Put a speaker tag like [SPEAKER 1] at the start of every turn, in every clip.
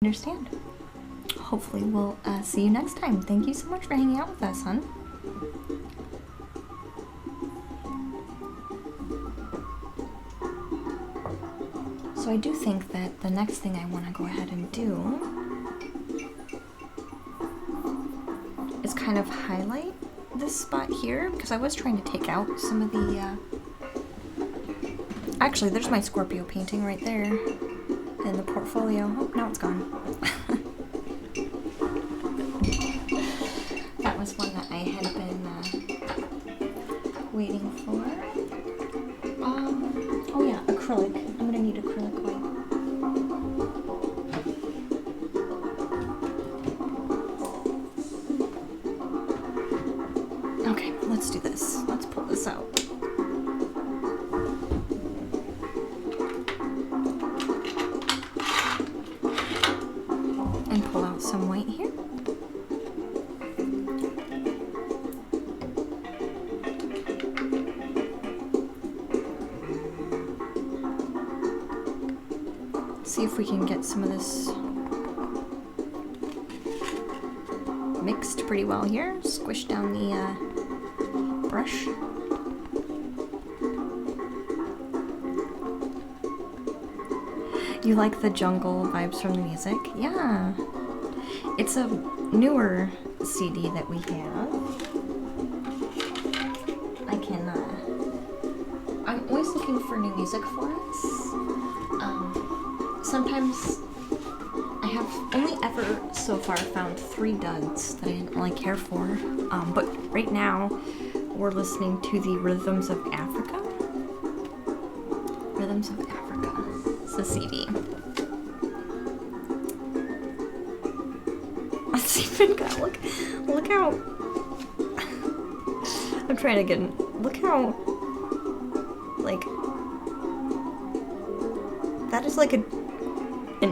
[SPEAKER 1] Understand. Hopefully we'll see you next time. Thank you so much for hanging out with us, hon. So I do think that the next thing I want to go ahead and do is kind of highlight this spot here, because I was trying to take out some of the actually, there's my Scorpio painting right there in the portfolio. Oh, now it's gone. That was one that I had been waiting for. Oh yeah, acrylic. I'm gonna need acrylic white. Okay, let's do this. Let's pull this out. And pull out some white here. See if we can get some of this mixed pretty well here. Squish down the brush. You like the jungle vibes from the music? Yeah. It's a newer CD that we have. I'm always looking for new music for us. Sometimes I have only ever so far found 3 duds that I didn't really care for. But right now we're listening to the Rhythms of Africa. Rhythms of Africa. It's a CD. Let's even go. Look how. I'm trying to get. Look how. Like. That is like an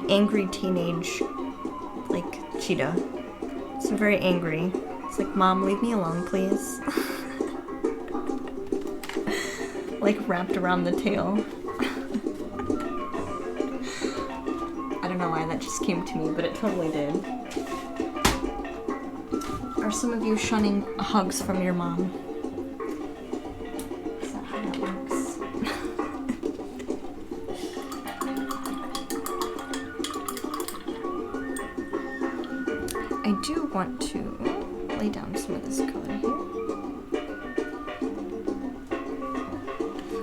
[SPEAKER 1] angry teenage, like, cheetah. It's very angry. It's like, Mom, leave me alone, please. Like, wrapped around the tail. I don't know why that just came to me, but it totally did. Are some of you shunning hugs from your mom? Is that how that works? I do want to lay down some of this color here.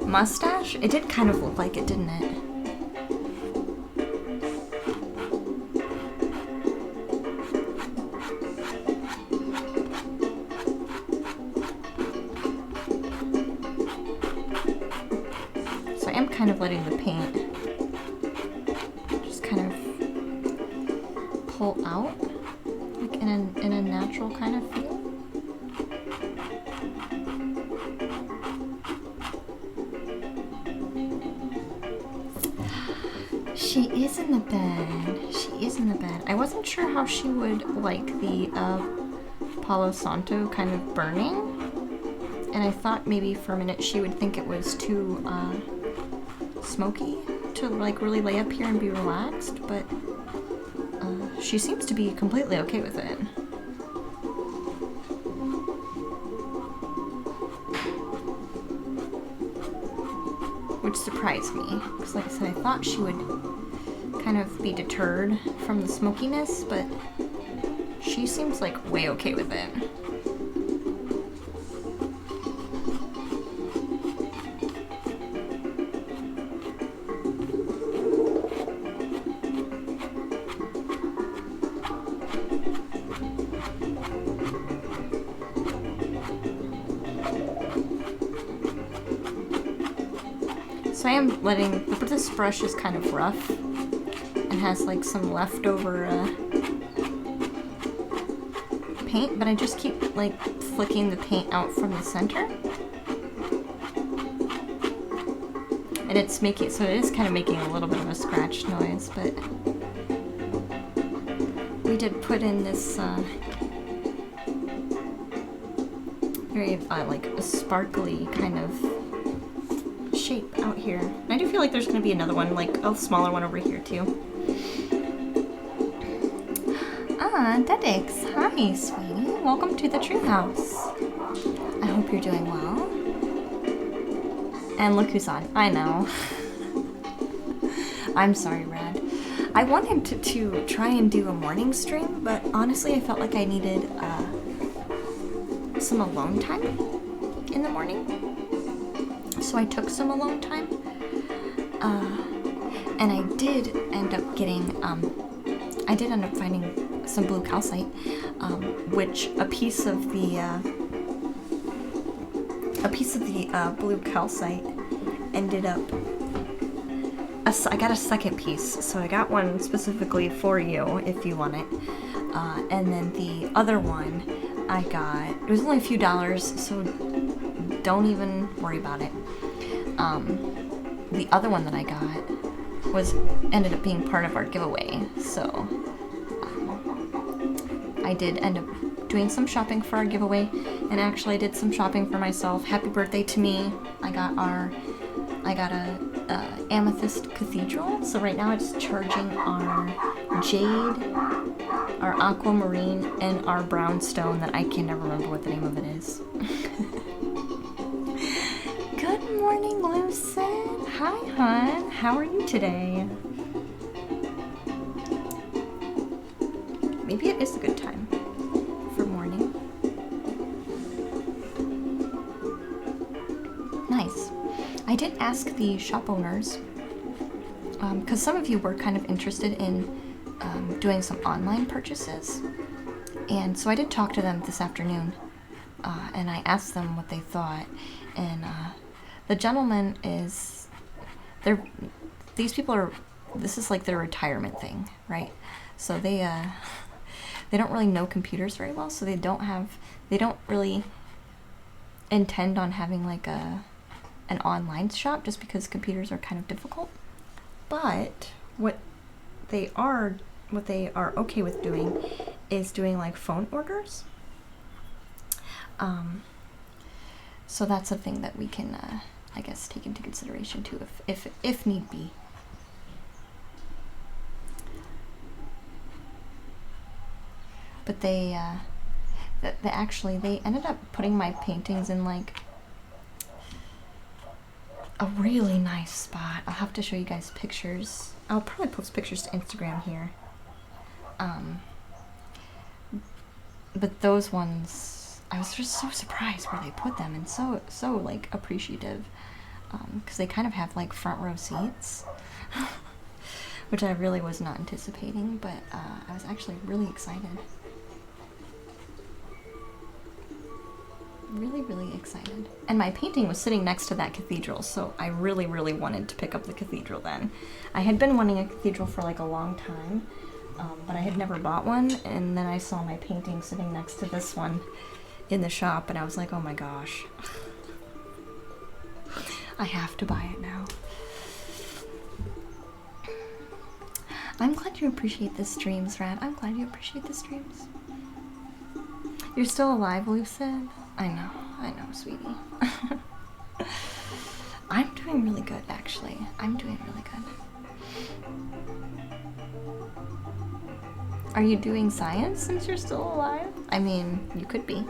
[SPEAKER 1] Mustache? It did kind of look like it, didn't it? So I am kind of letting the paint just kind of pull out. In a natural kind of feel. She is in the bed. She is in the bed. I wasn't sure how she would like the Palo Santo kind of burning. And I thought maybe for a minute she would think it was too smoky to like really lay up here and be relaxed, but she seems to be completely okay with it. Which surprised me, because like I said, I thought she would kind of be deterred from the smokiness, but she seems like way okay with it. So I am letting, but this brush is kind of rough and has like some leftover paint, but I just keep like flicking the paint out from the center. And it's making, so it is kind of making a little bit of a scratch noise, but we did put in this very like a sparkly kind of shape out here. And I do feel like there's going to be another one, like a smaller one over here too. Dedix. Hi, sweetie. Welcome to the treehouse. I hope you're doing well. And look who's on. I know. I'm sorry, Rad. I wanted to try and do a morning stream, but honestly I felt like I needed some alone time in the morning. So I took some alone time. And I did end up getting, I did end up finding some blue calcite, which a piece of the blue calcite ended up, I got a second piece, so I got one specifically for you if you want it, and then the other one I got, it was only a few dollars, so don't even worry about it. The other one that I got ended up being part of our giveaway, so I did end up doing some shopping for our giveaway, and actually I did some shopping for myself. Happy birthday to me. I got a amethyst cathedral, so right now it's charging our jade, our aquamarine, and our brown stone that I can never remember what the name of it is. Good morning, Lucid. Hi, hon. How are you today? Maybe it is a good time for morning. Nice. I did ask the shop owners, because some of you were kind of interested in doing some online purchases, and so I did talk to them this afternoon, and I asked them what they thought, and the gentleman is, these people are, this is like their retirement thing, right? So they don't really know computers very well, so they don't really intend on having like an online shop, just because computers are kind of difficult. But what they are okay with doing is doing like phone orders. So that's a thing that we can, I guess, take into consideration too, if need be. But they ended up putting my paintings in like a really nice spot. I'll have to show you guys pictures. I'll probably post pictures to Instagram here. But those ones, I was just so surprised where they put them, and so like appreciative, because they kind of have like front row seats, which I really was not anticipating, but I was actually really excited. Really excited. And my painting was sitting next to that cathedral, so I really wanted to pick up the cathedral then. I had been wanting a cathedral for like a long time, but I had never bought one, and then I saw my painting sitting next to this one in the shop, and I was like, oh my gosh. I have to buy it now. I'm glad you appreciate the streams, Rad. I'm glad you appreciate the streams. You're still alive, Lucid? I know, sweetie. I'm doing really good, actually. I'm doing really good. Are you doing science since you're still alive? I mean, you could be.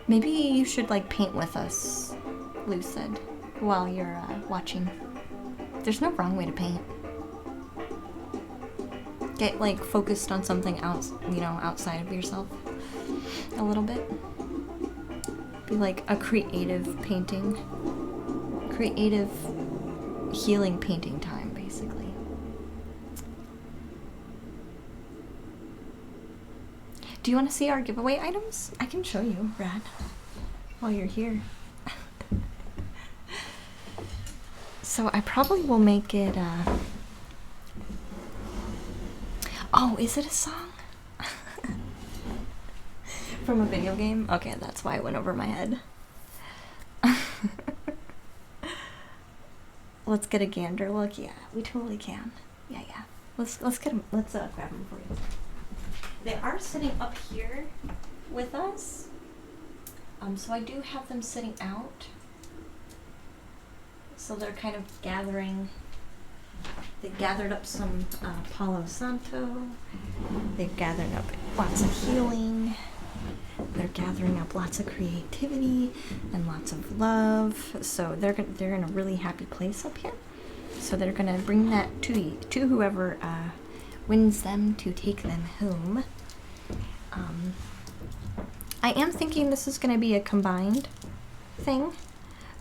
[SPEAKER 1] Maybe you should, like, paint with us, Lucid, while you're watching. There's no wrong way to paint. Get, like, focused on something else, you know, outside of yourself a little bit. Be like a creative painting. Creative healing painting time, basically. Do you want to see our giveaway items? I can show you, Rad, while you're here. So I probably will make it, oh, is it a song? From a video game? Okay, that's why it went over my head. Let's get a gander look. Yeah, we totally can. Yeah. Let's get them. Let's grab them for you. They are sitting up here with us. So I do have them sitting out. So they're kind of gathering They gathered up some Palo Santo. They've gathered up lots of healing. They're gathering up lots of creativity and lots of love. So they're in a really happy place up here. So they're gonna bring that to whoever wins them to take them home. I am thinking this is gonna be a combined thing,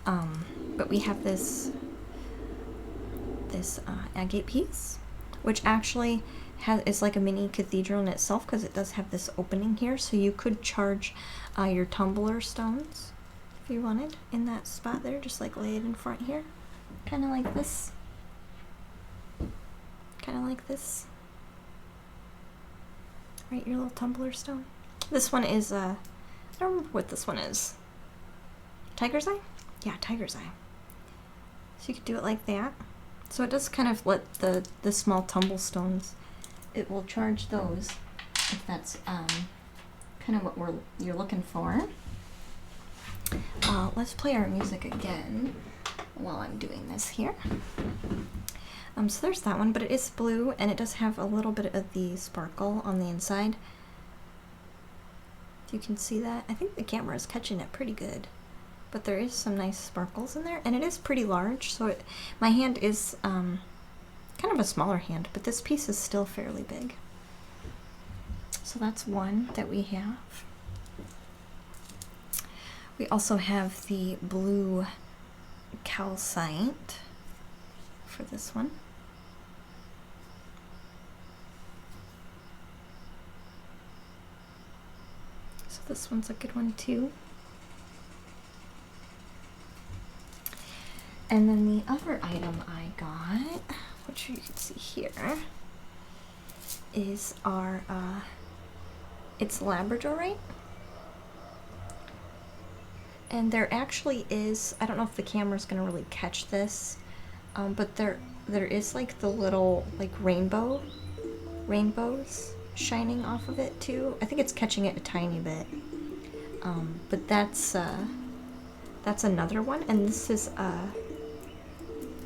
[SPEAKER 1] but we have this agate piece, which actually is like a mini cathedral in itself because it does have this opening here, so you could charge your tumbler stones if you wanted in that spot there. Just like lay it in front here, kind of like this, right? Your little tumbler stone. This one is I don't remember what this one is. Tiger's eye? Yeah, tiger's eye. So you could do it like that. So it does kind of let the small tumble stones, it will charge those if that's kind of what you're looking for. Let's play our music again while I'm doing this here. So there's that one, but it is blue and it does have a little bit of the sparkle on the inside. If you can see that, I think the camera is catching it pretty good. But there is some nice sparkles in there, and it is pretty large, so my hand is kind of a smaller hand, but this piece is still fairly big. So that's one that we have. We also have the blue calcite for this one. So this one's a good one too. And then the other item I got, which you can see here, is our, it's labradorite. And there actually is, I don't know if the camera's gonna really catch this, but there is like the little like rainbows shining off of it too. I think it's catching it a tiny bit. But that's another one, and this is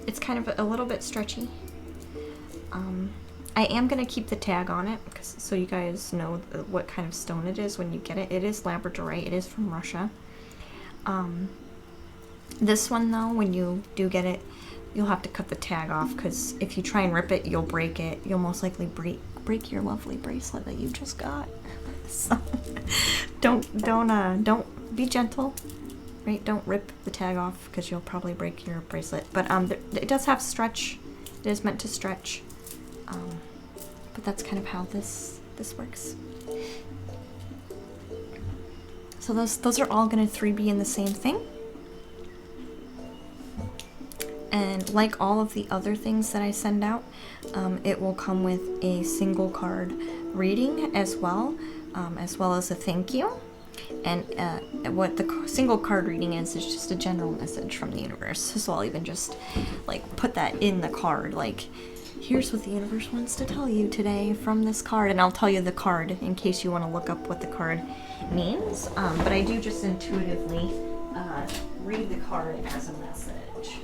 [SPEAKER 1] it's kind of a little bit stretchy. I am gonna keep the tag on it so you guys know what kind of stone it is when you get it. It is labradorite. It is from Russia. This one though, when you do get it, you'll have to cut the tag off because if you try and rip it, you'll break it. You'll most likely break your lovely bracelet that you just got. So don't be gentle. Right, don't rip the tag off because you'll probably break your bracelet. But it does have stretch. It is meant to stretch. But that's kind of how this works. So those are all going to 3B in the same thing. And like all of the other things that I send out, it will come with a single card reading as well as a thank you. And what the single card reading is just a general message from the universe. So I'll even just like put that in the card, like here's what the universe wants to tell you today from this card, and I'll tell you the card in case you want to look up what the card means. But I do just intuitively read the card as a message.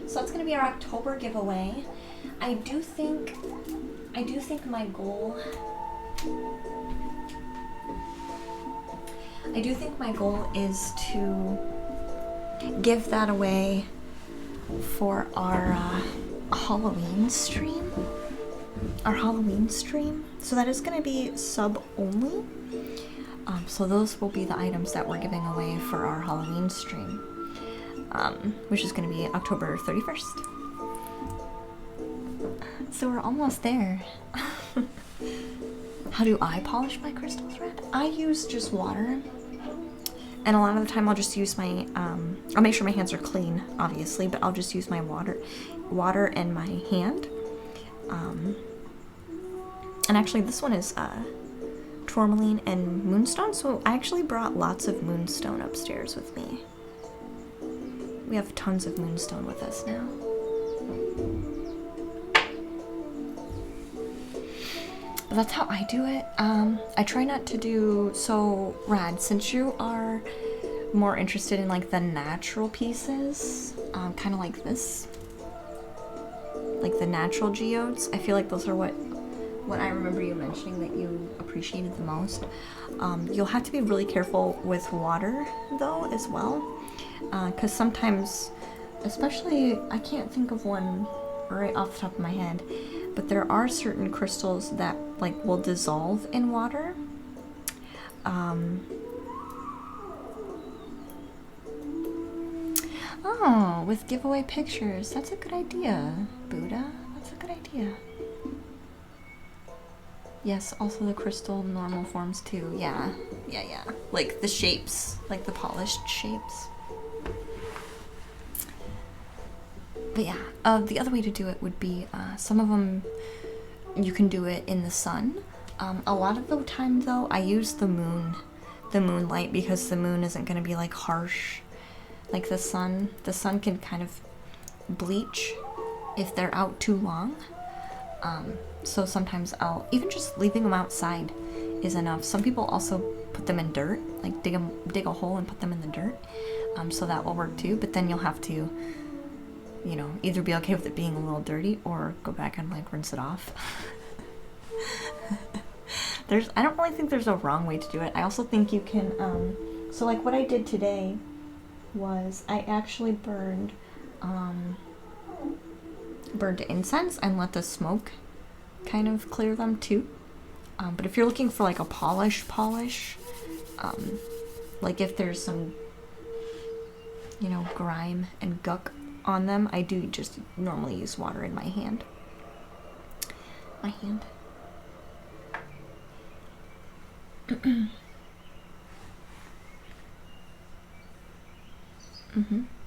[SPEAKER 1] So that's going to be our October giveaway. I do think my goal is to give that away for our Halloween stream. So that is going to be sub only. So those will be the items that we're giving away for our Halloween stream, which is going to be October 31st. So we're almost there. How do I polish my crystal thread? I use just water. And a lot of the time I'll just use my, I'll make sure my hands are clean, obviously, but I'll just use my water and my hand. And actually this one is tourmaline and moonstone, so I actually brought lots of moonstone upstairs with me. We have tons of moonstone with us now. But that's how I do it. I try not to do, so Rad, since you are more interested in like the natural pieces, kind of like this, like the natural geodes. I feel like those are what I remember you mentioning that you appreciated the most. You'll have to be really careful with water though as well, because sometimes, especially, I can't think of one right off the top of my head, but there are certain crystals that like will dissolve in water. Oh, with giveaway pictures. That's a good idea, Buddha. That's a good idea. Yes, also the crystal normal forms too. Yeah. Like the shapes, like the polished shapes. But yeah, the other way to do it would be, some of them you can do it in the sun. A lot of the time though, I use the moonlight, because the moon isn't going to be like harsh like the sun. The sun can kind of bleach if they're out too long. So sometimes I'll, even just leaving them outside is enough. Some people also put them in dirt, like dig a hole and put them in the dirt. So that will work too, but then you'll have to, you know, either be okay with it being a little dirty or go back and like rinse it off. I don't really think there's a wrong way to do it. I also think you can, so like what I did today was I actually burned incense and let the smoke kind of clear them too. But if you're looking for like a polish, like if there's some, you know, grime and guck on them, I do just normally use water in my hand.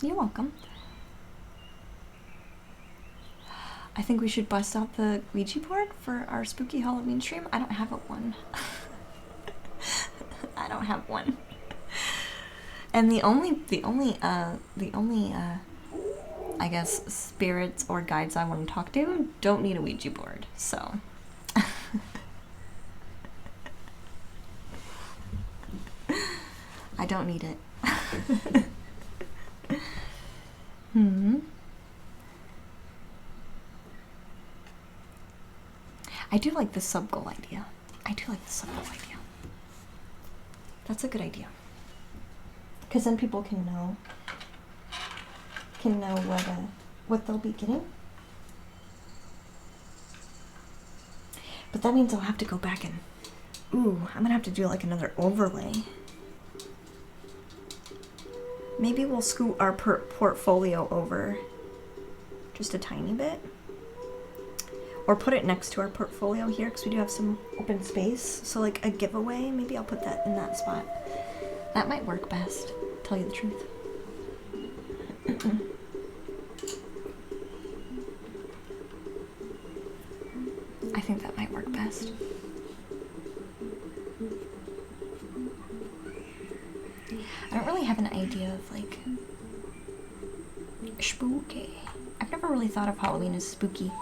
[SPEAKER 1] You're welcome. I think we should bust out the Ouija board for our spooky Halloween stream. I don't have one. I don't have one. And the only I guess spirits or guides I want to talk to don't need a Ouija board, so. I don't need it. I do like the sub-goal idea. That's a good idea. Because then people can know what they'll be getting. But that means I'll have to go back and, I'm gonna have to do like another overlay. Maybe we'll scoot our portfolio over just a tiny bit. Or put it next to our portfolio here, because we do have some open space. So like a giveaway, maybe I'll put that in that spot. That might work best, tell you the truth. I think that might work best. I don't really have an idea of like spooky. I've never really thought of Halloween as spooky.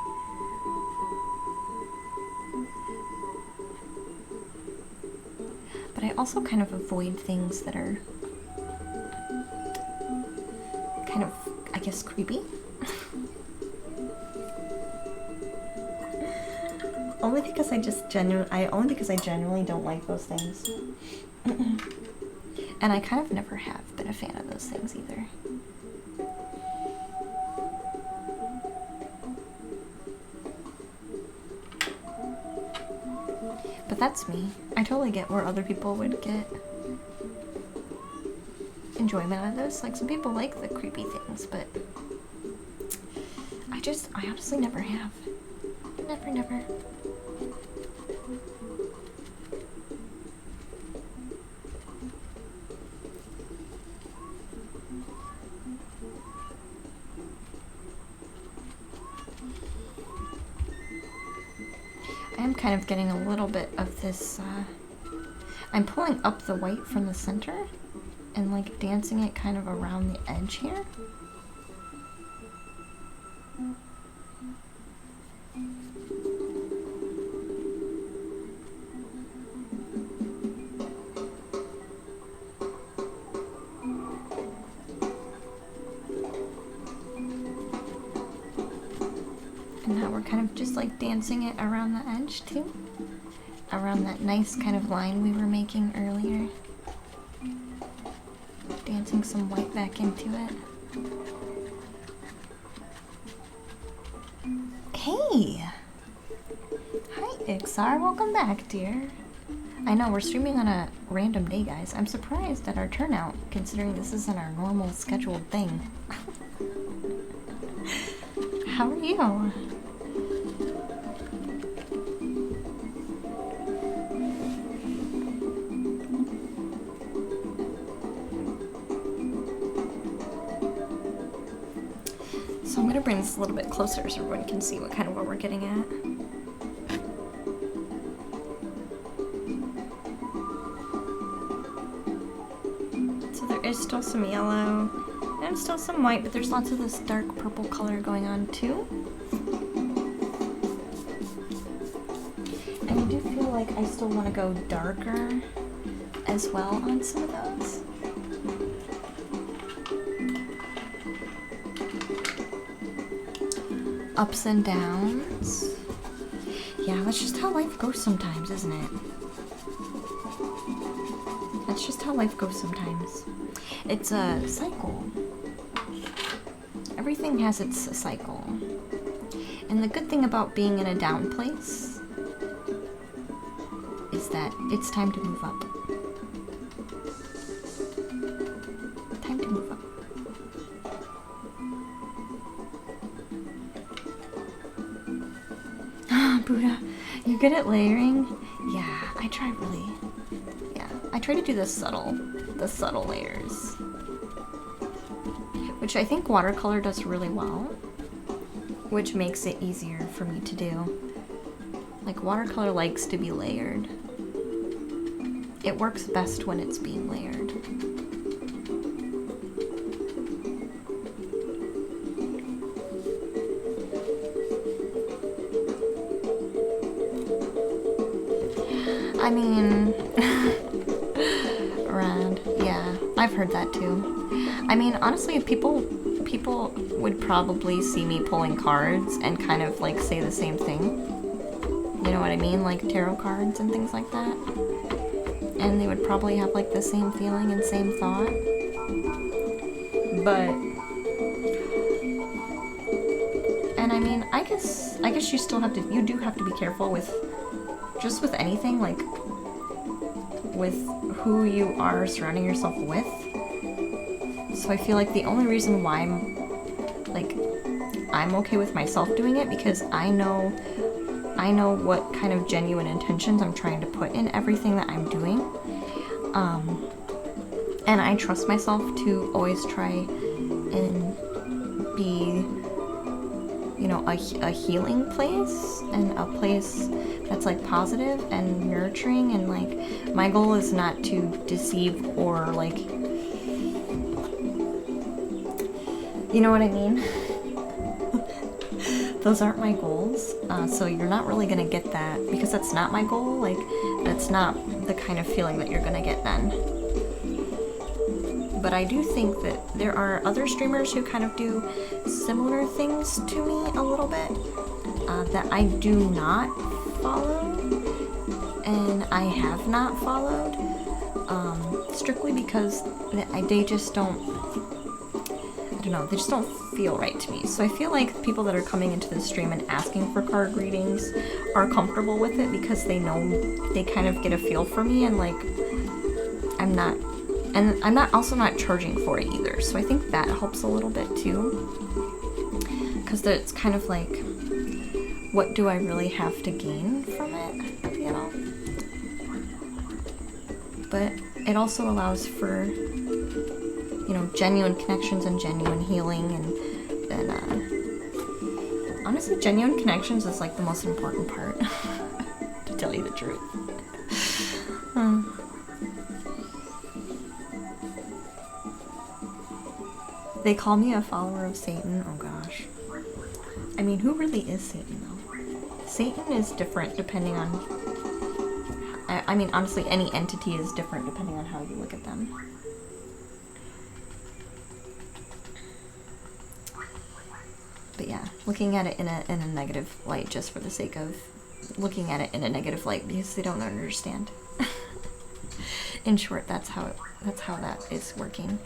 [SPEAKER 1] But I also kind of avoid things that are kind of, I guess, creepy. Only because I genuinely don't like those things. And I kind of never have been a fan of those things either. But that's me. I totally get where other people would get enjoyment out of this. Like, some people like the creepy things, but I honestly never have. Never. I am kind of getting a little bit of this, I'm pulling up the white from the center and like dancing it kind of around the edge here. like dancing it around the edge too. Around that nice kind of line we were making earlier. Dancing some white back into it. Hey! Hi, Ixar. Welcome back, dear. I know, we're streaming on a random day, guys. I'm surprised at our turnout, considering this isn't our normal scheduled thing. How are you? So I'm gonna bring this a little bit closer so everyone can see what kind of what we're getting at. So there is still some yellow and still some white, but there's lots of this dark purple color going on too. And I do feel like I still want to go darker as well on some of those. Ups and downs. Yeah, that's just how life goes sometimes, isn't it? That's just how life goes sometimes. It's a cycle. Everything has its cycle. And the good thing about being in a down place is that it's time to move up. Time to move up. Buddha, you're good at layering? Yeah, I try really. Yeah, I try to do the subtle layers. Which I think watercolor does really well. Which makes it easier for me to do. Like, watercolor likes to be layered. It works best when it's being layered. I mean, rad. Yeah, I've heard that too. I mean, honestly, people would probably see me pulling cards and kind of like say the same thing. You know what I mean? Like tarot cards and things like that. And they would probably have like the same feeling and same thought. But, and I mean, I guess you still have to, you do have to be careful with, just with anything, like, with who you are surrounding yourself with. So I feel like the only reason why I'm okay with myself doing it, because I know what kind of genuine intentions I'm trying to put in everything that I'm doing. And I trust myself to always try and be, you know, a healing place, and a place that's like positive and nurturing, and like my goal is not to deceive or like, you know what I mean? Those aren't my goals, so you're not really gonna get that, because that's not my goal. Like, that's not the kind of feeling that you're gonna get then. But I do think that there are other streamers who kind of do similar things to me a little bit, that I do not follow, and I have not followed, strictly because they just don't, I don't know, they just don't feel right to me. So I feel like people that are coming into the stream and asking for card readings are comfortable with it because they know, they kind of get a feel for me, and like, I'm also not charging for it either. So I think that helps a little bit too. Because it's kind of like, what do I really have to gain from it, you know? But it also allows for, you know, genuine connections and genuine healing, and honestly, genuine connections is like the most important part, to tell you the truth. They call me a follower of Satan. Oh gosh. I mean, who really is Satan though? Satan is different depending on, I mean, honestly, any entity is different depending on how you look at them. But yeah. looking at it in a negative light just for the sake of looking at it in a negative light because they don't understand. In short, that's how that is working.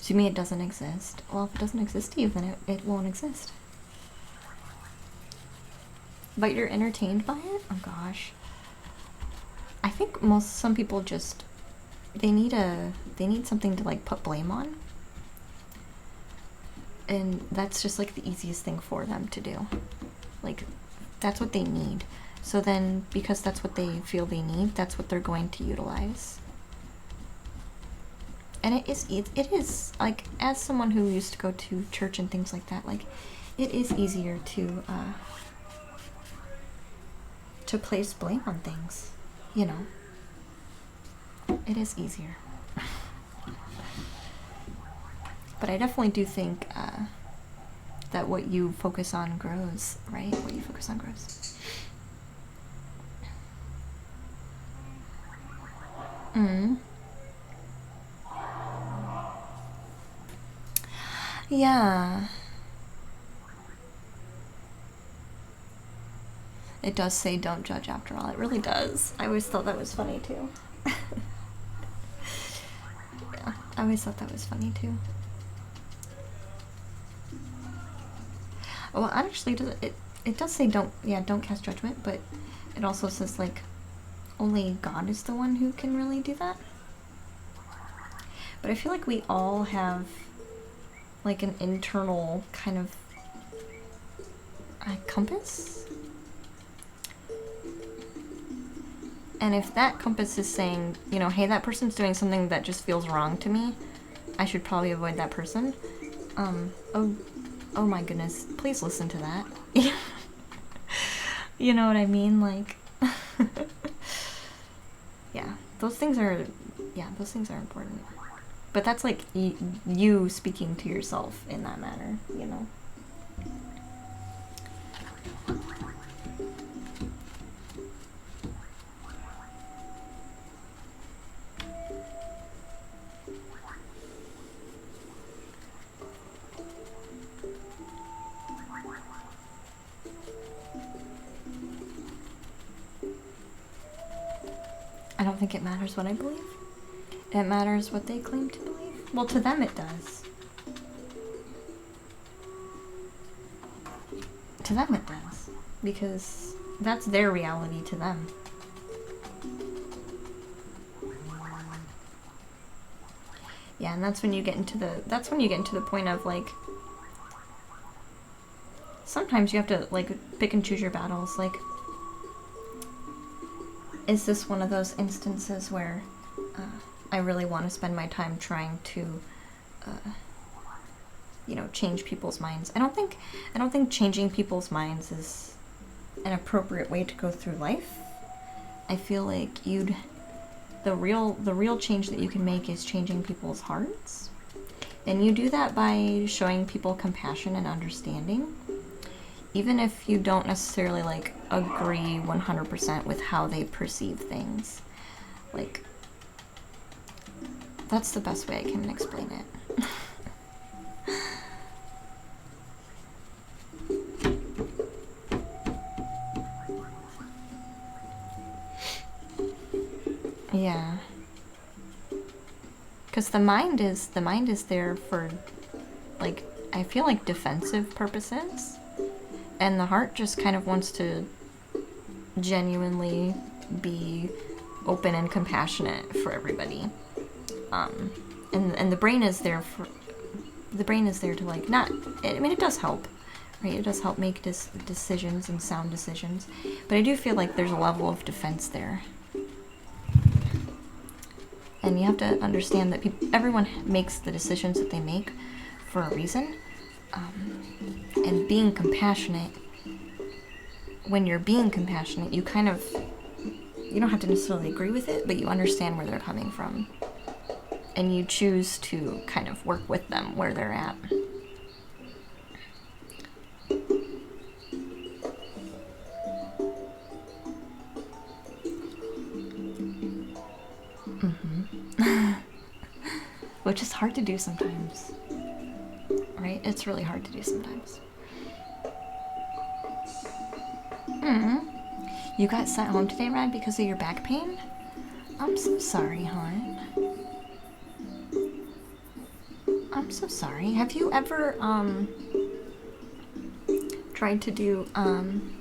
[SPEAKER 1] To me, it doesn't exist. Well, if it doesn't exist to you, then it won't exist. But you're entertained by it? Oh gosh. I think some people just they need something to like put blame on. And that's just like the easiest thing for them to do. Like that's what they need. So then because that's what they feel they need, that's what they're going to utilize. And it is like, as someone who used to go to church and things like that, like it is easier to place blame on things, you know. It is easier. But I definitely do think that what you focus on grows, right? What you focus on grows. Yeah. It does say don't judge after all. It really does. I always thought that was funny too. Yeah, I always thought that was funny too. Well, actually, it does say don't cast judgment, but it also says like only God is the one who can really do that. But I feel like we all have like an internal kind of compass. And if that compass is saying, you know, hey, that person's doing something that just feels wrong to me, I should probably avoid that person. Oh my goodness, please listen to that. You know what I mean? Like, yeah, those things are important. But that's like you speaking to yourself in that manner, you know? I don't think it matters what I believe. It matters what they claim to believe. Well, to them it does. To them it does. Because that's their reality to them. Yeah, and that's when you get into the point of like, sometimes you have to like pick and choose your battles. Like, is this one of those instances where I really want to spend my time trying to, you know, change people's minds? I don't think changing people's minds is an appropriate way to go through life. I feel like the real change that you can make is changing people's hearts, and you do that by showing people compassion and understanding, even if you don't necessarily like agree 100% with how they perceive things. Like, that's the best way I can explain it. Yeah. Because the mind is there for, like, I feel like defensive purposes, and the heart just kind of wants to genuinely be open and compassionate for everybody. And the brain is there to like not. I mean, it does help, right? It does help make decisions and sound decisions, but I do feel like there's a level of defense there. And you have to understand that everyone makes the decisions that they make for a reason. And being compassionate, when you're being compassionate, you don't have to necessarily agree with it, but you understand where they're coming from. and you choose to kind of work with them where they're at. Which is hard to do sometimes, right? It's really hard to do sometimes. You got sent home today, Rad, because of your back pain? I'm so sorry, hon. I'm so sorry. Have you ever, tried to do, I'm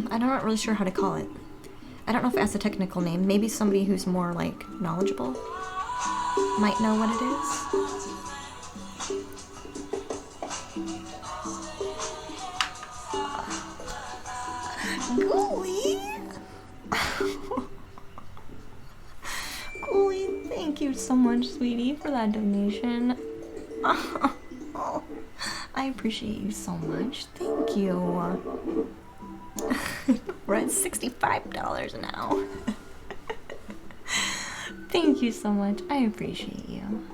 [SPEAKER 1] not really sure how to call it. I don't know if it has a technical name. Maybe somebody who's more, like, knowledgeable might know what it is. Ghoulie! Ghoulie, thank you so much, sweetie, for that donation. Oh, I appreciate you so much. Thank you. We're at $65 now. Thank you so much. I appreciate you.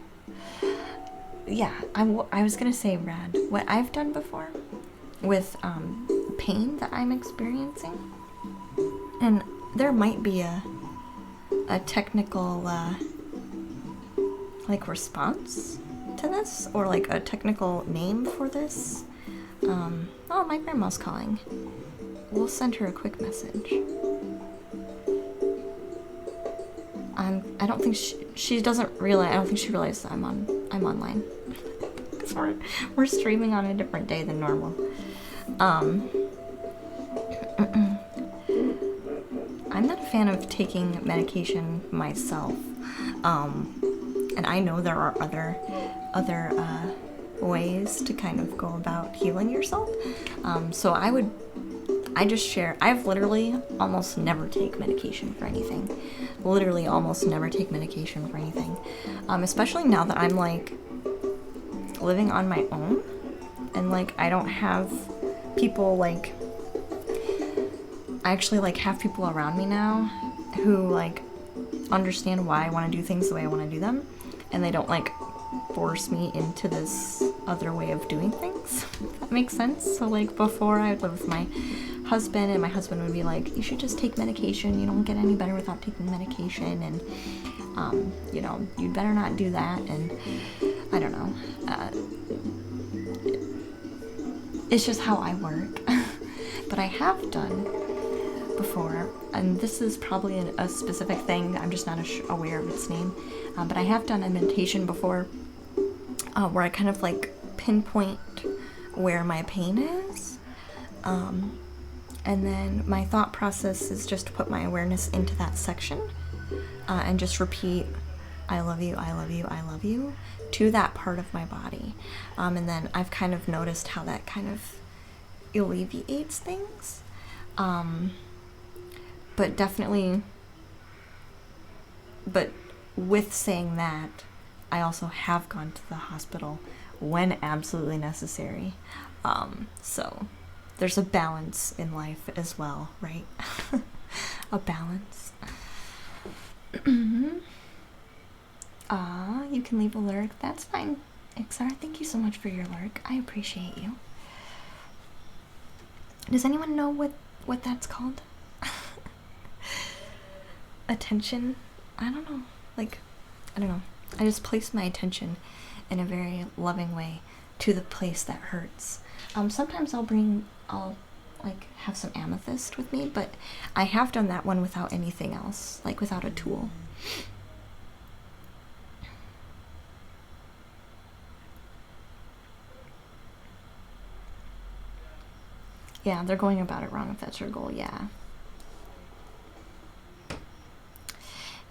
[SPEAKER 1] Yeah, I was gonna say, Rad, what I've done before with pain that I'm experiencing, and there might be a technical like response to this, or like a technical name for this. Oh, my grandma's calling. We'll send her a quick message. I don't think she doesn't realize. I don't think she realizes I'm online. Because we're streaming on a different day than normal. I'm not a fan of taking medication myself. And I know there are other ways to kind of go about healing yourself. So I just share. I've literally almost never take medication for anything. Literally almost never take medication for anything. Especially now that I'm like living on my own and like I don't have people like, I actually like have people around me now who like understand why I want to do things the way I want to do them, and they don't like force me into this other way of doing things. If that makes sense. So like before I would live with my husband, and my husband would be like, you should just take medication, you don't get any better without taking medication, and you know, you'd better not do that. And I don't know, it's just how I work. But I have done before, and this is probably a specific thing, I'm just not aware of its name, but I have done a meditation before where I kind of like pinpoint where my pain is, and then my thought process is just to put my awareness into that section and just repeat, I love you, I love you, I love you, to that part of my body. And then I've kind of noticed how that kind of alleviates things. But definitely, but with saying that, I also have gone to the hospital when absolutely necessary. So there's a balance in life as well, right? A balance. You can leave a lyric. That's fine. Ixar, thank you so much for your lyric. I appreciate you. Does anyone know what that's called? Attention? I don't know. Like, I don't know. I just place my attention in a very loving way to the place that hurts. Sometimes I'll like have some amethyst with me, but I have done that one without anything else, like without a tool. Yeah, they're going about it wrong if that's your goal, yeah.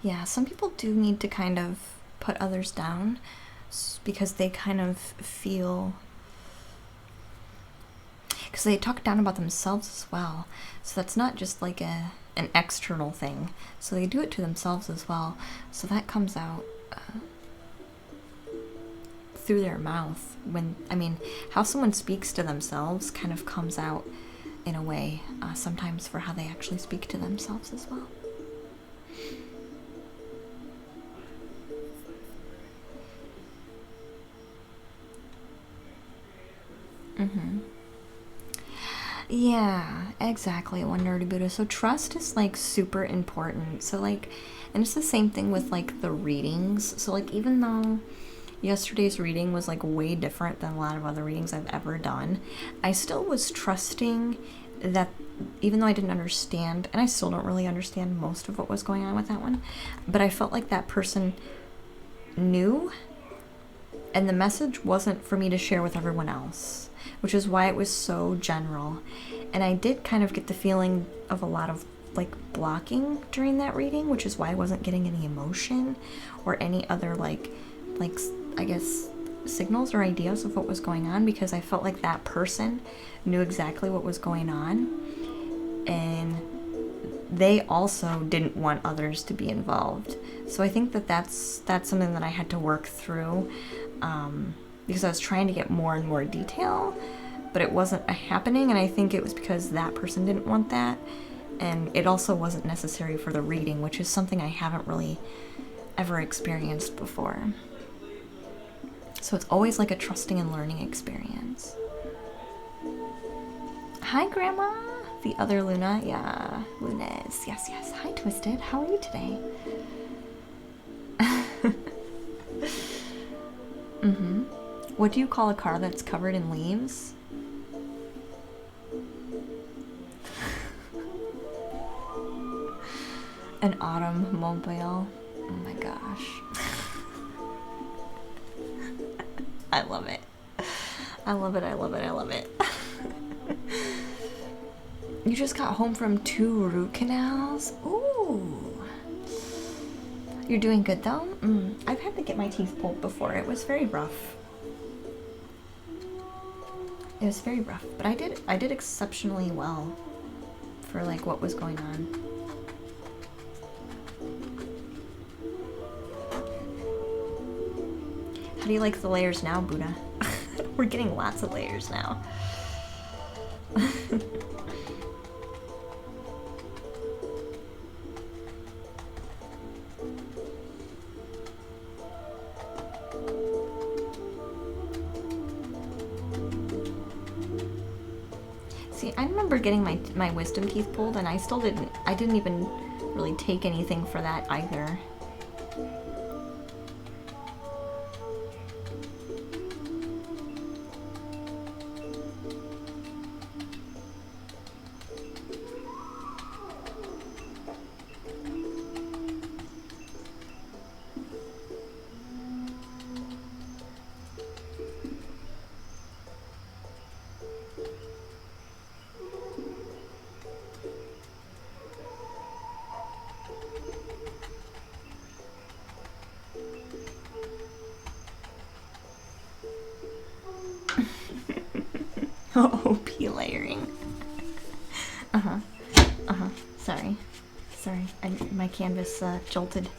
[SPEAKER 1] Yeah, some people do need to kind of put others down because they kind of feel, because they talk down about themselves as well. So that's not just like an external thing. So they do it to themselves as well. So that comes out through their mouth. When, I mean, how someone speaks to themselves kind of comes out in a way sometimes for how they actually speak to themselves as well. Mm-hmm. Yeah, exactly. One nerdy Buddha. So trust is like super important. So like, and it's the same thing with like the readings. So like, even though yesterday's reading was like way different than a lot of other readings I've ever done, I still was trusting that, even though I didn't understand, and I still don't really understand most of what was going on with that one, but I felt like that person knew, and the message wasn't for me to share with everyone else, which is why it was so general. And I did kind of get the feeling of a lot of like blocking during that reading, which is why I wasn't getting any emotion or any other like I guess signals or ideas of what was going on, because I felt like that person knew exactly what was going on, and they also didn't want others to be involved. So I think that that's something that I had to work through, because I was trying to get more and more detail, but it wasn't happening, and I think it was because that person didn't want that, and it also wasn't necessary for the reading, which is something I haven't really ever experienced before. So it's always like a trusting and learning experience. Hi, Grandma. The other Luna. Yeah, Lunas. Yes, yes. Hi, Twisted. How are you today? Mm-hmm. What do you call a car that's covered in leaves? An automobile. Oh my gosh. I love it. I love it, I love it, I love it. You just got home from 2 root canals? Ooh. You're doing good though? I've had to get my teeth pulled before. It was very rough. It was very rough, but I did exceptionally well for like what was going on. How do you like the layers now, Buddha? We're getting lots of layers now. See, I remember getting my wisdom teeth pulled, and I didn't even really take anything for that either. OP layering. Uh-huh. Uh-huh. Sorry. Sorry. My canvas jolted.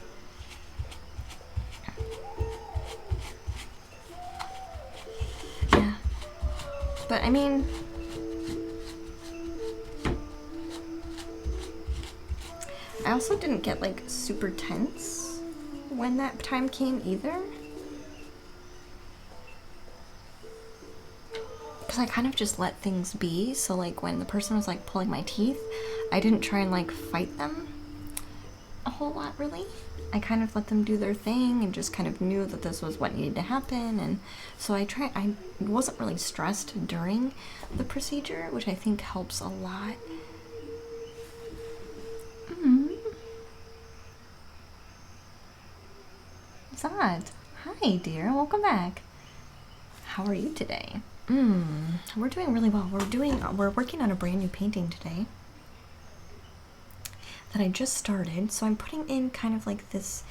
[SPEAKER 1] Yeah. But I mean, I also didn't get like super tense when that time came either. I kind of just let things be. So like when the person was like pulling my teeth, I didn't try and like fight them a whole lot really. I kind of let them do their thing and just kind of knew that this was what needed to happen. And so I wasn't really stressed during the procedure, which I think helps a lot. Zad, hi dear, welcome back. How are you today? We're doing really well. We're working on a brand new painting today that I just started. So I'm putting in kind of like this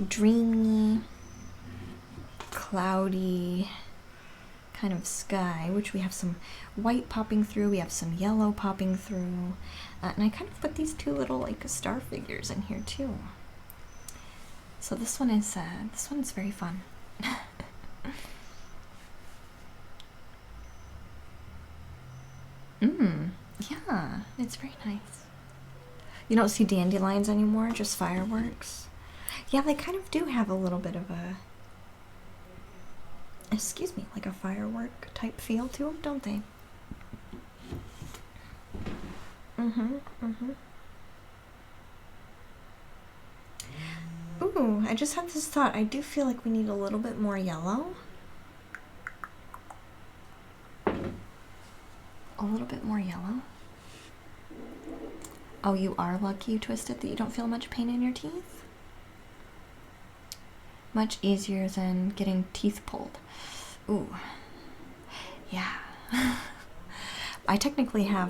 [SPEAKER 1] dreamy, cloudy kind of sky, which we have some white popping through, we have some yellow popping through, and I kind of put these 2 little like star figures in here too. So this one is very fun. Yeah, it's very nice. You don't see dandelions anymore, just fireworks. Yeah, they kind of do have a little bit of a excuse me, like a firework type feel to them, don't they? Ooh, I just had this thought. I do feel like we need a little bit more yellow. A little bit more yellow. Oh, you are lucky, Twisted, that you don't feel much pain in your teeth? Much easier than getting teeth pulled. Ooh. Yeah. I technically have,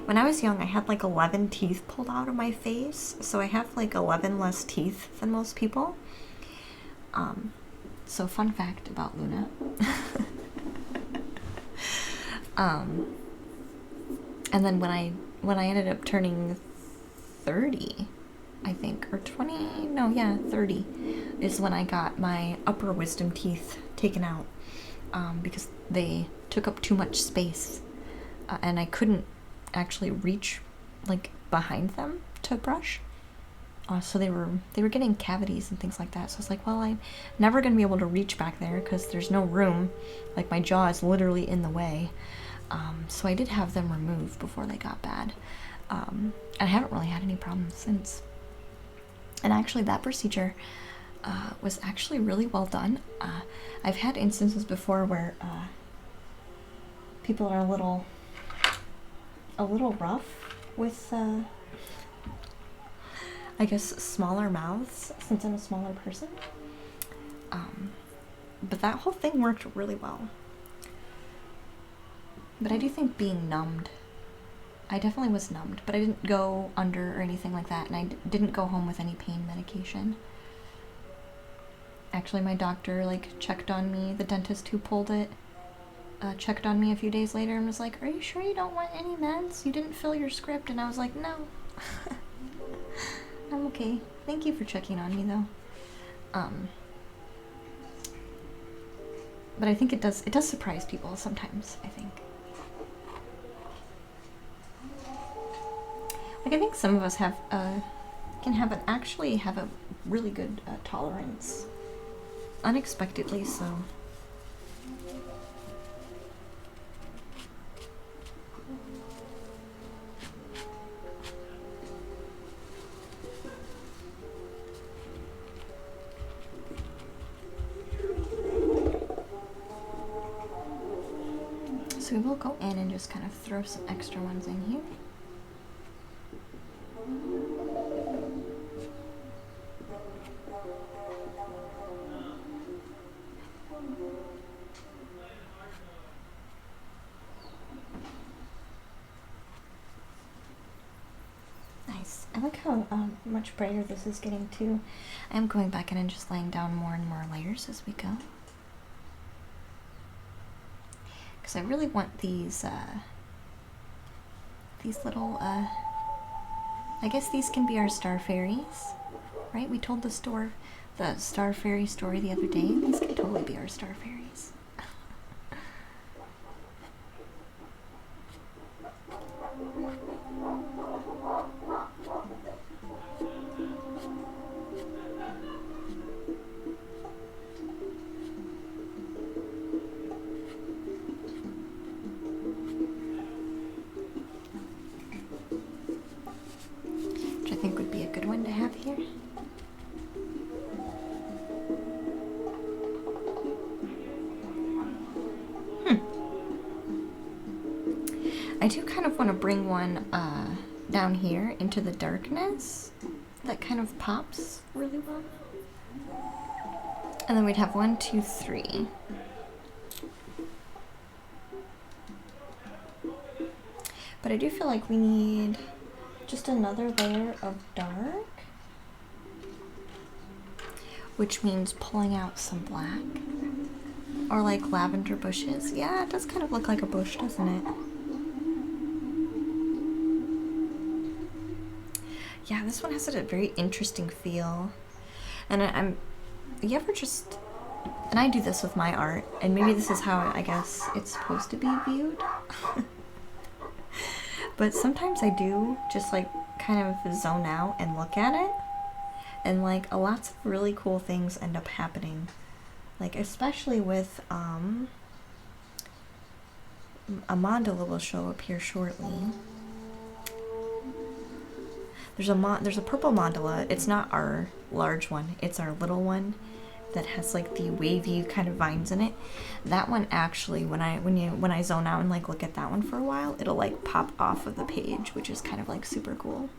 [SPEAKER 1] when I was young, I had like 11 teeth pulled out of my face, so I have like 11 less teeth than most people. So fun fact about Luna. And then when I ended up turning 30, I think, or 20, no, yeah, 30, is when I got my upper wisdom teeth taken out, because they took up too much space, and I couldn't actually reach, like, behind them to brush. So they were getting cavities and things like that. So I was like, well, I'm never going to be able to reach back there because there's no room. Like, my jaw is literally in the way. So I did have them removed before they got bad. And I haven't really had any problems since. And actually, that procedure was actually really well done. I've had instances before where people are a little rough with, I guess, smaller mouths, since I'm a smaller person. But that whole thing worked really well. But I do think being numbed, I definitely was numbed, but I didn't go under or anything like that, and I didn't go home with any pain medication. Actually, my doctor, like, checked on me, the dentist who pulled it, checked on me a few days later and was like, are you sure you don't want any meds? You didn't fill your script. And I was like, no. I'm okay. Thank you for checking on me, though. But I think it does surprise people sometimes, I think. Like, I think some of us can actually have a really good tolerance. Unexpectedly so. So we will go in and just kind of throw some extra ones in here. Nice. I like how much brighter this is getting too. I'm going back in and just laying down more and more layers as we go. Because I really want these little, I guess these can be our star fairies, right? We told the star fairy story the other day. These can totally be our star fairies. Which I think would be a good one to have here. I do kind of want to bring one down here into the darkness that kind of pops really well. And then we'd have 1, 2, 3. But I do feel like we need just another layer of dark, which means pulling out some black or like lavender bushes. Yeah, it does kind of look like a bush, doesn't it? Yeah, this one has a very interesting feel. And you ever just, and I do this with my art, and maybe this is how I guess it's supposed to be viewed. But sometimes I do just like kind of zone out and look at it, and like lots of really cool things end up happening Like, especially with, a mandala will show up here shortly. There's a purple mandala. It's not our large one. It's our little one that has like the wavy kind of vines in it. That one actually, when I zone out and like look at that one for a while, it'll like pop off of the page, which is kind of like super cool.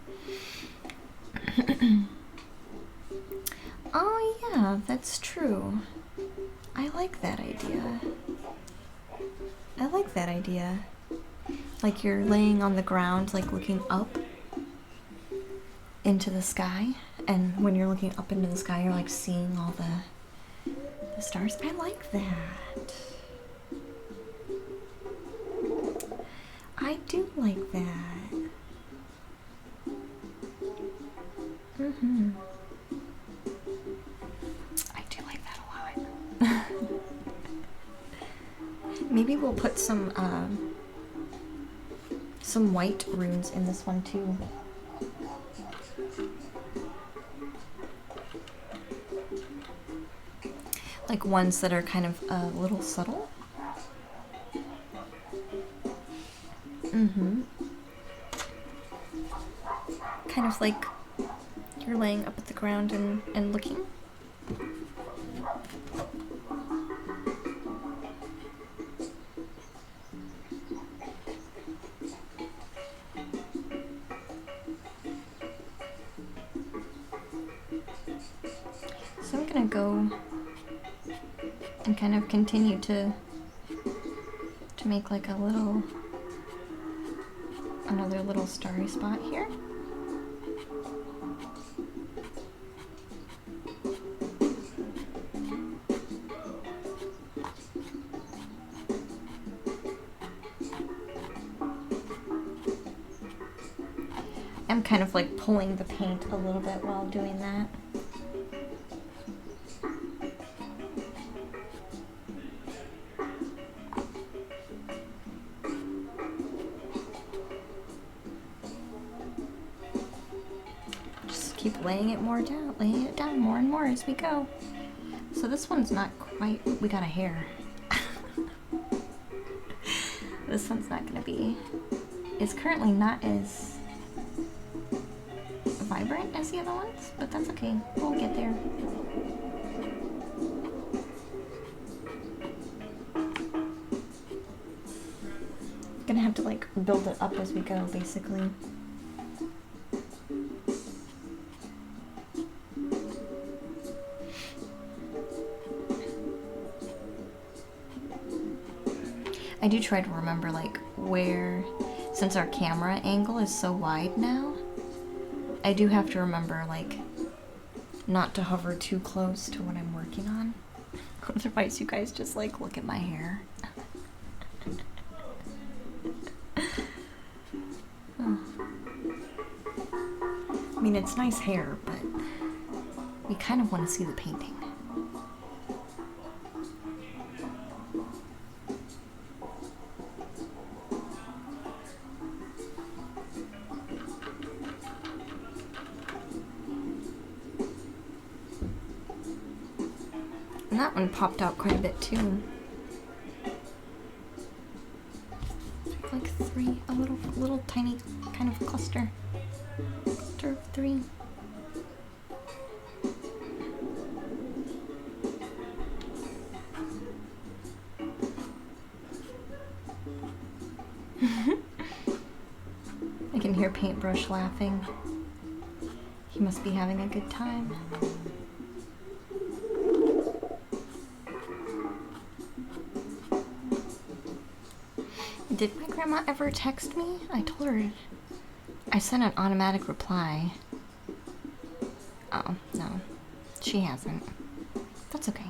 [SPEAKER 1] Oh yeah, that's true. I like that idea. I like that idea. Like you're laying on the ground, like looking up into the sky, and when you're looking up into the sky, you're like seeing all the stars. I like that. I do like that. I do like that a lot. Maybe we'll put some white runes in this one too. Like ones that are kind of a little subtle. Kind of like you're laying up at the ground and looking. So I'm gonna go and kind of continue to make like another little starry spot here. I'm kind of like pulling the paint a little bit while doing that. Keep laying it down more and more as we go. So this one's not quite, we got a hair. This one's not gonna be, it's currently not as vibrant as the other ones, but that's okay, we'll get there. Gonna have to like build it up as we go, basically. I do try to remember like where, since our camera angle is so wide now, I do have to remember like not to hover too close to what I'm working on. Otherwise you guys just like look at my hair. Oh. I mean, it's nice hair, but we kind of want to see the painting. And that one popped out quite a bit too. Like three, a little tiny kind of cluster of three. I can hear Paintbrush laughing. He must be having a good time. Did my grandma ever text me? I told her. I sent an automatic reply. Oh, no. She hasn't. That's okay.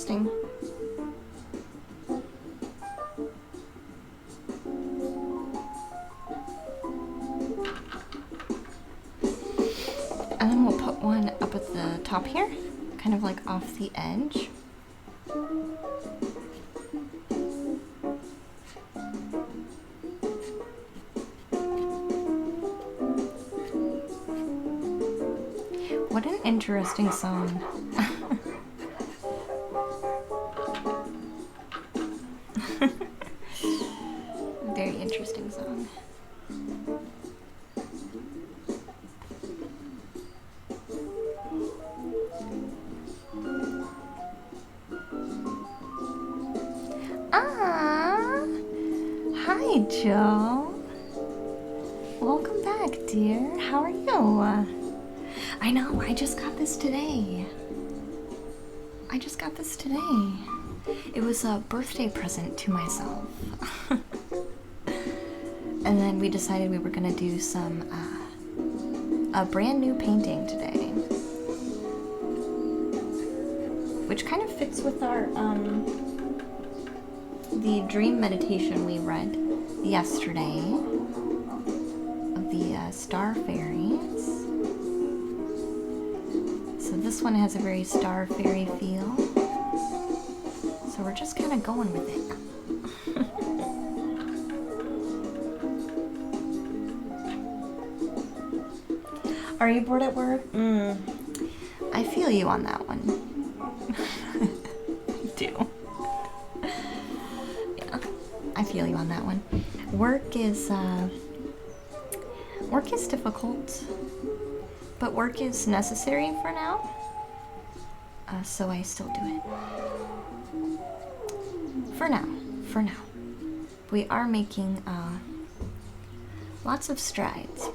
[SPEAKER 1] interesting. And then we'll put one up at the top here, kind of like off the edge. What an interesting song. Very interesting song. Ah, hi Joe. Welcome back, dear. How are you? I know, I just got this today. It was a birthday present to myself. And then we decided we were gonna do some, a brand new painting today. Which kind of fits with our, the dream meditation we read yesterday of the star fairies. So this one has a very star fairy feel. So we're just kind of going with it. Are you bored at work? I feel you on that one. I do. Yeah, I feel you on that one. Work is difficult, but work is necessary for now. So I still do it. For now. We are making lots of strides.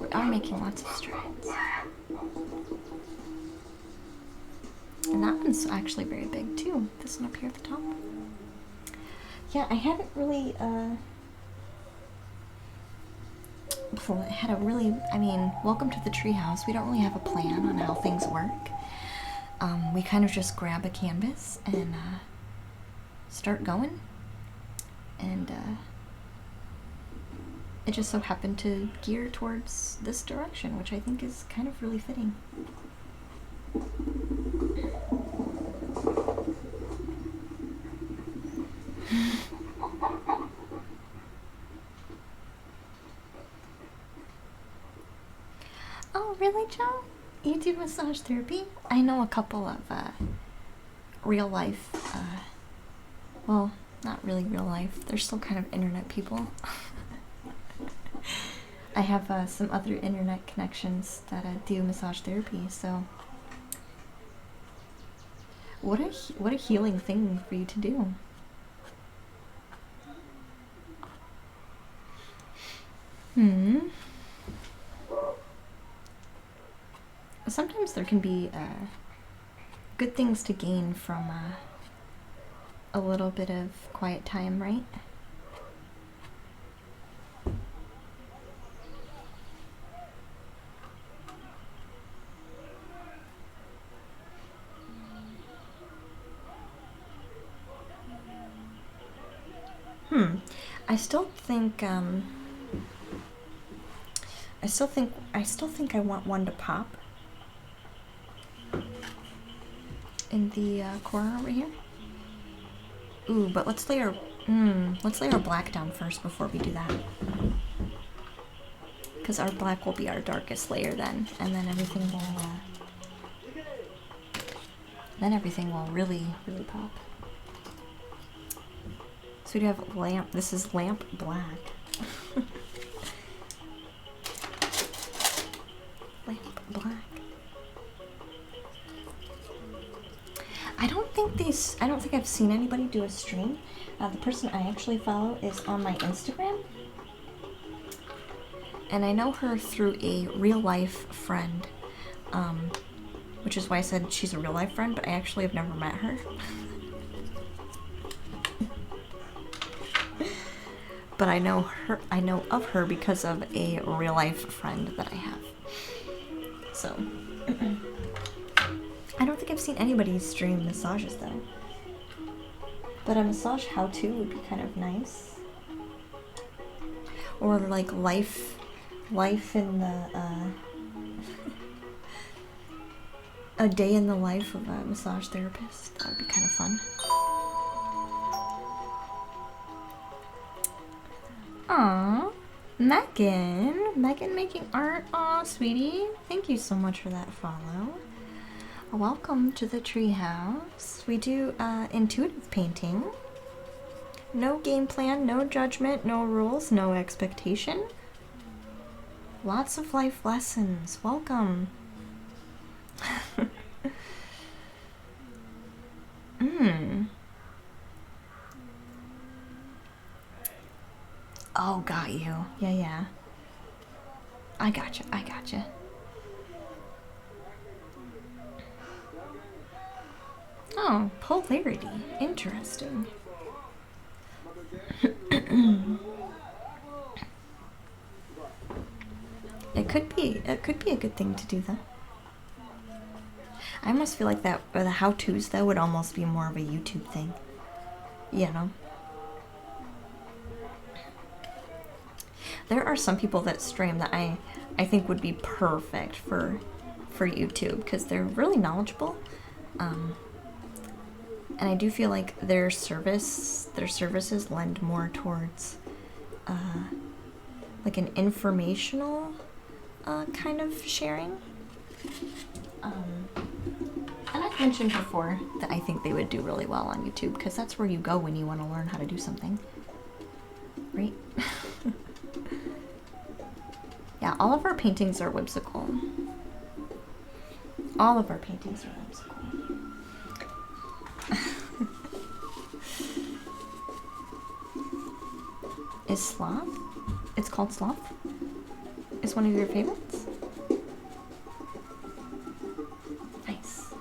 [SPEAKER 1] And that one's actually very big too. This one up here at the top. Yeah, I hadn't really welcome to the treehouse. We don't really have a plan on how things work. We kind of just grab a canvas and start going. And it just so happened to gear towards this direction, which I think is kind of really fitting. Oh, really, Joe? You do massage therapy? I know a couple of real life, well, not really real life. They're still kind of internet people. I have some other internet connections that do massage therapy, so what a healing thing for you to do. Sometimes there can be good things to gain from a little bit of quiet time, right? I still think I want one to pop in the corner over here. Ooh, but let's lay our black down first before we do that. Because our black will be our darkest layer then, and then everything will really, really pop. So we do have lamp. This is lamp black. Lamp black. I don't think I've seen anybody do a stream. The person I actually follow is on my Instagram. And I know her through a real life friend. Which is why I said she's a real life friend, but I actually have never met her. But I know of her because of a real life friend that I have. So I don't think I've seen anybody stream massages though. But a massage how-to would be kind of nice. Or like life in the, a day in the life of a massage therapist. That would be kind of fun. Aww, Megan making art. Aw, sweetie, thank you so much for that follow. Welcome to the treehouse. We do intuitive painting. No game plan, no judgment, no rules, no expectation. Lots of life lessons. Welcome. Oh, got you. Yeah. I gotcha. Oh, polarity. Interesting. It could be a good thing to do that. I almost feel like that, or the how-tos, that would almost be more of a YouTube thing. You know? There are some people that stream that I think would be perfect for YouTube, because they're really knowledgeable. And I do feel like their services lend more towards like an informational kind of sharing. And I've mentioned before that I think they would do really well on YouTube, because that's where you go when you want to learn how to do something, right? Yeah, all of our paintings are whimsical. All of our paintings are whimsical. Is Sloth? It's called Sloth? Is one of your favorites? Nice.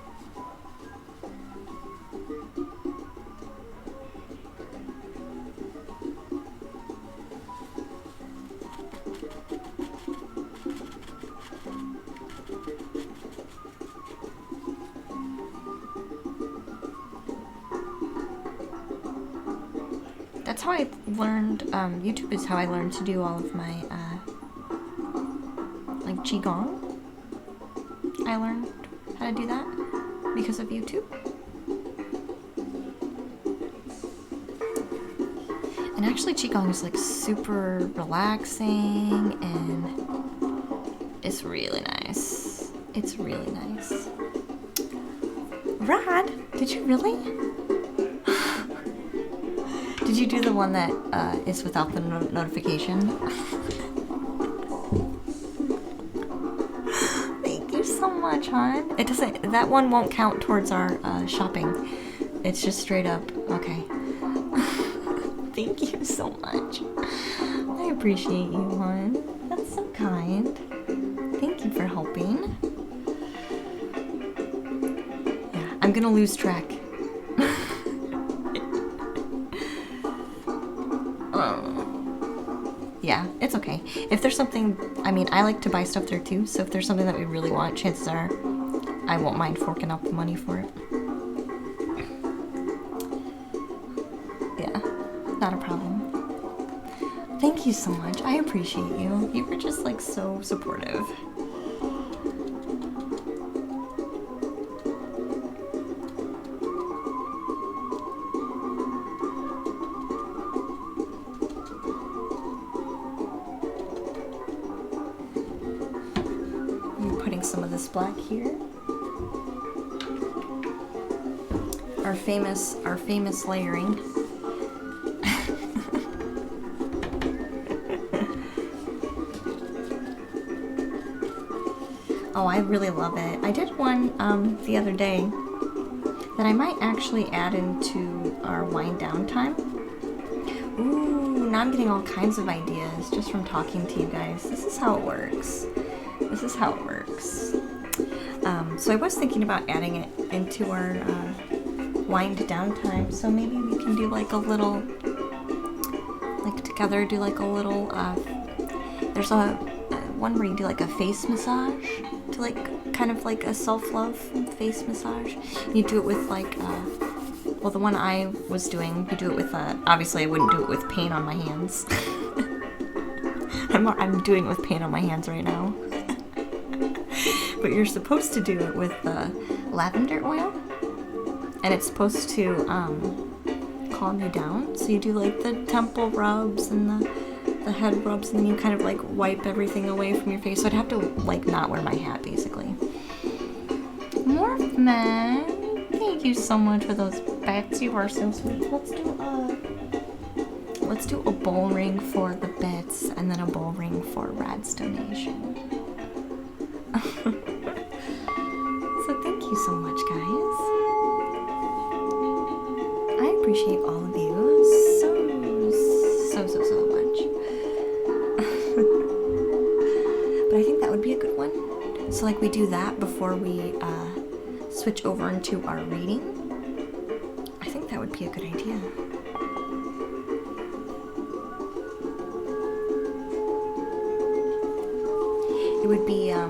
[SPEAKER 1] That's how I learned, YouTube is how I learned to do all of my, like, Qigong. I learned how to do that because of YouTube. And actually Qigong is, like, super relaxing, and it's really nice. It's really nice. Rad, did you really? Did you do the one that is without the notification? Thank you so much, hon. It doesn't. That one won't count towards our shopping. It's just straight up. Okay. Thank you so much. I appreciate you, hon. That's so kind. Thank you for helping. Yeah, I'm gonna lose track. Yeah, it's okay. If there's something, I mean, I like to buy stuff there too, so if there's something that we really want, chances are I won't mind forking out the money for it. Yeah, not a problem. Thank you so much. I appreciate you. You were just like so supportive. Some of this black here. Our famous layering. Oh, I really love it. I did one the other day that I might actually add into our wind down time. Ooh, now I'm getting all kinds of ideas just from talking to you guys. This is how it works. This is how it works. So I was thinking about adding it into our wind down time. So maybe we can do like a little, like together, do like a little, there's a one where you do like a face massage, to like kind of like a self-love face massage. You do it with like Well, the one I was doing, you do it with, obviously I wouldn't do it with paint on my hands. I'm doing it with paint on my hands right now. But you're supposed to do it with lavender oil. And it's supposed to calm you down. So you do like the temple rubs and the head rubs, and then you kind of like wipe everything away from your face. So I'd have to like not wear my hat basically. Morphman, thank you so much for those bets. You are so sweet. Let's do a bowl ring for the bets and then a bowl ring for Rad's donation. So thank you so much, guys. I appreciate all of you so much. But I think that would be a good one. So like we do that before we switch over into our reading. I think that would be a good idea. It would be a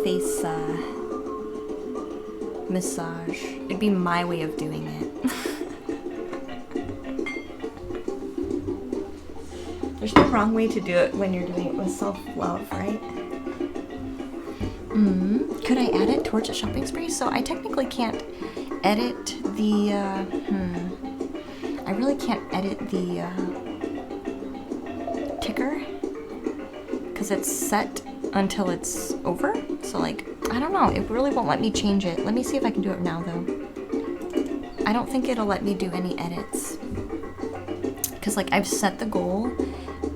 [SPEAKER 1] face massage. It'd be my way of doing it. There's no wrong way to do it when you're doing it with self-love, right? Could I add it towards a shopping spree? So I technically can't edit the, I really can't edit the ticker because it's set until it's over. So like, I don't know, it really won't let me change it. Let me see if I can do it now though. I don't think it'll let me do any edits because like I've set the goal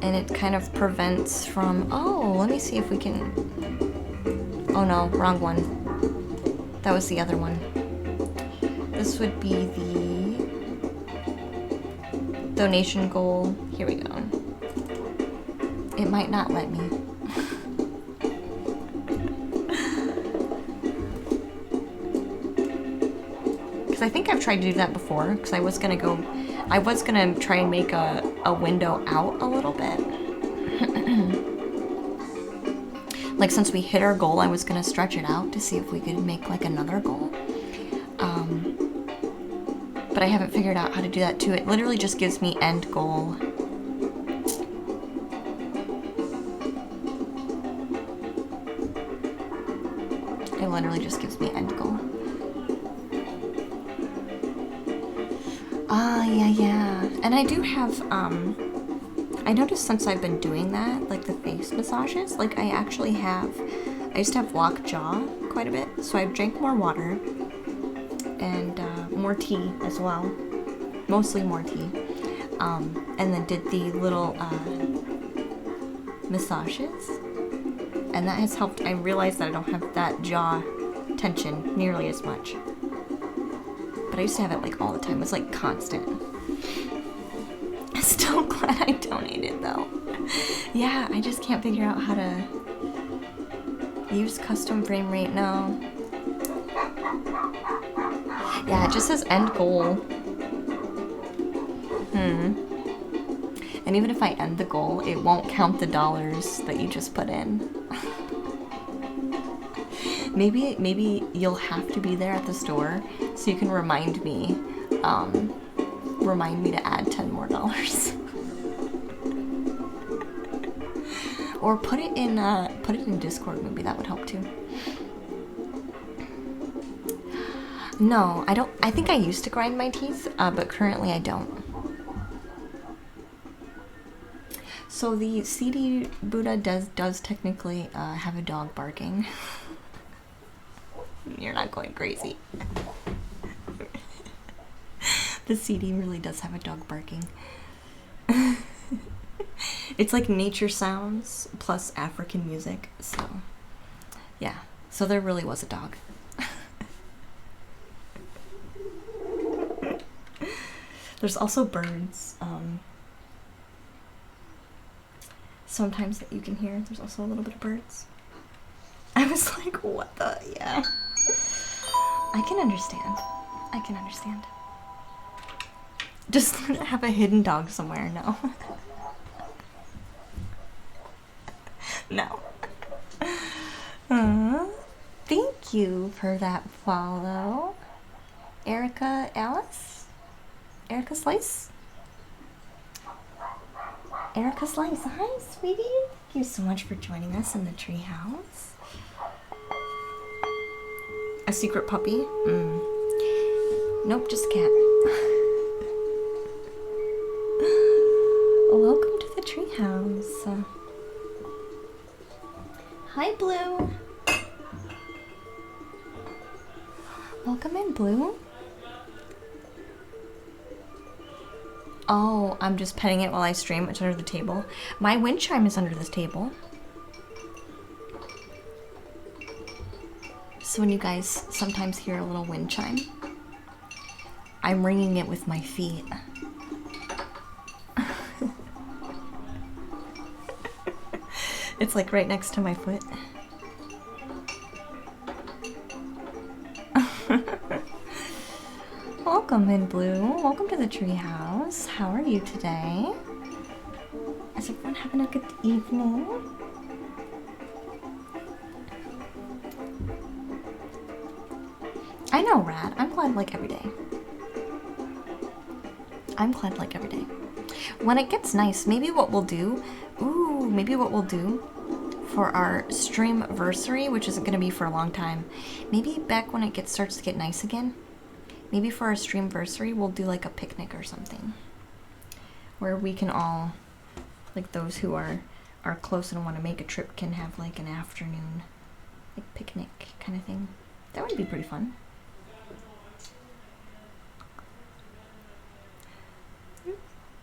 [SPEAKER 1] and it kind of prevents from, oh, let me see if we can, oh no, wrong one. That was the other one. This would be the donation goal. Here we go. It might not let me. Because I think I've tried to do that before, because I was gonna try and make a window out a little bit. Like since we hit our goal, I was gonna stretch it out to see if we could make like another goal. But I haven't figured out how to do that too. It literally just gives me end goal. It literally just gives me end goal. Yeah. And I do have, I noticed since I've been doing that, like the face massages, like I used to have blocked jaw quite a bit, so I drank more water and more tea as well, mostly more tea, and then did the little massages, and that has helped. I realized that I don't have that jaw tension nearly as much, but I used to have it like all the time. It was like constant. I'm still glad I donated though. Yeah, I just can't figure out how to use custom frame rate now. Yeah, it just says end goal. And even if I end the goal, it won't count the dollars that you just put in. Maybe you'll have to be there at the store so you can remind me to add $10 more. Or put it in Discord, maybe that would help too. No, I don't. I think I used to grind my teeth, but currently I don't. So the CD Buddha does technically have a dog barking. You're not going crazy. The CD really does have a dog barking. It's like nature sounds plus African music, so yeah. So there really was a dog. There's also birds. Sometimes that you can hear. There's also a little bit of birds. I was like, what the? Yeah. I can understand. I can understand. Just have a hidden dog somewhere. No. No. Thank you for that follow. Erica Alice? Erica Slice? Erica Slice, hi sweetie. Thank you so much for joining us in the treehouse. A secret puppy? Nope, just a cat. Welcome to the treehouse. Hi, Blue. Welcome in, Blue. Oh, I'm just petting it while I stream. It's under the table. My wind chime is under this table. So when you guys sometimes hear a little wind chime, I'm ringing it with my feet. It's like right next to my foot. Welcome in, Blue. Welcome to the treehouse. How are you today? Is everyone having a good evening? I know, Rad. I'm glad like every day. I'm glad like every day. When it gets nice, maybe what we'll do, for our streamversary, which isn't going to be for a long time, maybe back when it starts to get nice again, maybe for our streamversary, we'll do like a picnic or something. Where we can all, like those who are close and want to make a trip can have like an afternoon like picnic kind of thing. That would be pretty fun.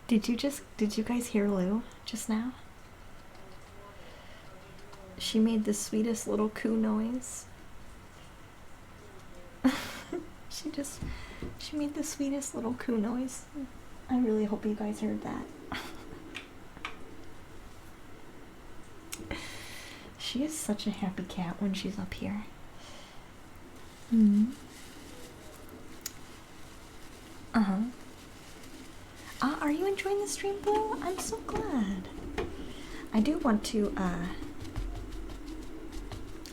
[SPEAKER 1] Did you guys hear Lou just now? She made the sweetest little coo noise. She made the sweetest little coo noise. I really hope you guys heard that. She is such a happy cat when she's up here. Are you enjoying the stream, Blue? I'm so glad. I do want to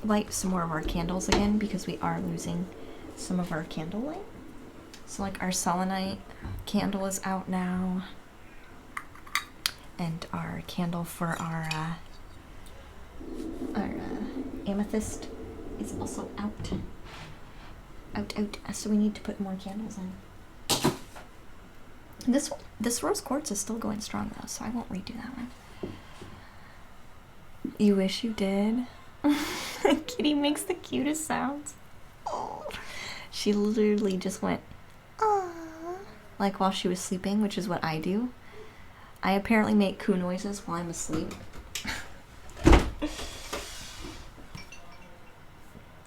[SPEAKER 1] light some more of our candles again because we are losing some of our candle light. So like our selenite candle is out now, and our candle for our amethyst is also out. So we need to put more candles in. This rose quartz is still going strong though, so I won't redo that one. You wish you did. Kitty makes the cutest sounds. Oh. She literally just went, aww, like while she was sleeping, which is what I do. I apparently make coo noises while I'm asleep.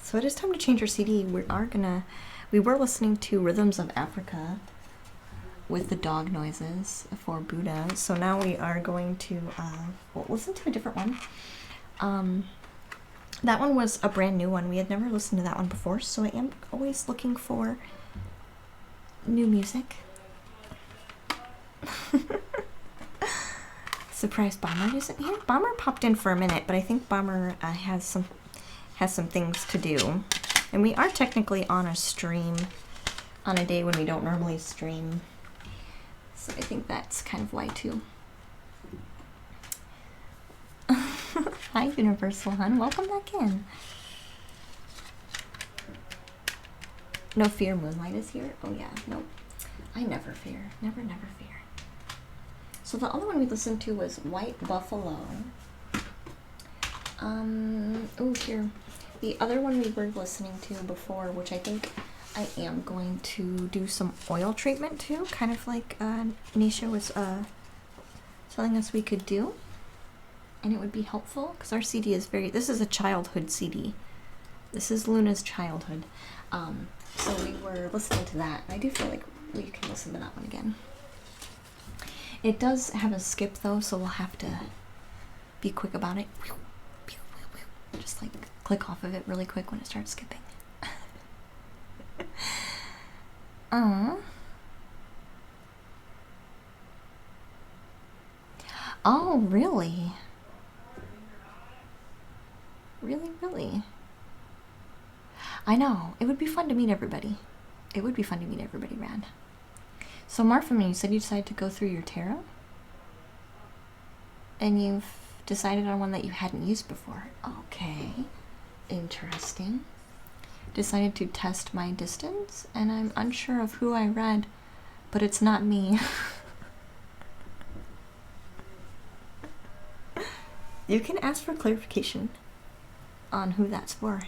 [SPEAKER 1] So it is time to change our CD. We were listening to Rhythms of Africa with the dog noises for Buddha. So now we are going to listen to a different one. That one was a brand new one. We had never listened to that one before, so I am always looking for new music. Surprised Bomber isn't here. Bomber popped in for a minute, but I think Bomber has some things to do. And we are technically on a stream on a day when we don't normally stream. So I think that's kind of why too. Hi, Universal Hun. Welcome back in. No fear, Moonlight is here. Oh yeah, no. I never fear. Never fear. So the other one we listened to was White Buffalo. Oh, here. The other one we were listening to before, which I think I am going to do some oil treatment to, kind of like Nisha was telling us we could do. And it would be helpful because our CD is this is a childhood CD. This is Luna's childhood. So we were listening to that. I do feel like we can listen to that one again. It does have a skip though, so we'll have to be quick about it. Just like click off of it really quick when it starts skipping. Oh, really? Really? I know. It would be fun to meet everybody. It would be fun to meet everybody, Rad. So Marfam, you said you decided to go through your tarot? And you've decided on one that you hadn't used before. Okay. Interesting. Decided to test my distance, and I'm unsure of who I read, but it's not me. You can ask for clarification on who that's for.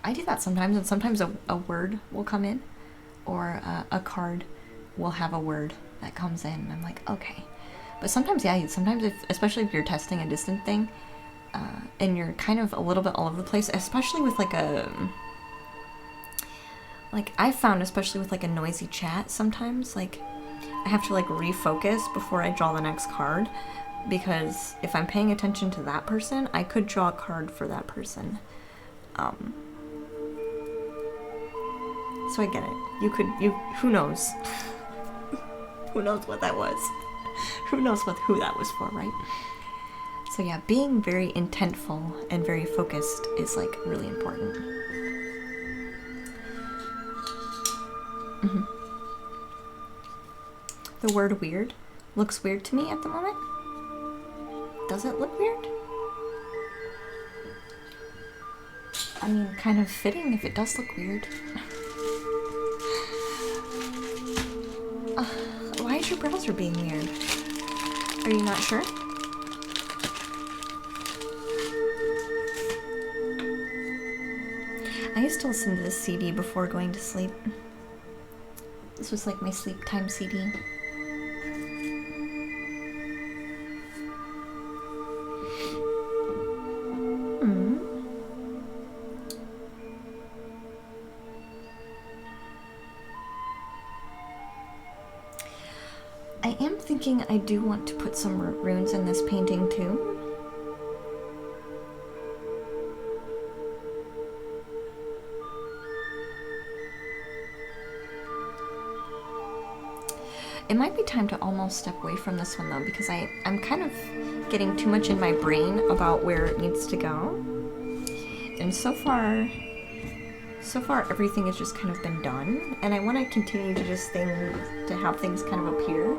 [SPEAKER 1] I do that sometimes, and sometimes a word will come in, or a card will have a word that comes in, and I'm like, okay. But sometimes, yeah, sometimes, especially if you're testing a distant thing, and you're kind of a little bit all over the place, especially with like I found, especially with like a noisy chat, sometimes, like, I have to like refocus before I draw the next card, because if I'm paying attention to that person, I could draw a card for that person. So I get it. Who knows? Who knows what that was? Who knows who that was for, right? So yeah, being very intentful and very focused is like really important. The word weird looks weird to me at the moment. Does it look weird? I mean, kind of fitting if it does look weird. Why is your browser being weird? Are you not sure? I used to listen to this CD before going to sleep. This was like my sleep time CD. I am thinking I do want to put some runes in this painting too. It might be time to almost step away from this one though, because I'm kind of getting too much in my brain about where it needs to go. And so far everything has just kind of been done, and I want to continue to to have things kind of appear.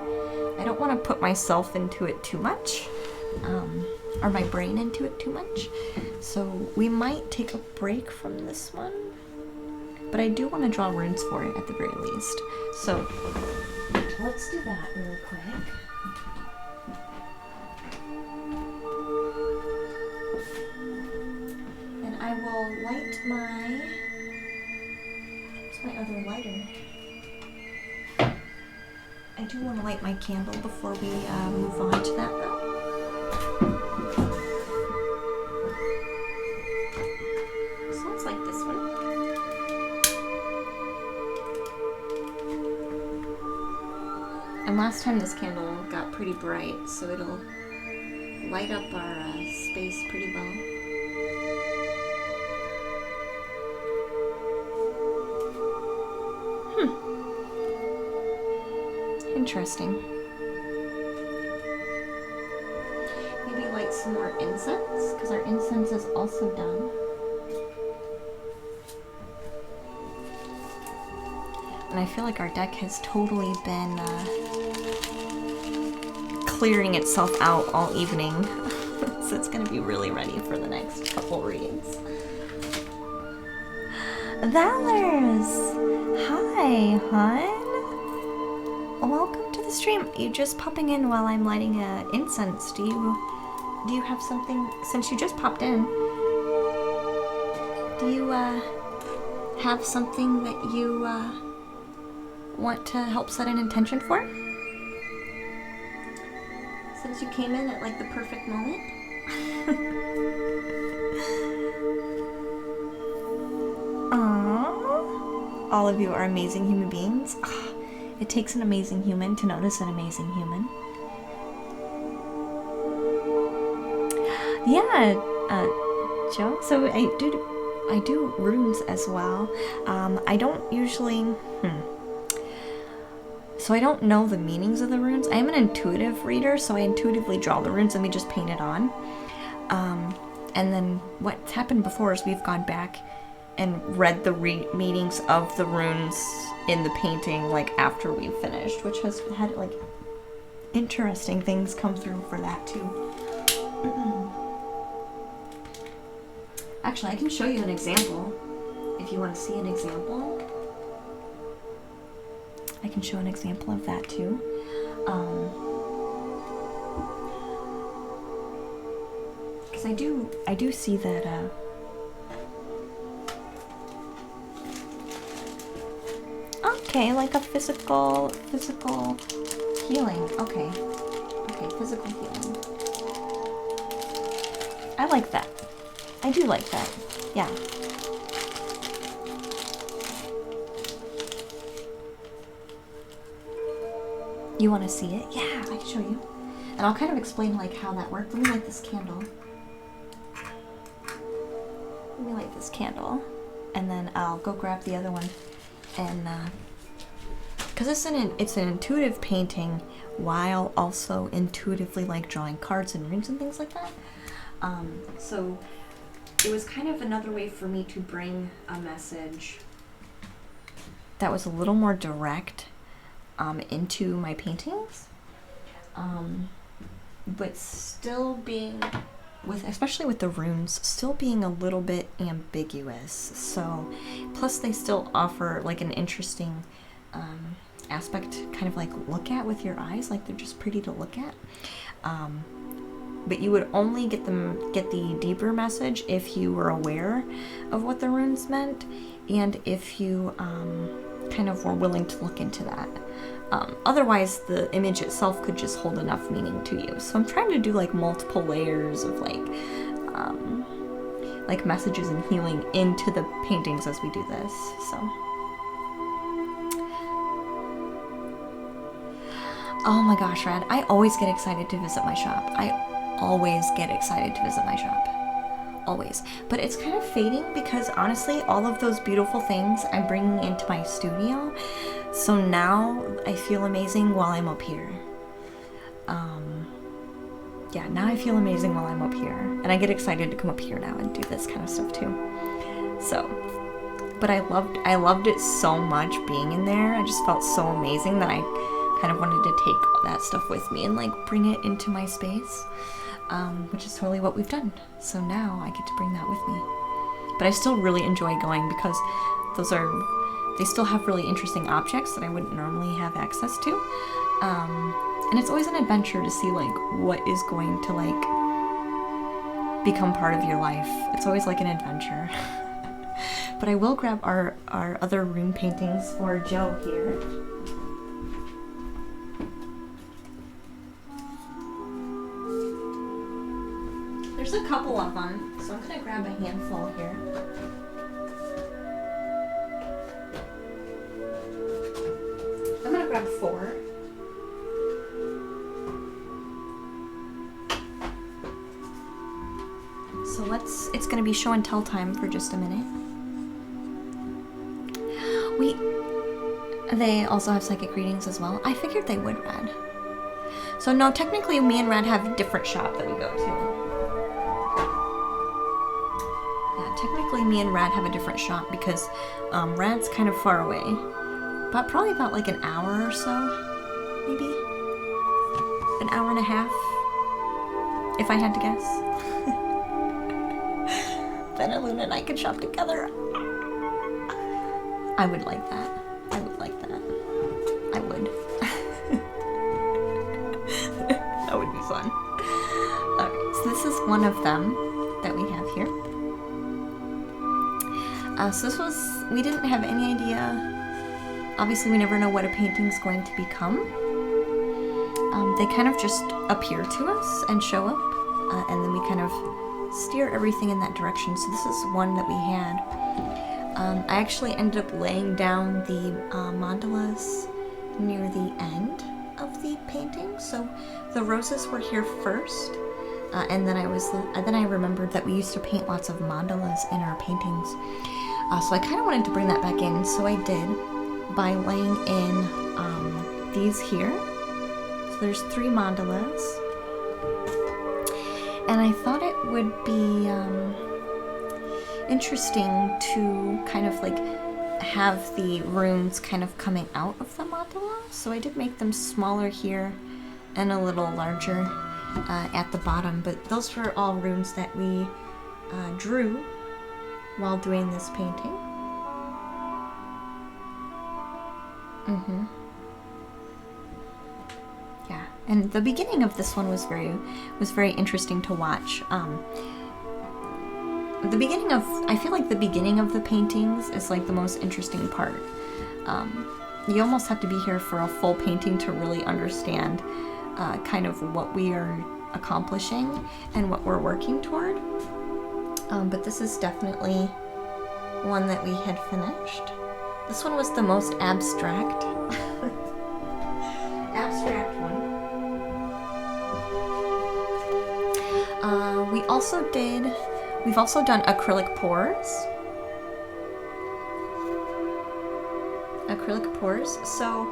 [SPEAKER 1] I don't want to put myself into it too much, or my brain into it too much. So we might take a break from this one, but I do want to draw runes for it at the very least. So let's do that really quick. And I will light where's my other lighter? I do want to light my candle before we move on to that though. So let's light this one. And last time this candle got pretty bright, so it'll light up our space pretty well. Interesting. Maybe light some more incense, because our incense is also done. And I feel like our deck has totally been clearing itself out all evening. So it's going to be really ready for the next couple readings. Valors! Hi, hon. Welcome to the stream. You just popping in while I'm lighting incense. Do you have something, since you just popped in, do you have something that you want to help set an intention for? Since you came in at like the perfect moment. Aww. All of you are amazing human beings. It takes an amazing human to notice an amazing human. Yeah, Joe. So I do runes as well. I don't usually. So I don't know the meanings of the runes. I am an intuitive reader, so I intuitively draw the runes and we just paint it on. And then what's happened before is we've gone back and read the meanings of the runes in the painting, like after we've finished, which has had like interesting things come through for that too. Actually, I can show you an example if you want to see an example. I can show an example of that too. Because I do see that okay, like a physical healing. Okay, physical healing. I like that. I do like that. Yeah. You want to see it? Yeah, I can show you. And I'll kind of explain like how that worked. Let me light this candle. Let me light this candle. And then I'll go grab the other one. And, because it's an intuitive painting while also intuitively like drawing cards and runes and things like that. So it was kind of another way for me to bring a message that was a little more direct into my paintings, but still being, especially with the runes, still being a little bit ambiguous. So plus they still offer like an interesting aspect, kind of like look at with your eyes, like they're just pretty to look at. But you would only get the deeper message if you were aware of what the runes meant, and if you kind of were willing to look into that. Otherwise, the image itself could just hold enough meaning to you. So I'm trying to do like multiple layers of like messages and healing into the paintings as we do this. So. Oh my gosh, Rad, I always get excited to visit my shop. I always get excited to visit my shop. Always. But it's kind of fading because honestly, all of those beautiful things I'm bringing into my studio. So now I feel amazing while I'm up here. Yeah, now I feel amazing while I'm up here. And I get excited to come up here now and do this kind of stuff too. So, but I loved it so much being in there. I just felt so amazing that I kind of wanted to take that stuff with me and like bring it into my space, which is totally what we've done. So now I get to bring that with me. But I still really enjoy going because they still have really interesting objects that I wouldn't normally have access to. And it's always an adventure to see like what is going to like become part of your life. It's always like an adventure. But I will grab our other rune paintings for Joe here. There's a couple of them, so I'm gonna grab a handful here. I'm gonna grab 4. So it's gonna be show and tell time for just a minute. They also have psychic readings as well. I figured they would, Rad. So no, technically me and Rad have a different shop that we go to. Technically, me and Rad have a different shop because Rad's kind of far away. But probably about like an hour or so, maybe? An hour and a half, if I had to guess. Then Aluna and I could shop together. I would like that. I would like that. I would. That would be fun. Okay, so this is one of them that we have here. So this was, we didn't have any idea. Obviously, we never know what a painting's going to become. They kind of just appear to us and show up, and then we kind of steer everything in that direction. So this is one that we had. I actually ended up laying down the mandalas near the end of the painting. So the roses were here first, and then I remembered that we used to paint lots of mandalas in our paintings. So I kind of wanted to bring that back in, so I did by laying in these here. So there's 3 mandalas, and I thought it it would be interesting to kind of like have the runes kind of coming out of the mandala. So I did make them smaller here and a little larger at the bottom, but those were all runes that we drew while doing this painting. Yeah, and the beginning of this one was very interesting to watch. I feel like the beginning of the paintings is like the most interesting part. You almost have to be here for a full painting to really understand kind of what we are accomplishing and what we're working toward. But this is definitely one that we had finished. This one was the most abstract. Abstract one. We've also done acrylic pours. Acrylic pours, so,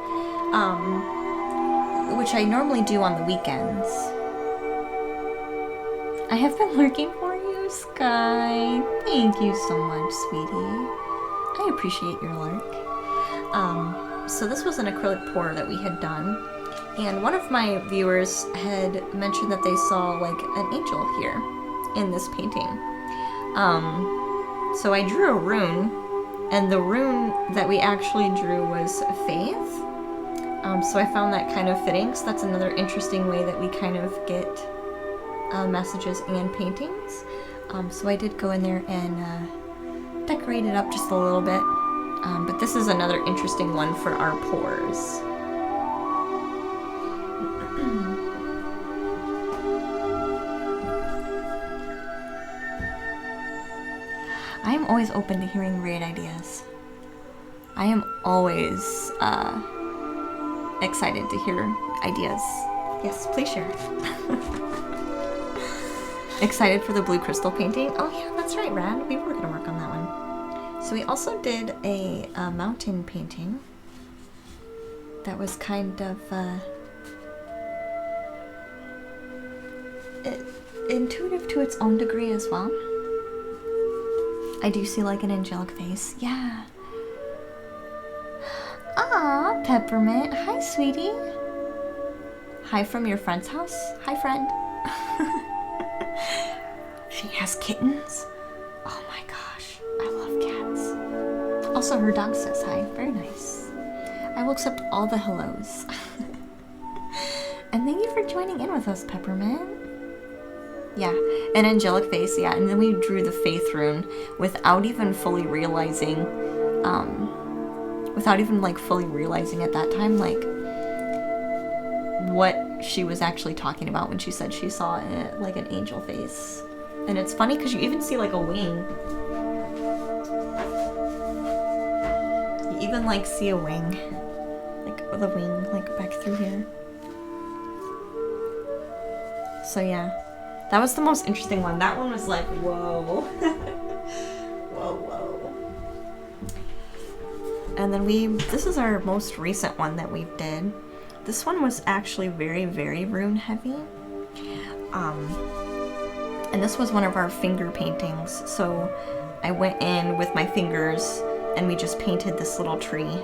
[SPEAKER 1] which I normally do on the weekends. I have been lurking for you, Sky. Thank you so much, sweetie. I appreciate your lurk. So this was an acrylic pour that we had done, and one of my viewers had mentioned that they saw like an angel here in this painting. So I drew a rune, and the rune that we actually drew was Faith. So I found that kind of fitting, so that's another interesting way that we kind of get messages and paintings. So I did go in there and decorate it up just a little bit. But this is another interesting one for our pours. I am always open to hearing great ideas. I am always excited to hear ideas. Yes, please share. Excited for the blue crystal painting? Oh yeah, that's right, Rad. We were gonna work on that one. So we also did a mountain painting that was kind of intuitive to its own degree as well. I do see like an angelic face. Yeah. Ah, Peppermint. Hi, sweetie. Hi from your friend's house. Hi, friend. She has kittens. Oh my gosh, I love cats. Also, her dog says hi. Very nice. I will accept all the hellos. And thank you for joining in with us, Peppermint. Yeah, an angelic face, yeah. And then we drew the faith rune without even fully realizing, fully realizing at that time, like, what she was actually talking about when she said she saw it, like an angel face. And it's funny because you even see like a wing. You even like see a wing. Like the wing like back through here. So yeah. That was the most interesting one. That one was like, whoa. Whoa. And then this is our most recent one that we did. This one was actually very, very rune heavy. And this was one of our finger paintings. So I went in with my fingers and we just painted this little tree.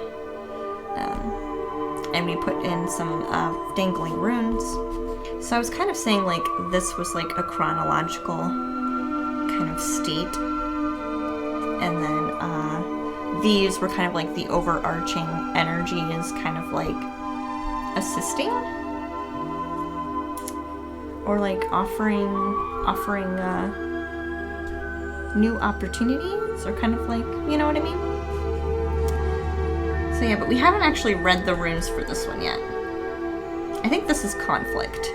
[SPEAKER 1] And we put in some dangling runes. So I was kind of saying like this was like a chronological kind of state. And then these were kind of like the overarching energy is kind of like assisting. Or like offering new opportunities, or kind of like, you know what I mean? So yeah, but we haven't actually read the runes for this one yet. I think this is conflict.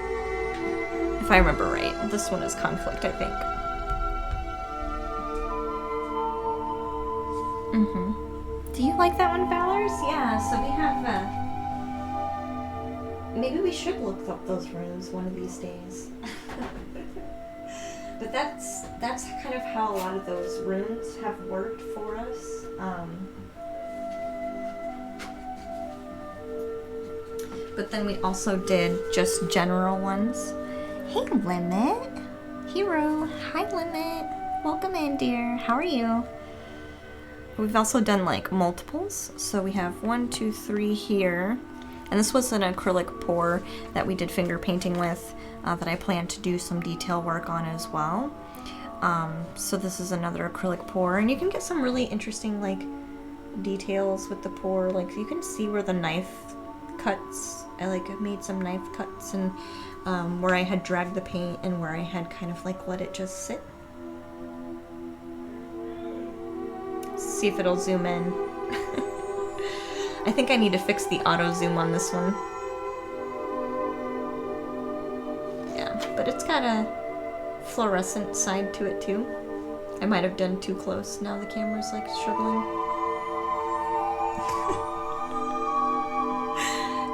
[SPEAKER 1] If I remember right. This one is conflict, I think. Do you like that one, Valors? Yeah, so we have, maybe we should look up those runes one of these days. But that's kind of how a lot of those runes have worked for us. But then we also did just general ones. Hey, Limit. Hero. Hi, Limit. Welcome in, dear. How are you? We've also done like multiples. So we have 1, 2, 3 here. And this was an acrylic pour that we did finger painting with that I plan to do some detail work on as well. So this is another acrylic pour, and you can get some really interesting like details with the pour. Like you can see where the knife cuts. I like made some knife cuts and where I had dragged the paint and where I had kind of like let it just sit. See if it'll zoom in. I think I need to fix the auto zoom on this one. Yeah, but it's got a fluorescent side to it too. I might have done too close. Now the camera's like struggling.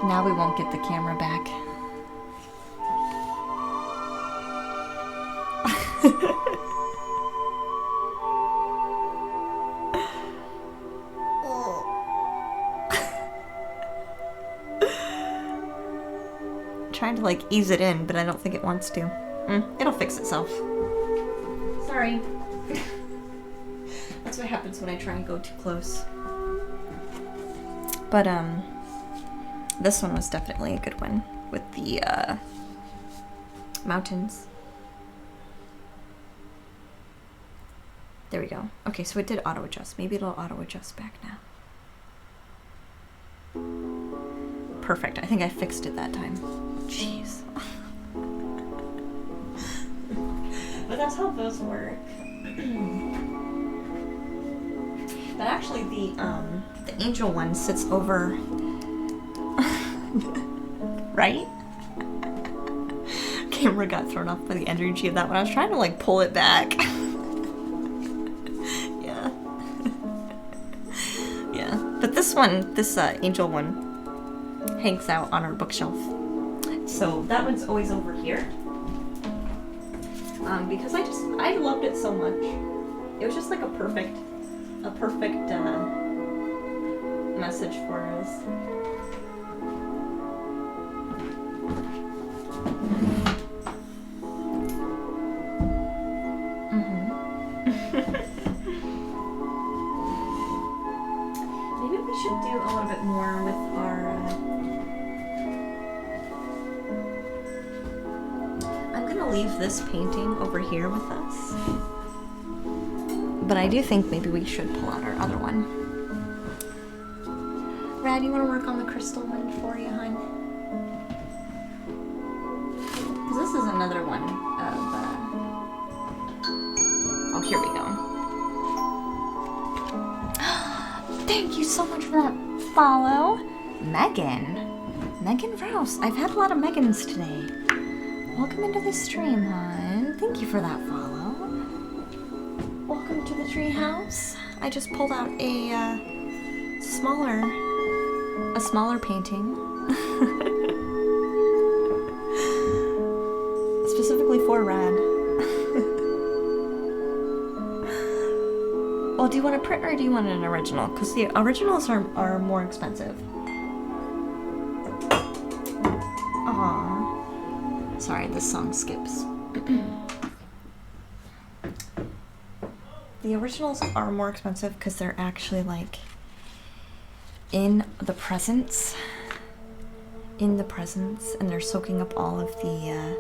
[SPEAKER 1] Now we won't get the camera back. Trying to like ease it in, but I don't think it wants to. It'll fix itself. Sorry. That's what happens when I try and go too close. But this one was definitely a good one with the mountains. There we go. Okay, so it did auto adjust. Maybe it'll auto adjust back now. Perfect. I think I fixed it that time. Jeez. But that's how those work. But actually the angel one sits over right? Camera got thrown off by the energy of that one. I was trying to like pull it back. Yeah. Yeah. But this one, this angel one hangs out on our bookshelf. So that one's always over here. Because I loved it so much. It was just like a perfect message for us. Maybe we should do a little bit more with our I'm gonna leave this painting over here with us. But I do think maybe we should pull out our other one. Rad, you want to work on the crystal one for you, hon? Because this is another one of... Oh, here we go. Thank you so much for that follow. Megan Rouse. I've had a lot of Megans today. Welcome into the stream, hon. Thank you for that follow. Welcome to the treehouse. I just pulled out a smaller painting. Specifically for Rad. Well, do you want a print or do you want an original? Because the originals are more expensive. Aww. Sorry, this song skips. The originals are more expensive because they're actually like in the presence, and they're soaking up all of the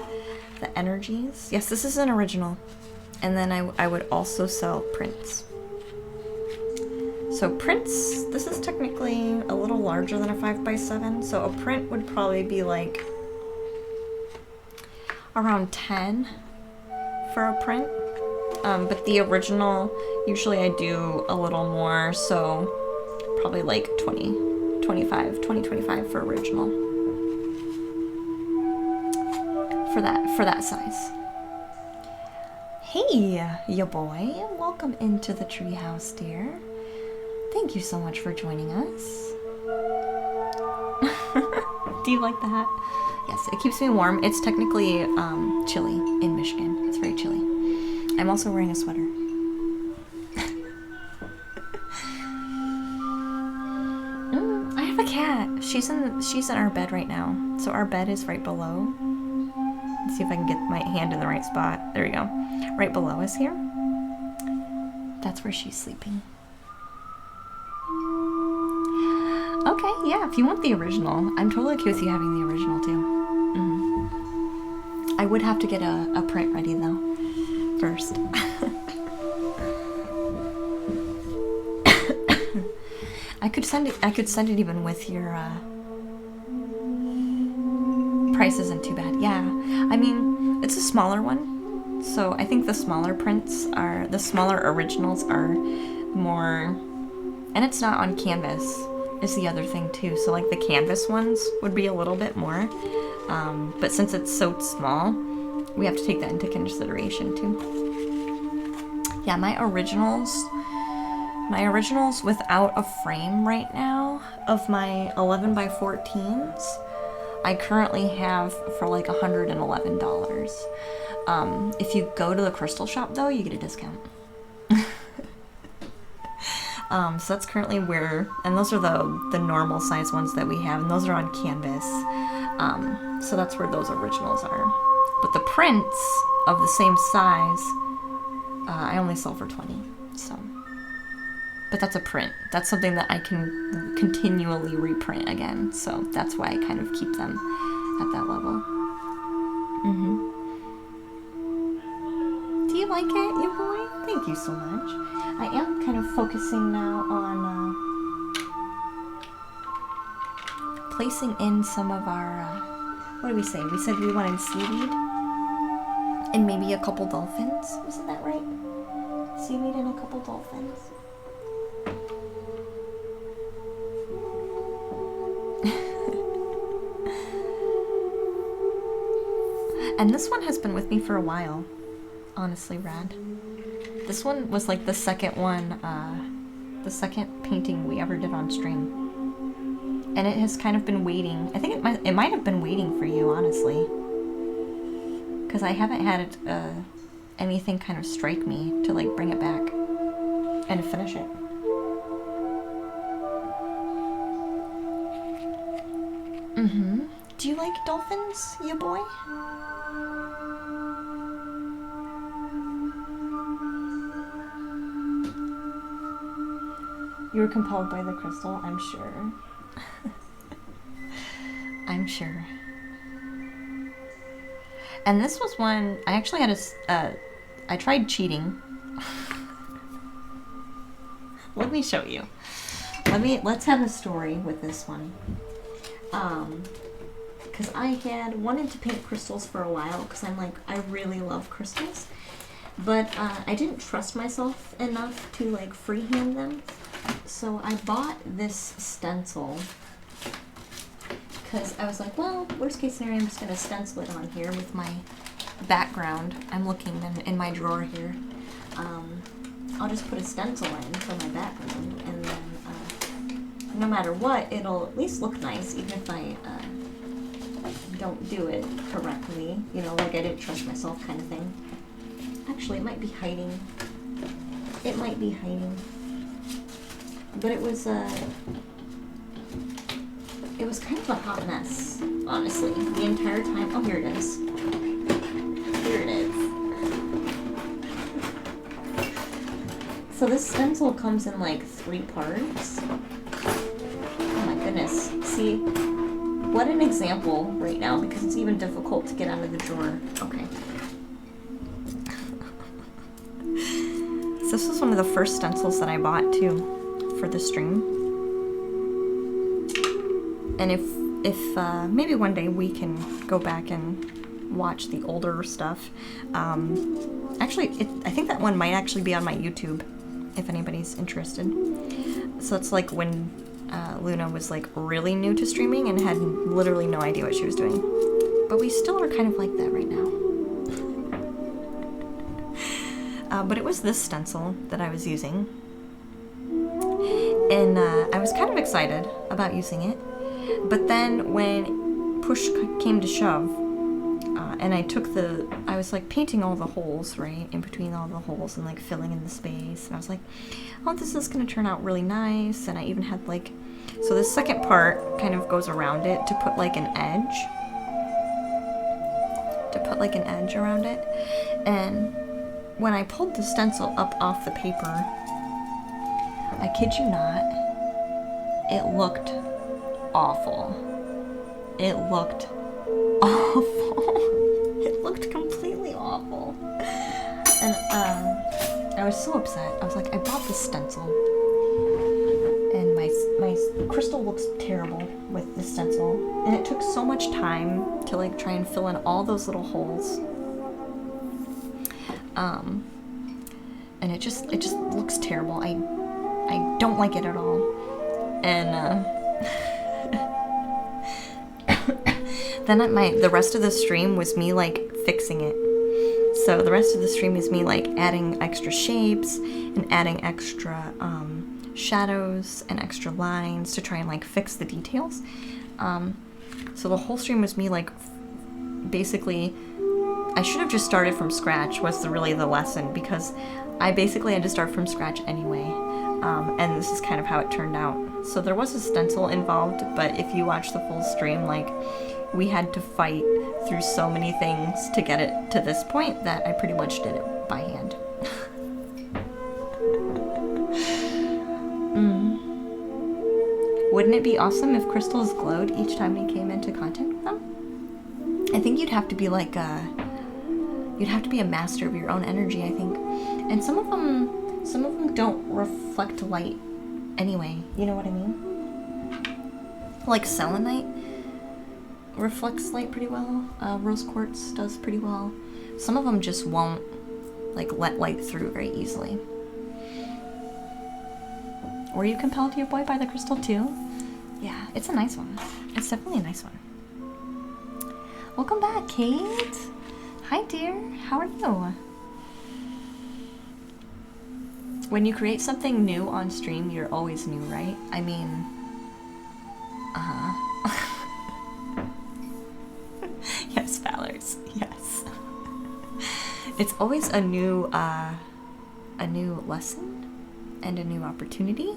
[SPEAKER 1] energies. Yes, this is an original, and then I would also sell prints. So prints, this is technically a little larger than a 5x7, so a print would probably be like around 10 for a print. But the original, usually I do a little more, so probably like 25 for original. For that size. Hey, ya boy. Welcome into the treehouse, dear. Thank you so much for joining us. Do you like the hat? Yes, it keeps me warm. It's technically chilly in Michigan. It's very chilly. I'm also wearing a sweater. I have a cat. She's in our bed right now. So our bed is right below see if I can get my hand in the right spot. There we go. Right below us here. That's where she's sleeping. Okay, yeah, if you want the original, I'm totally okay with you having the original too. I would have to get a print ready though, first. I could send it even with your price isn't too bad. Yeah, I mean, it's a smaller one, so I think the smaller originals are more, and it's not on canvas is the other thing too. So like the canvas ones would be a little bit more, but since it's so small, we have to take that into consideration too. Yeah, my originals without a frame right now of my 11 by 14s, I currently have for like $111. If you go to the crystal shop though, you get a discount. So that's currently where, and those are the normal size ones that we have, and those are on canvas. So that's where those originals are. But the prints of the same size, I only sell for 20. So, but that's a print. That's something that I can continually reprint again. So that's why I kind of keep them at that level. Do you like it, you boy? Thank you so much. I am kind of focusing now on placing in some of our, what did we say? We said we wanted seaweed and maybe a couple dolphins. Wasn't that right? Seaweed and a couple dolphins. And this one has been with me for a while. Honestly, rad. This one was like the second one, the second painting we ever did on stream. And it has kind of been waiting. I think it might have been waiting for you, honestly. Because I haven't had anything kind of strike me to like bring it back and finish it. Do you like dolphins, you boy? You were compelled by the crystal, I'm sure. I'm sure. And this was one, I actually had I tried cheating. Let me show you. Let's have a story with this one. Because I had wanted to paint crystals for a while, because I'm like, I really love crystals. But I didn't trust myself enough to like freehand them. So I bought this stencil because I was like, well, worst case scenario, I'm just going to stencil it on here with my background. I'm looking in my drawer here. I'll just put a stencil in for my background, and then no matter what, it'll at least look nice, even if I don't do it correctly. You know, like I didn't trust myself kind of thing. Actually, it might be hiding. It might be hiding. But it was kind of a hot mess, honestly, the entire time. Oh, here it is. Here it is. So this stencil comes in like 3 parts. Oh my goodness. See, what an example right now, because it's even difficult to get out of the drawer. Okay. So this was one of the first stencils that I bought too for the stream. And if maybe one day we can go back and watch the older stuff. Actually, I think that one might actually be on my YouTube, if anybody's interested. So it's like when Luna was like really new to streaming and had literally no idea what she was doing. But we still are kind of like that right now. But it was this stencil that I was using. And I was kind of excited about using it. But then when push came to shove, and I was like painting all the holes, right, in between all the holes and like filling in the space. And I was like, oh, this is going to turn out really nice. And I even had like, so the second part kind of goes around it to put like an edge. to put like an edge around it. And when I pulled the stencil up off the paper, I kid you not, it looked awful. It looked awful. It looked completely awful. And I was so upset. I was like, I bought this stencil, and my crystal looks terrible with the stencil, and it took so much time to like try and fill in all those little holes. And it just looks terrible. I don't like it at all. And then the rest of the stream was me like fixing it. So the rest of the stream is me like adding extra shapes and adding extra shadows and extra lines to try and like fix the details. So the whole stream was me like basically, I should have just started from scratch was really the lesson, because I basically had to start from scratch anyway. And this is kind of how it turned out. So there was a stencil involved, but if you watch the full stream, like, we had to fight through so many things to get it to this point that I pretty much did it by hand. Wouldn't it be awesome if crystals glowed each time we came into contact with them? I think you'd have to be like you'd have to be a master of your own energy, I think. And some of them don't reflect light anyway, you know what I mean? Like selenite reflects light pretty well. Rose quartz does pretty well. Some of them just won't like let light through very easily. Were you compelled to your boy by the crystal too? Yeah, it's a nice one. It's definitely a nice one. Welcome back, Kate. Hi, dear. How are you? When you create something new on stream, you're always new, right? I mean, yes, Valors. Yes. It's always a new lesson and a new opportunity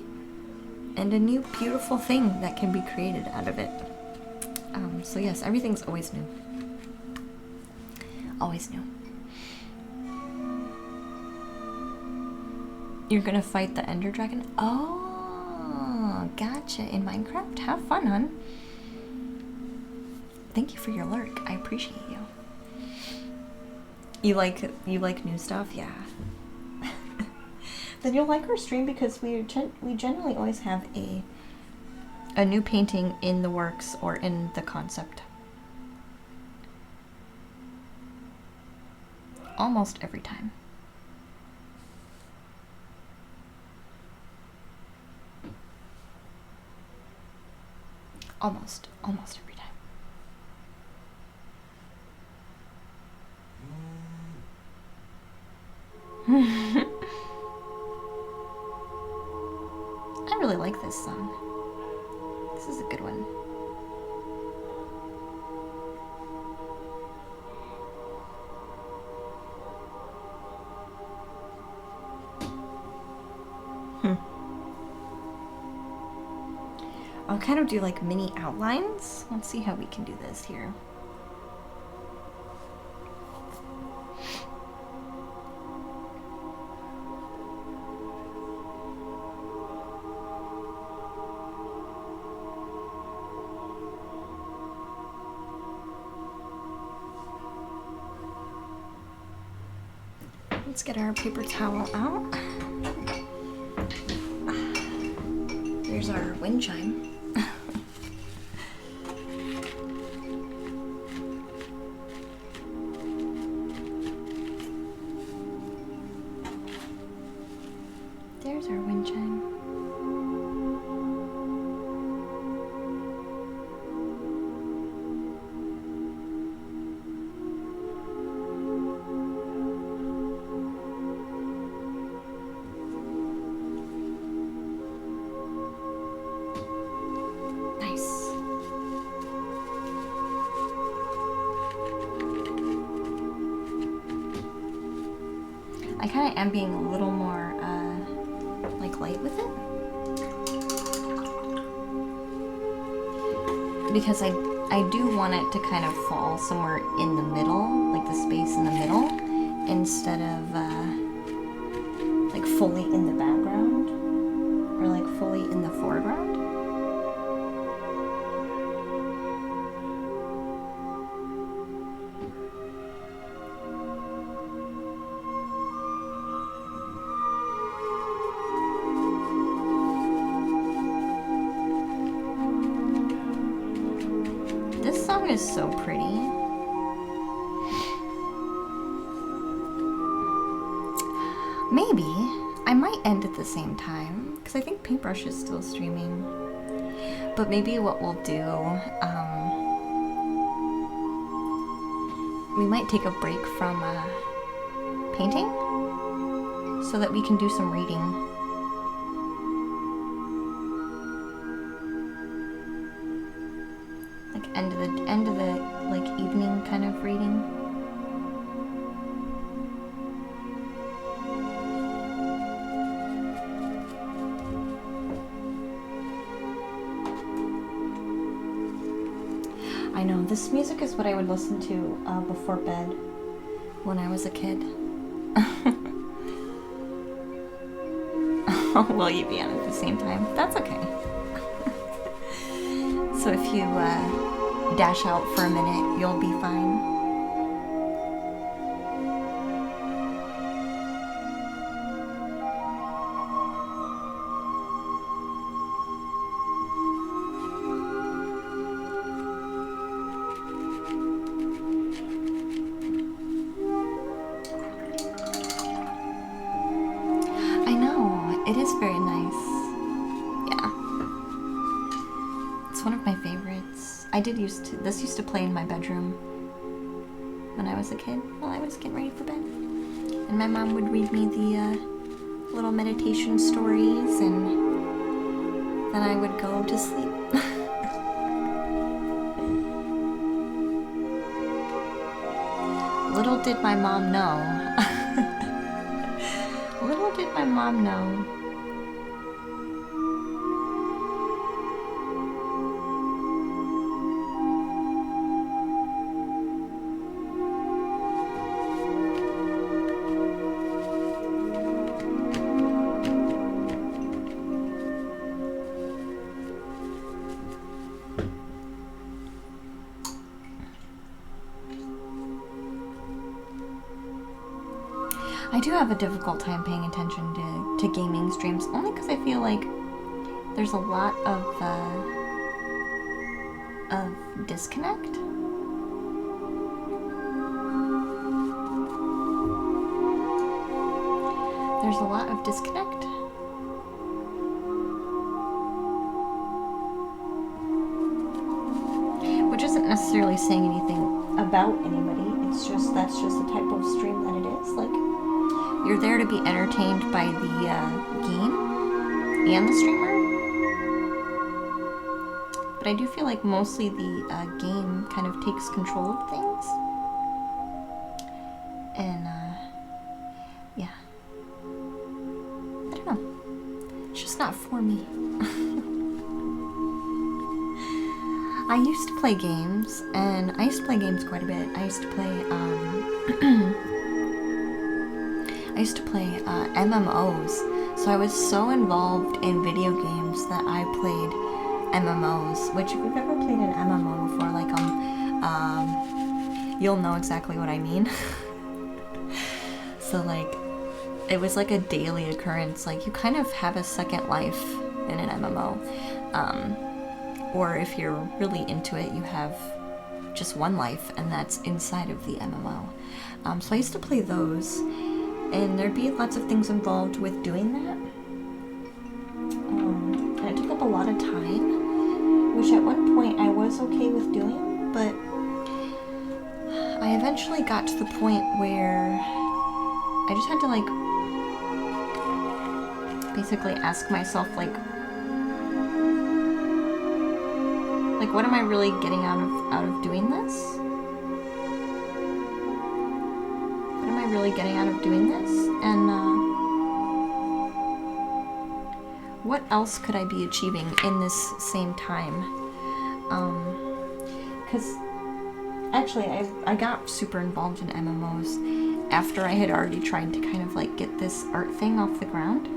[SPEAKER 1] and a new beautiful thing that can be created out of it. So yes, everything's always new. Always new. You're gonna fight the Ender Dragon? Oh, gotcha. In Minecraft? Have fun, hon. Thank you for your lurk. I appreciate you. You like new stuff? Yeah. Then you'll like our stream because we generally always have a new painting in the works or in the concept. Almost every time. Almost every time. I really like this song. This is a good one. I'll kind of do like mini outlines. Let's see how we can do this here. Let's get our paper towel out. There's our wind chime. There's our wind chime. I kind of am being a little more, like, light with it. Because I I do want it to kind of fall somewhere in the middle, like the space in the middle, instead of like fully in the background or like fully in the foreground. This song is so pretty. Maybe I might end at the same time because I think Paintbrush is still streaming. But maybe what we'll do, we might take a break from painting so that we can do some reading. Like end of the like evening kind of reading. I know, this music is what I would listen to before bed when I was a kid. Will you be on at the same time? That's okay. So if you dash out for a minute, you'll be fine. I know, it is very nice. Yeah. It's one of my favorites. This used to play in my bedroom when I was a kid, while I was getting ready for bed. And my mom would read me the little meditation stories, and then I would go to sleep. Little did my mom know. Little did my mom know. I do have a difficult time paying attention to gaming streams, only because I feel like there's a lot of disconnect. There's a lot of disconnect. Which isn't necessarily saying anything about anybody, it's just, that's just the type of stream that it is. Like, you're there to be entertained by the game and the streamer. But I do feel like mostly the game kind of takes control of things. And, yeah. I don't know. It's just not for me. I used to play games, and I used to play games quite a bit. I used to play, MMOs. So I was so involved in video games that I played MMOs, which if you've ever played an MMO before, like, you'll know exactly what I mean. So, like, it was like a daily occurrence. Like, you kind of have a second life in an MMO. Or if you're really into it, you have just one life, and that's inside of the MMO. So I used to play those, and there'd be lots of things involved with doing that. And it took up a lot of time, which at one point I was okay with doing, but I eventually got to the point where I just had to, like, basically ask myself, like, what am I really getting out of doing this? What am I really getting out of doing this? And what else could I be achieving in this same time? because actually I got super involved in MMOs after I had already tried to kind of like get this art thing off the ground.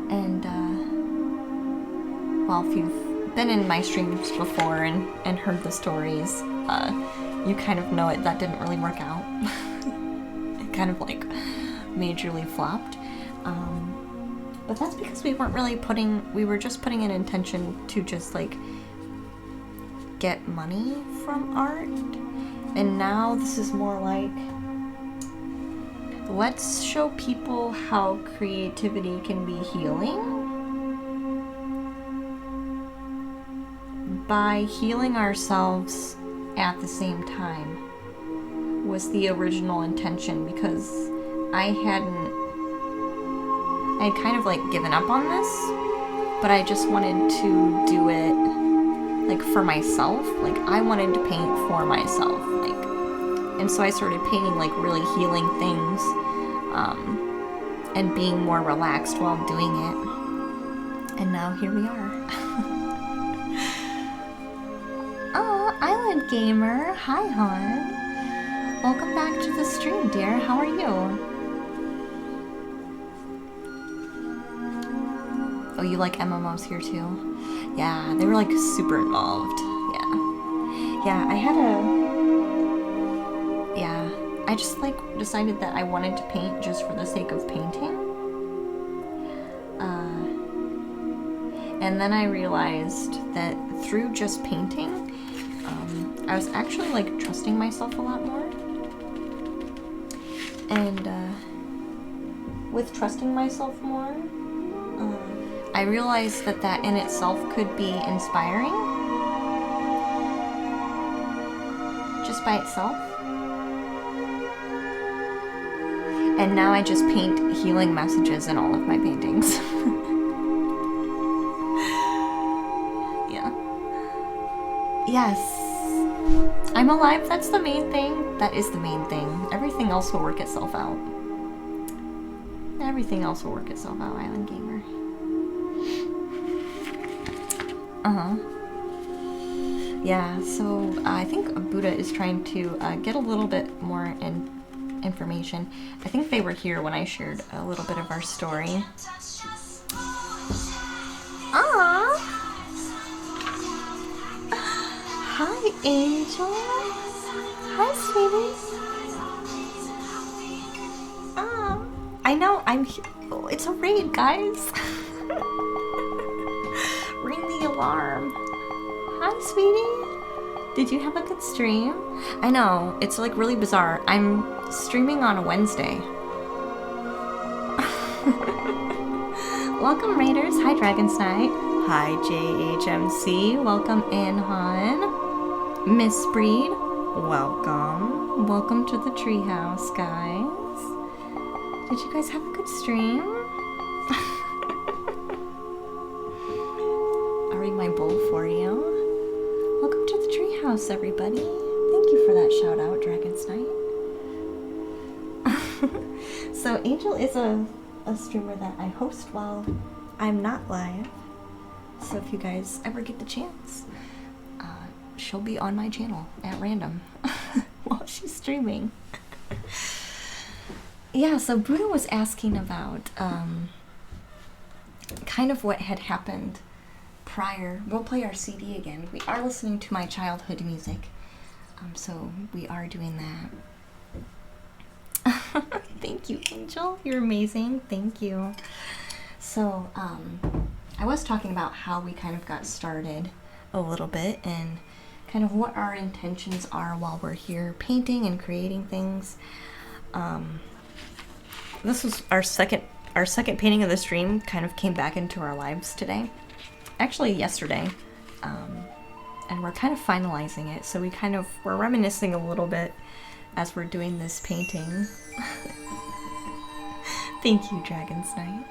[SPEAKER 1] And well, if you've been in my streams before and heard the stories, you kind of know that didn't really work out. It kind of like majorly flopped. But that's because we were just putting an intention to just like get money from art. And now this is more like, let's show people how creativity can be healing by healing ourselves at the same time was the original intention, because I'd kind of like given up on this, but I just wanted to do it like for myself. Like I wanted to paint for myself, like, and so I started painting like really healing things, and being more relaxed while doing it. And now here we are. Oh, Island Gamer, hi hon. Welcome back to the stream, dear. How are you? Oh, you like MMOs here too? Yeah, they were like super involved. Yeah, I just like decided that I wanted to paint just for the sake of painting. And then I realized that through just painting, I was actually like trusting myself a lot more. And with trusting myself more, I realized that in itself could be inspiring, just by itself. And now I just paint healing messages in all of my paintings. Yeah. Yes. I'm alive, that's the main thing. That is the main thing. Everything else will work itself out. Everything else will work itself out, Island Gamer. Yeah, so I think Buddha is trying to get a little bit more information. I think they were here when I shared a little bit of our story. Aww! Hi, Angel! Hi, sweetie! I know, oh, it's a raid, guys! Ring the alarm. Hi, sweetie. Did you have a good stream? I know, it's like really bizarre. I'm streaming on a Wednesday. Welcome, Raiders. Hi, Dragon's Knight. Hi, JHMC. Welcome, Anhan. Miss Breed. Welcome. Welcome to the treehouse, guys. Did you guys have a good stream? I'll read my bowl for you. Welcome to the treehouse, everybody. Thank you for that shout out, Dragon's Knight. So Angel is a streamer that I host while I'm not live. So if you guys ever get the chance, she'll be on my channel at random while she's streaming. Yeah, so Buddha was asking about kind of what had happened prior. We'll play our CD again. We are listening to my childhood music, so we are doing that. Thank you, Angel. You're amazing. Thank you. So, I was talking about how we kind of got started a little bit and kind of what our intentions are while we're here painting and creating things. This was our second painting of the stream. Kind of came back into our lives today. Actually, yesterday. And we're kind of finalizing it. So we're reminiscing a little bit as we're doing this painting. Thank you, Dragon's Knight.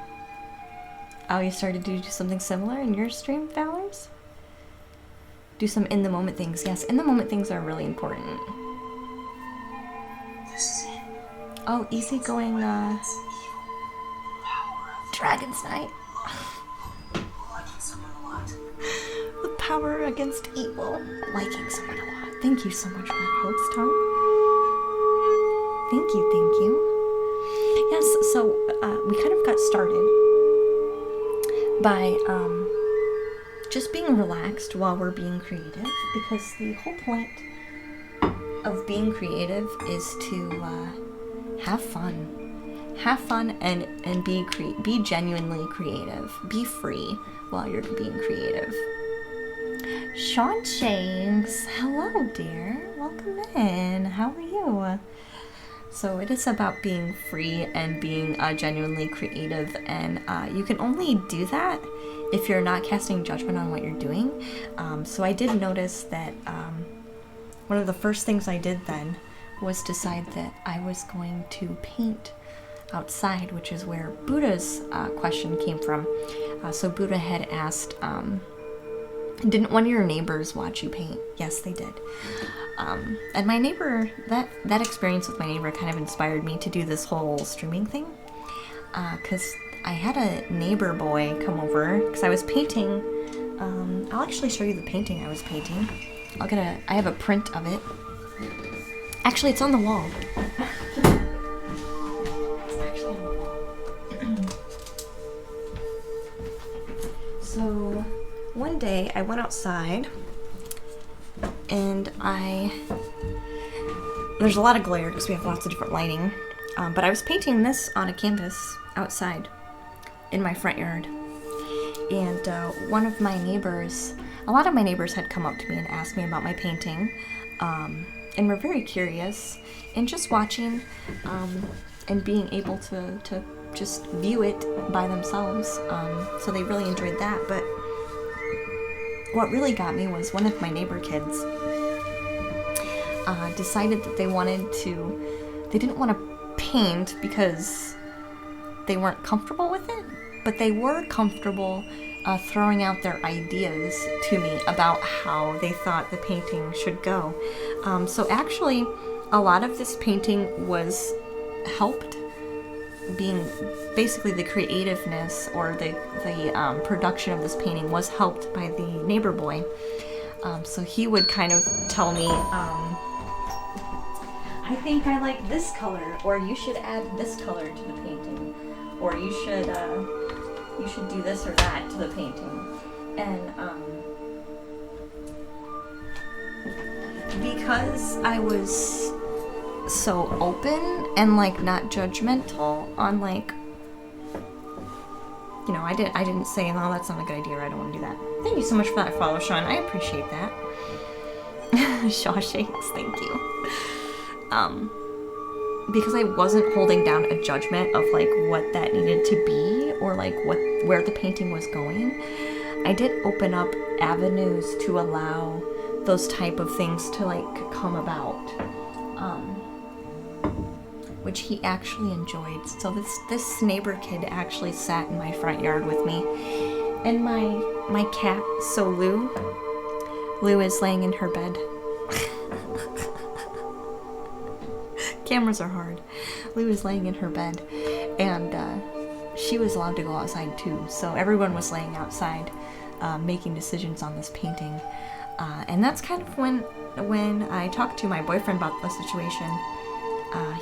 [SPEAKER 1] Oh, you started to do something similar in your stream, Valors? Do some in-the-moment things. Yes, in-the-moment things are really important. Oh, easygoing, Dragon's Knight. The power against evil. Liking someone a lot. Thank you so much for that host, Tom. Thank you. Yes, so we kind of got started by just being relaxed while we're being creative, because the whole point of being creative is to have fun. Have fun and be genuinely creative. Be free while you're being creative. Sean Shanks, hello dear. Welcome in. How are you? So it is about being free and being genuinely creative, and you can only do that if you're not casting judgment on what you're doing. So I did notice that one of the first things I did then was decide that I was going to paint outside, which is where Buddha's question came from. So Buddha had asked, didn't one of your neighbors watch you paint? Yes, they did. And my neighbor, that experience with my neighbor kind of inspired me to do this whole streaming thing. Because I had a neighbor boy come over, because I was painting. I'll actually show you the painting I was painting. I have a print of it. Actually, it's on the wall. It's actually on the wall. So, one day I went outside, and there's a lot of glare because we have lots of different lighting, but I was painting this on a canvas outside in my front yard, and one of my neighbors, a lot of my neighbors had come up to me and asked me about my painting, and were very curious, and just watching and being able to just view it by themselves, so they really enjoyed that. But what really got me was one of my neighbor kids decided that they didn't want to paint because they weren't comfortable with it, but they were comfortable throwing out their ideas to me about how they thought the painting should go. So actually, a lot of this painting was helped, being basically the creativeness or the production of this painting was helped by the neighbor boy. So he would kind of tell me, I think I like this color, or you should add this color to the painting, or you should do this or that to the painting. And because I was so open and like not judgmental on like, you know, I didn't say, no, that's not a good idea, or I don't want to do that. Thank you so much for that follow, Sean. I appreciate that. Shawshanks, thank you. Because I wasn't holding down a judgment of like what that needed to be, or like where the painting was going, I did open up avenues to allow those type of things to like come about, which he actually enjoyed. So this neighbor kid actually sat in my front yard with me, and my cat, so Lou is laying in her bed. Cameras are hard. Lou was laying in her bed, and she was allowed to go outside too. So everyone was laying outside, making decisions on this painting. And that's kind of when I talked to my boyfriend about the situation.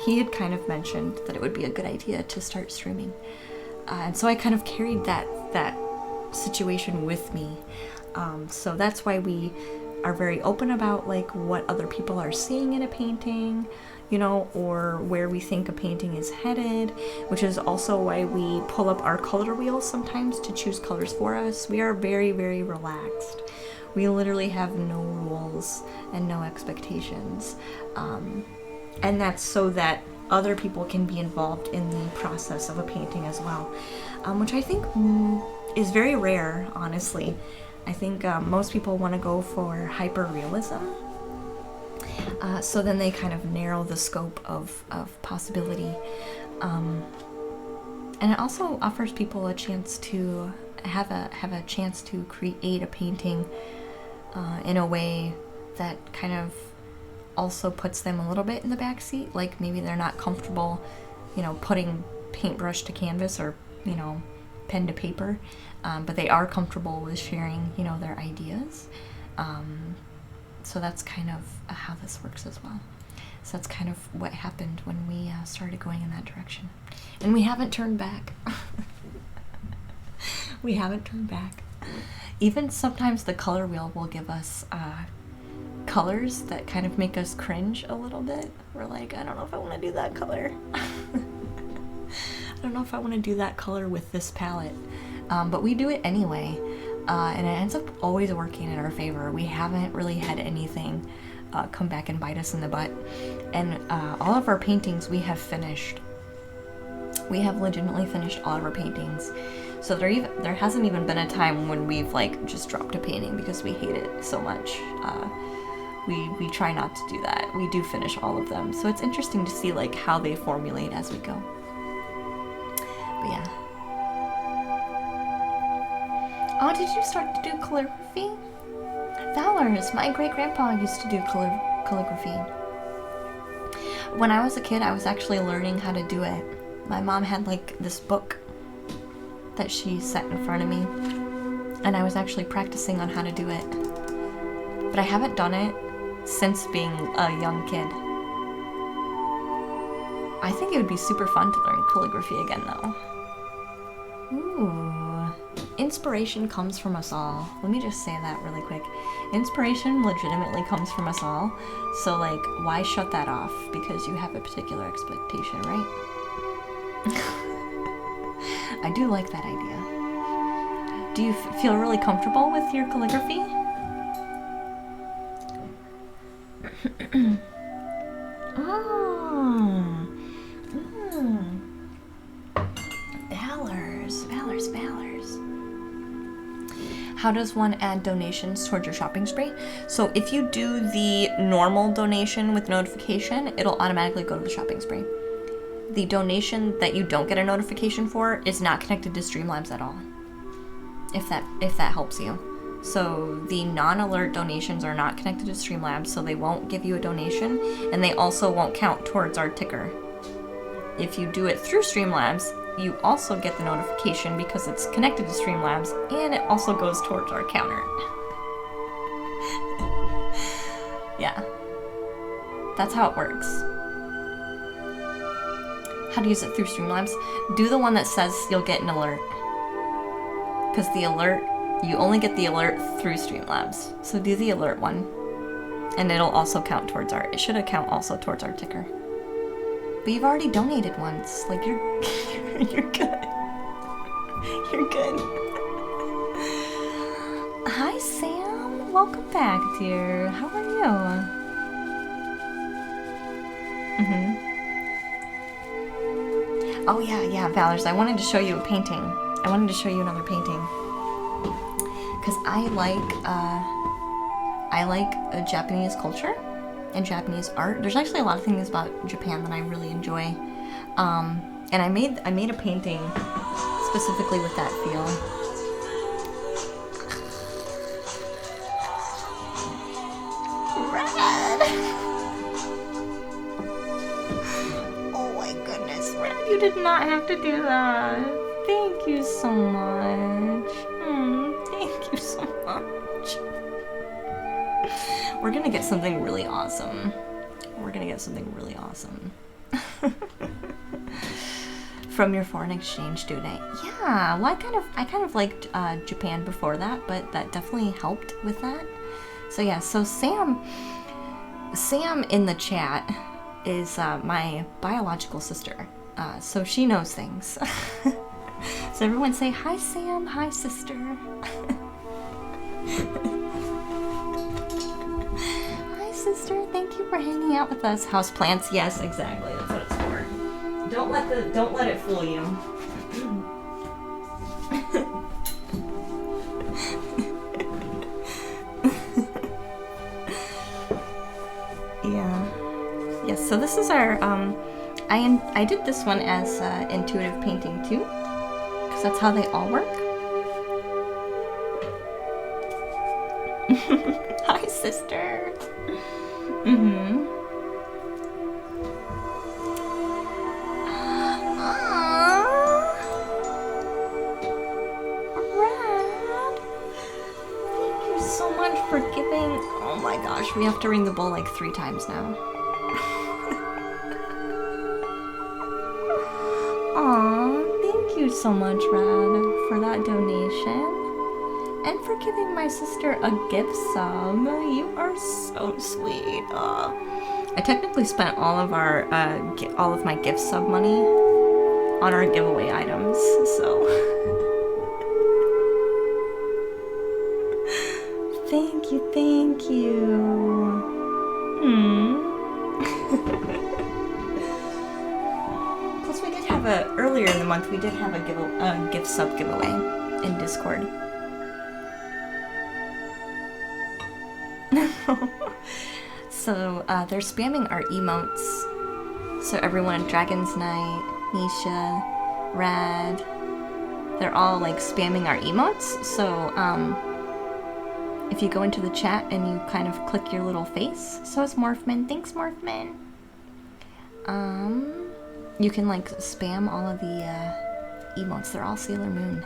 [SPEAKER 1] He had kind of mentioned that it would be a good idea to start streaming. And so I kind of carried that situation with me. So that's why we are very open about like what other people are seeing in a painting, you know, or where we think a painting is headed, which is also why we pull up our color wheels sometimes to choose colors for us. We are very, very relaxed. We literally have no rules and no expectations. And that's so that other people can be involved in the process of a painting as well, which I think is very rare, honestly. I think most people want to go for hyper-realism. So then they kind of narrow the scope of possibility. And it also offers people a chance to have a chance to create a painting in a way that kind of also puts them a little bit in the backseat. Like maybe they're not comfortable, you know, putting paintbrush to canvas, or, you know, pen to paper, but they are comfortable with sharing, you know, their ideas. So that's kind of how this works as well. So that's kind of what happened when we started going in that direction. And we haven't turned back. We haven't turned back. Even sometimes the color wheel will give us colors that kind of make us cringe a little bit. We're like, I don't know if I want to do that color. I don't know if I want to do that color with this palette. But we do it anyway. And it ends up always working in our favor. We haven't really had anything come back and bite us in the butt. And all of our paintings we have finished. We have legitimately finished all of our paintings. So there hasn't even been a time when we've like just dropped a painting because we hate it so much. We try not to do that. We do finish all of them. So it's interesting to see like how they formulate as we go. But yeah. Oh, did you start to do calligraphy? Valors, my great-grandpa used to do calligraphy. When I was a kid, I was actually learning how to do it. My mom had like this book that she set in front of me, and I was actually practicing on how to do it. But I haven't done it since being a young kid. I think it would be super fun to learn calligraphy again though. Ooh. Inspiration comes from us all. Let me just say that really quick. Inspiration legitimately comes from us all. So like, why shut that off? Because you have a particular expectation, right? I do like that idea. Do you feel really comfortable with your calligraphy? Oh. Valors. How does one add donations towards your shopping spree? So if you do the normal donation with notification, it'll automatically go to the shopping spree. The donation that you don't get a notification for is not connected to Streamlabs at all. If that helps you. So the non-alert donations are not connected to Streamlabs, so they won't give you a donation, and they also won't count towards our ticker. If you do it through Streamlabs, you also get the notification because it's connected to Streamlabs, and it also goes towards our counter. Yeah. That's how it works. How to use it through Streamlabs? Do the one that says you'll get an alert. Because the alert, you only get the alert through Streamlabs. So do the alert one. And it'll also count towards it should account also towards our ticker. But you've already donated once. Like, you're you're good. You're good. Hi, Sam. Welcome back, dear. How are you? Oh, yeah, Valors. I wanted to show you a painting. I wanted to show you another painting. Because I like Japanese culture and Japanese art. There's actually a lot of things about Japan that I really enjoy. And I made a painting specifically with that feel. Red! Oh my goodness, Red, you did not have to do that. Thank you so much. Thank you so much. We're gonna get something really awesome. From your foreign exchange student. Yeah, well, I kind of liked Japan before that, but that definitely helped with that. So yeah, so Sam in the chat is my biological sister. So she knows things. So everyone say, hi Sam, hi sister. Hi sister, thank you for hanging out with us. Houseplants, yes, exactly, that's what it's for. Don't let it fool you. Yeah. Yes, so this is our I did this one as intuitive painting too, because that's how they all work. Hi sister. Oh my gosh, we have to ring the bell like 3 times now. Aw, thank you so much, Rad, for that donation. And for giving my sister a gift sub. You are so sweet. I technically spent all of my gift sub money on our giveaway items, so thank you. Plus, we did have earlier in the month. We did have a gift sub giveaway in Discord. So they're spamming our emotes. So everyone, Dragon's Night, Nisha, Rad, they're all like spamming our emotes. So if you go into the chat and you kind of click your little face, so is Morphman. Thanks, Morphman. You can like spam all of the emotes. They're all Sailor Moon.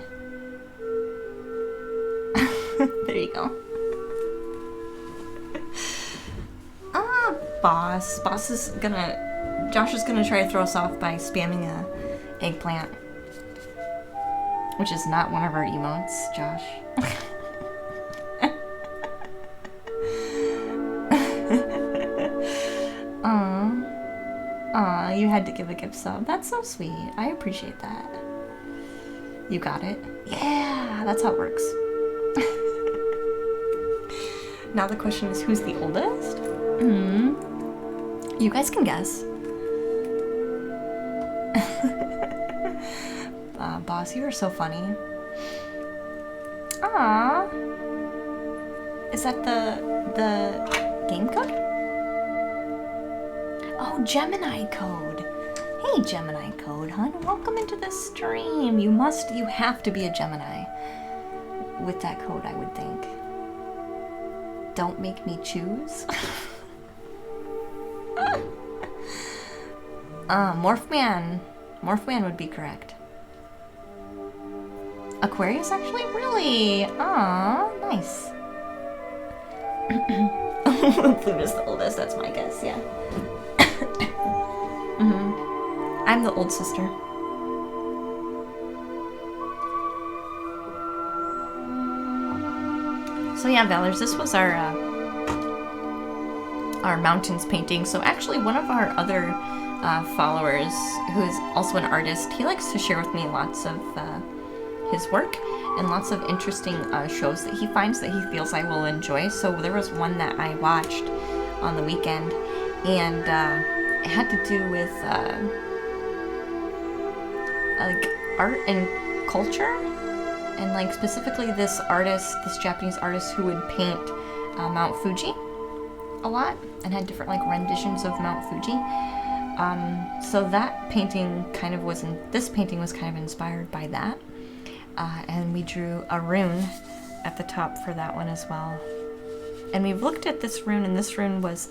[SPEAKER 1] There you go. Boss is gonna... Josh is gonna try to throw us off by spamming a eggplant. Which is not one of our emotes, Josh. Aw, you had to give a gift sub. That's so sweet. I appreciate that. You got it? Yeah, that's how it works. Now the question is, who's the oldest? You guys can guess. Boss, you are so funny. Aww. Is that the game code? Oh, Gemini code. Hey, Gemini code, hun. Welcome into the stream. You have to be a Gemini with that code, I would think. Don't make me choose. Morphman. Morphman would be correct. Aquarius, actually? Really? Aw, nice. Pluto's the oldest, that's my guess, yeah. I'm the old sister. So yeah, Valors, this was our mountains painting. So actually one of our other followers, who is also an artist, he likes to share with me lots of his work and lots of interesting shows that he finds that he feels I will enjoy. So there was one that I watched on the weekend, and it had to do with like art and culture, and like specifically this Japanese artist who would paint Mount Fuji a lot and had different like renditions of Mount Fuji. So that painting this painting was kind of inspired by that. And we drew a rune at the top for that one as well. And we've looked at this rune, and this rune was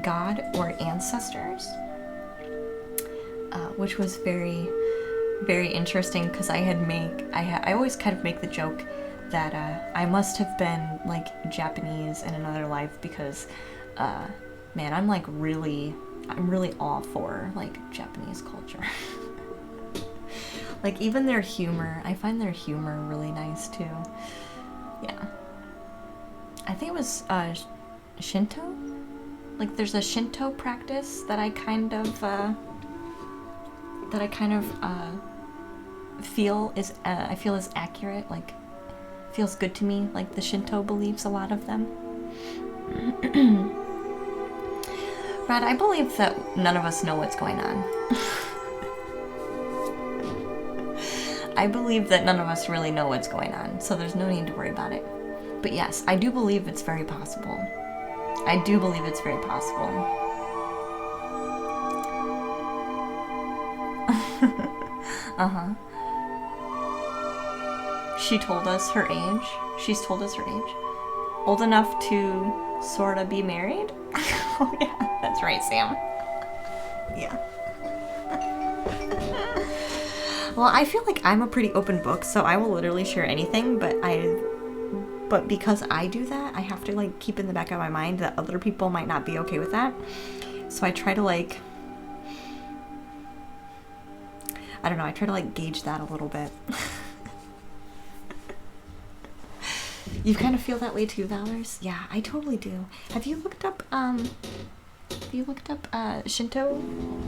[SPEAKER 1] God or ancestors, which was very, very interesting because I always kind of make the joke that I must have been like Japanese in another life because, man, I'm really all for like Japanese culture. Like even their humor, I find their humor really nice too. Yeah. I think it was Shinto? Like there's a Shinto practice that I kind of feel is accurate, like feels good to me, like the Shinto beliefs, a lot of them. Brad, I believe that none of us know what's going on. I believe that none of us really know what's going on, so there's no need to worry about it. But yes, I do believe it's very possible. I do believe it's very possible. Uh-huh. She told us her age. She's told us her age. Old enough to sorta be married? Oh yeah, that's right, Sam. Yeah. Well, I feel like I'm a pretty open book, so I will literally share anything, but but because I do that, I have to like keep in the back of my mind that other people might not be okay with that. So I try to like, I don't know, I try to like gauge that a little bit. You kind of feel that way too, Valors? Yeah, I totally do. Have you looked up Shinto?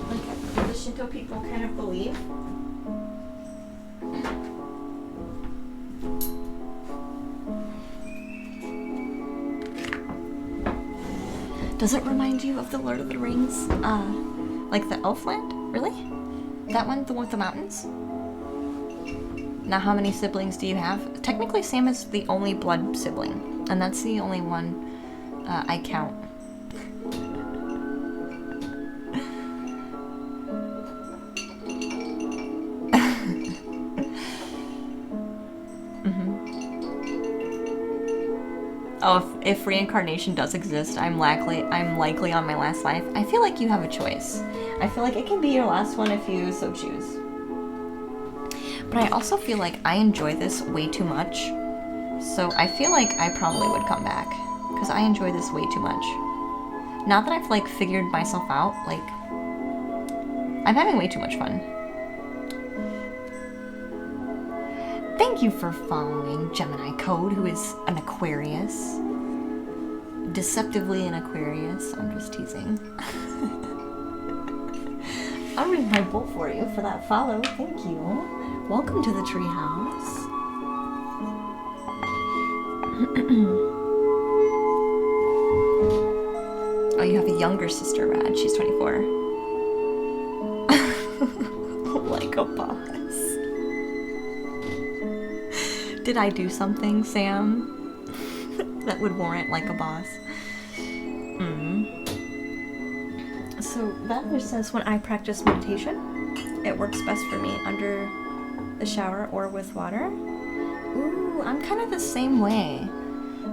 [SPEAKER 1] Like the Shinto people kind of believe? Does it remind you of the Lord of the Rings? Like the Elfland? Really? That one? The one with the mountains? Now, how many siblings do you have? Technically, Sam is the only blood sibling, and that's the only one I count. Oh, if reincarnation does exist, I'm likely on my last life. I feel like you have a choice. I feel like it can be your last one if you so choose. But I also feel like I enjoy this way too much. So I feel like I probably would come back. Because I enjoy this way too much. Not that I've like figured myself out, like I'm having way too much fun. Thank you for following Gemini Code, who is an Aquarius. Deceptively an Aquarius. I'm just teasing. I'll read my bowl for you for that follow. Thank you. Welcome to the treehouse. Oh, you have a younger sister, Rad. She's 24. Like a boss. Did I do something, Sam, that would warrant like a boss? So Valor says when I practice meditation, it works best for me under the shower or with water. Ooh, I'm kind of the same way,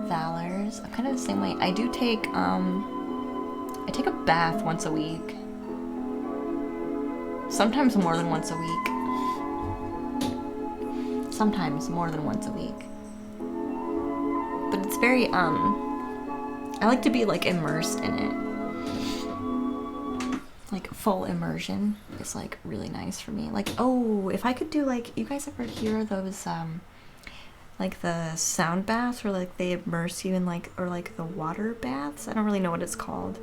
[SPEAKER 1] Valors. I'm kind of the same way. I do take, I take a bath once a week. Sometimes more than once a week. Sometimes more than once a week. But it's very, I like to be like immersed in it. Like full immersion is like really nice for me. Like, oh, if I could do like, you guys ever hear those like the sound baths where like they immerse you in like, or like the water baths? I don't really know what it's called,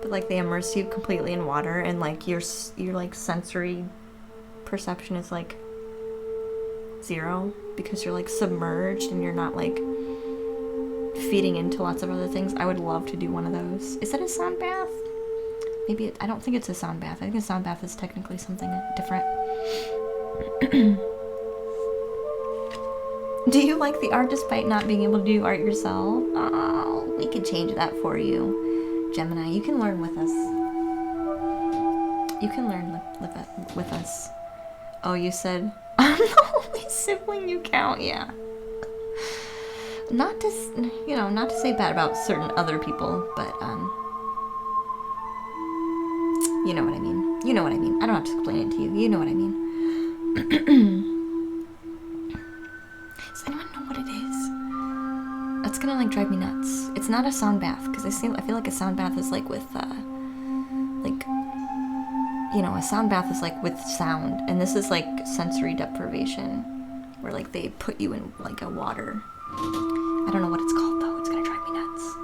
[SPEAKER 1] but like they immerse you completely in water and like your like sensory perception is like 0 because you're like submerged and you're not like feeding into lots of other things. I would love to do one of those. Is that a sound bath? Maybe I don't think it's a sound bath. I think a sound bath is technically something different. Do you like the art despite not being able to do art yourself? Oh, we could change that for you. Gemini, you can learn with us. You can learn with us. Oh, you said, I'm the only sibling you count, yeah. Not to, you know, not to say bad about certain other people, but, you know what I mean. You know what I mean. I don't have to explain it to you. You know what I mean. Does anyone know what it is? That's gonna like drive me nuts. It's not a sound bath because I feel like a sound bath is like with like, you know, a sound bath is like with sound, and this is like sensory deprivation, where like they put you in like a water. I don't know what it's called though. It's gonna drive me nuts.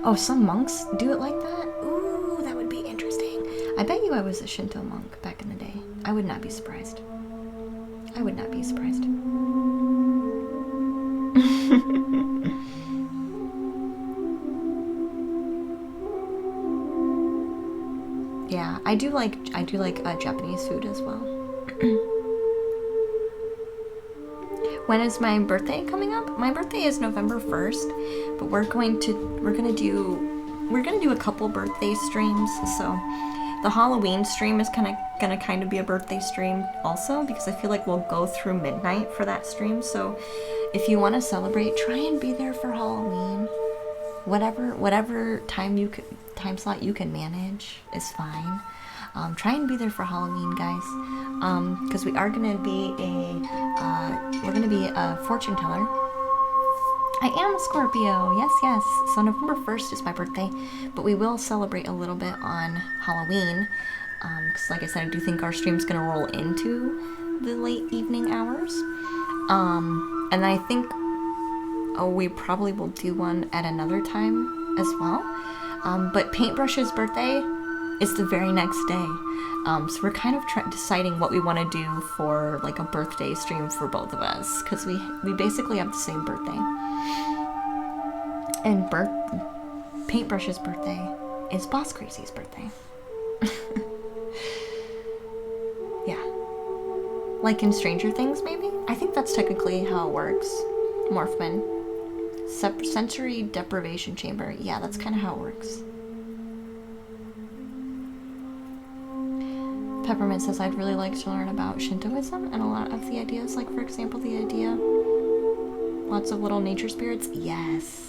[SPEAKER 1] Oh, some monks do it like that? Ooh, that would be interesting. I bet you I was a Shinto monk back in the day. I would not be surprised. I would not be surprised. Yeah, I do like Japanese food as well. When is my birthday coming up? My birthday is November 1st, but we're gonna do a couple birthday streams. So the Halloween stream is gonna be a birthday stream also, because I feel like we'll go through midnight for that stream. So if you want to celebrate, try and be there for Halloween. whatever time slot you can manage is fine. Try and be there for Halloween, guys, because we are gonna be a fortune teller. I am a Scorpio, yes. So November 1st is my birthday, but we will celebrate a little bit on Halloween, because like I said, I do think our stream's gonna roll into the late evening hours, and I think we probably will do one at another time as well, but Paintbrush's birthday is the very next day, so we're kind of deciding what we want to do for like a birthday stream for both of us, because we basically have the same birthday. And Paintbrush's birthday is Boss Crazy's birthday. Yeah. Like in Stranger Things, maybe? I think that's technically how it works. Morphman. Sensory deprivation chamber. Yeah, that's kind of how it works. Peppermint says, I'd really like to learn about Shintoism and a lot of the ideas, like for example the idea lots of little nature spirits. Yes.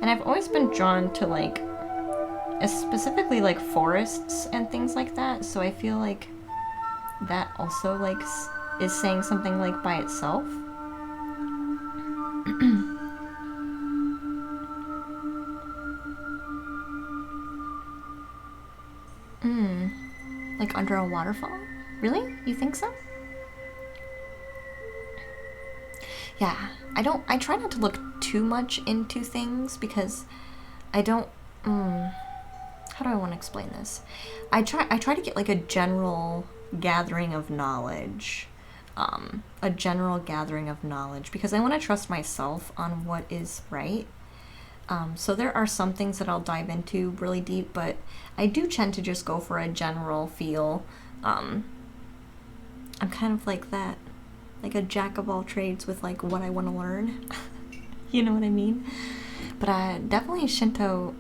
[SPEAKER 1] And I've always been drawn to like specifically like forests and things like that, so I feel like that also like is saying something like by itself. Like under a waterfall? Really? You think so? Yeah, I try not to look too much into things because I don't, how do I want to explain this? I try to get like a general gathering of knowledge, because I want to trust myself on what is right. So there are some things that I'll dive into really deep, but I do tend to just go for a general feel. I'm kind of like that, like a jack of all trades with like what I want to learn. You know what I mean? But definitely Shinto,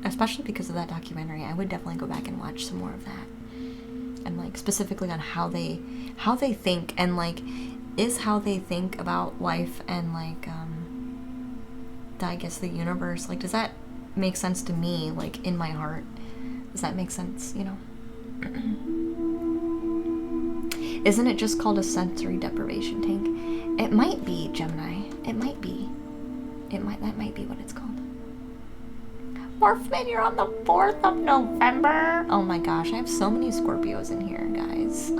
[SPEAKER 1] especially because of that documentary, I would definitely go back and watch some more of that. And like specifically on how they think, and like is how they think about life and like I guess the universe, like does that make sense to me, like in my heart? Does that make sense, you know? Isn't it just called a sensory deprivation tank? It might be, Gemini. It might be. That might be what it's called. Morphman, you're on the 4th of November. Oh my gosh, I have so many Scorpios in here, guys.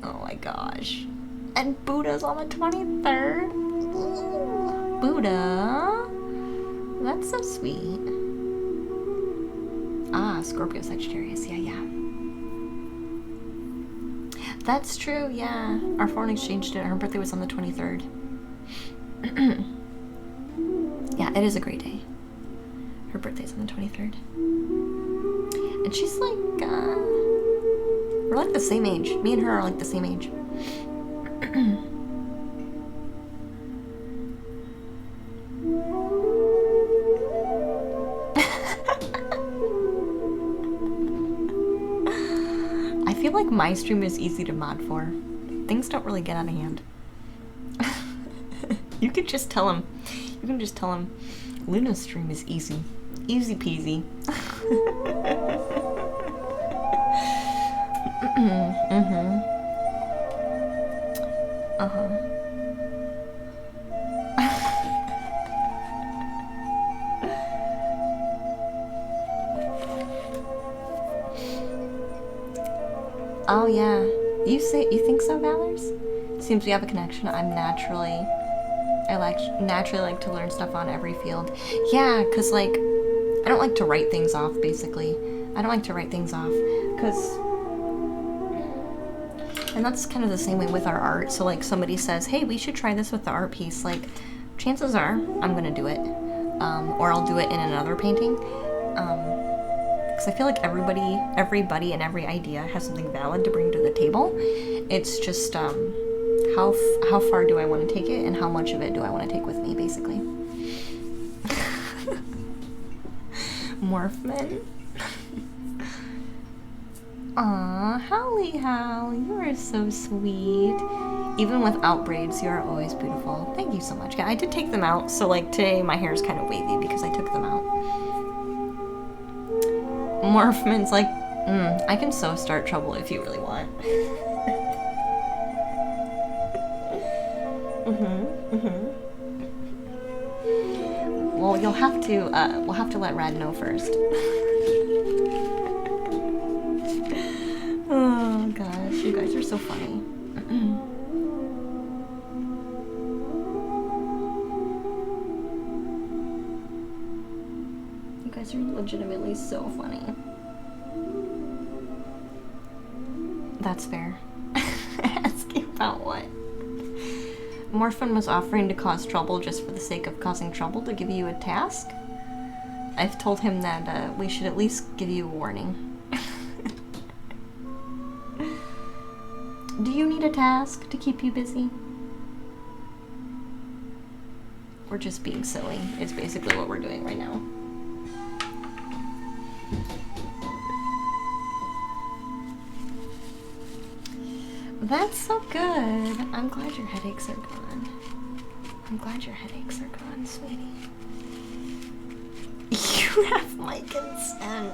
[SPEAKER 1] Oh my gosh. And Buddha's on the 23rd. Ooh, Buddha. That's so sweet. Ah, Scorpio Sagittarius. Yeah. That's true, yeah. Our foreign exchange student, her birthday was on the 23rd. Yeah, it is a great day. Her birthday's on the 23rd. And she's like, we're like the same age. Me and her are like the same age. I feel like my stream is easy to mod for. Things don't really get out of hand. You can just tell him. Luna's stream is easy. Easy peasy. Oh yeah. You think so, Valors? Seems we have a connection. I naturally like to learn stuff on every field. Yeah, cause like I don't like to write things off, basically. I don't like to write things off, and that's kind of the same way with our art. So like somebody says, hey, we should try this with the art piece, like chances are I'm gonna do it, or I'll do it in another painting, because I feel like everybody and every idea has something valid to bring to the table. It's just how far do I want to take it, and how much of it do I want to take with me, basically. Morphman. Aw, Howly, you are so sweet. Even without braids, you are always beautiful. Thank you so much. I did take them out, so like today my hair is kind of wavy because I took them out. Morphman's like, I can so start trouble if you really want. Well, you'll have to, we'll have to let Rad know first. Oh gosh, you guys are so funny. You guys are legitimately so funny. That's fair. Asking about what? Morphin was offering to cause trouble just for the sake of causing trouble to give you a task? I've told him that we should at least give you a warning. Do you need a task to keep you busy? We're just being silly, is basically what we're doing right now. That's so good. I'm glad your headaches are gone. I'm glad your headaches are gone, sweetie. You have my consent.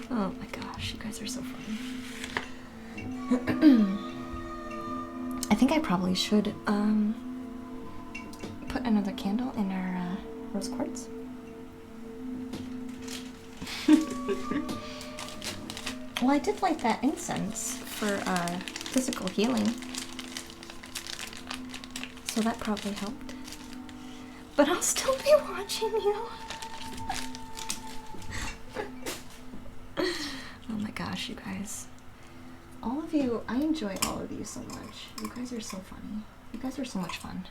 [SPEAKER 1] Oh my gosh, you guys are so funny. I think I probably should put another candle in our rose quartz. Well, I did light that incense for physical healing, so that probably helped. But I'll still be watching you. Oh my gosh, you guys. All of you, I enjoy all of you so much. You guys are so funny. You guys are so much fun.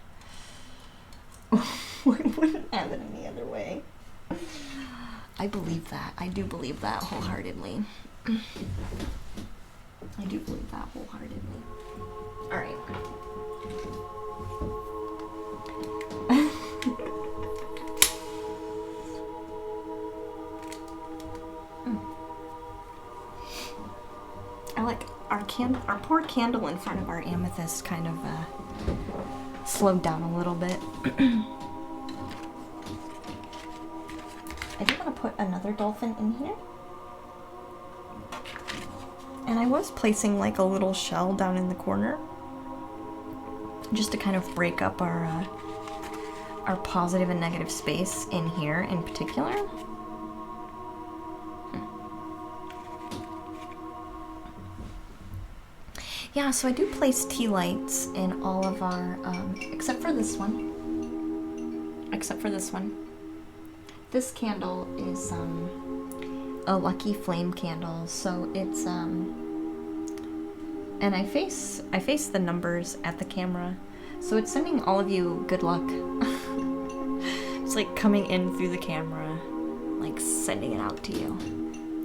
[SPEAKER 1] We wouldn't have it any other way. I believe that. I do believe that wholeheartedly. I do believe that wholeheartedly. Alright. I like our poor candle in front of our amethyst kind of slowed down a little bit. I do want to put another dolphin in here. And I was placing like a little shell down in the corner just to kind of break up our positive and negative space in here in particular. Yeah, so I do place tea lights in all of our, except for this one. Except for this one. This candle is a lucky flame candle, so it's and I face the numbers at the camera, so it's sending all of you good luck. It's like coming in through the camera, like sending it out to you.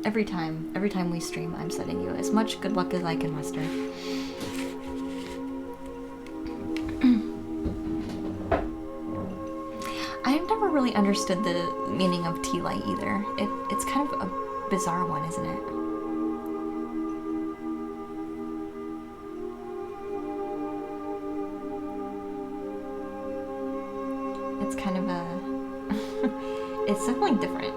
[SPEAKER 1] Every time we stream, I'm sending you as much good luck as I can muster. I've never really understood the meaning of tea light either. It's kind of a bizarre one, isn't it? It's kind of a... it's definitely different.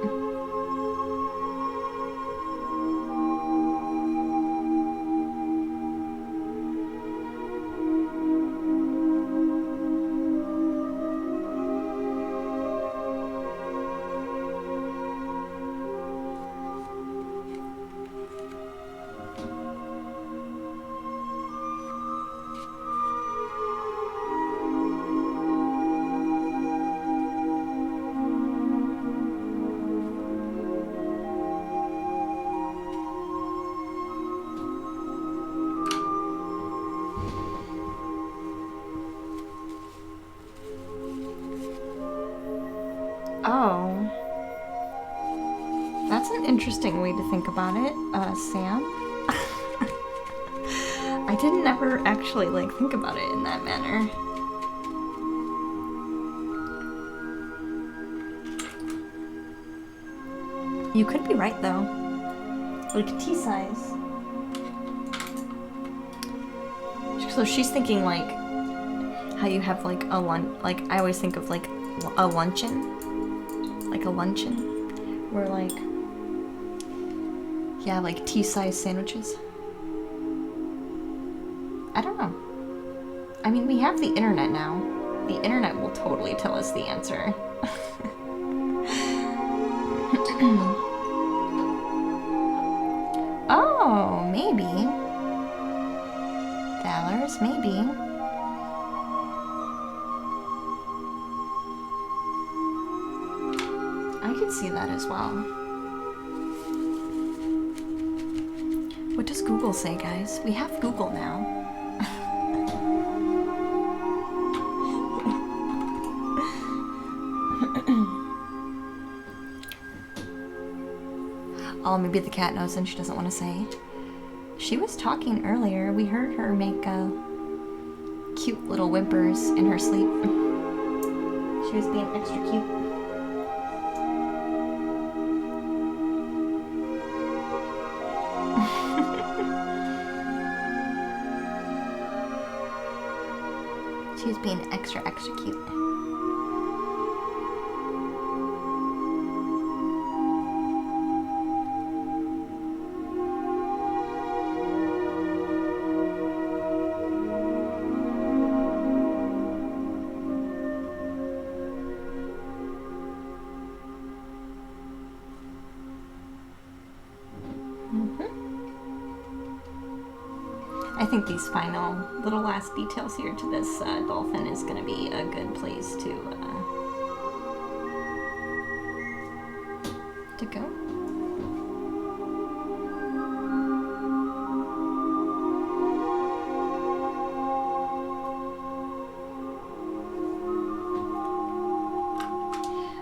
[SPEAKER 1] Oh. That's an interesting way to think about it, Sam. I didn't ever actually, like, think about it in that manner. You could be right, though. Like, tea size. So she's thinking like how you have like a like I always think of like a luncheon. Like a luncheon. Where like, yeah, like tea-sized sandwiches. I don't know. I mean, we have the internet now. The internet will totally tell us the answer. Oh, maybe. Dollars, maybe. I could see that as well. What does Google say, guys? We have Google now. Oh, maybe the cat knows and she doesn't want to say. She was talking earlier. We heard her make cute little whimpers in her sleep. She was being extra cute. She was being extra cute. I think these final little last details here to this dolphin is going to be a good place to go.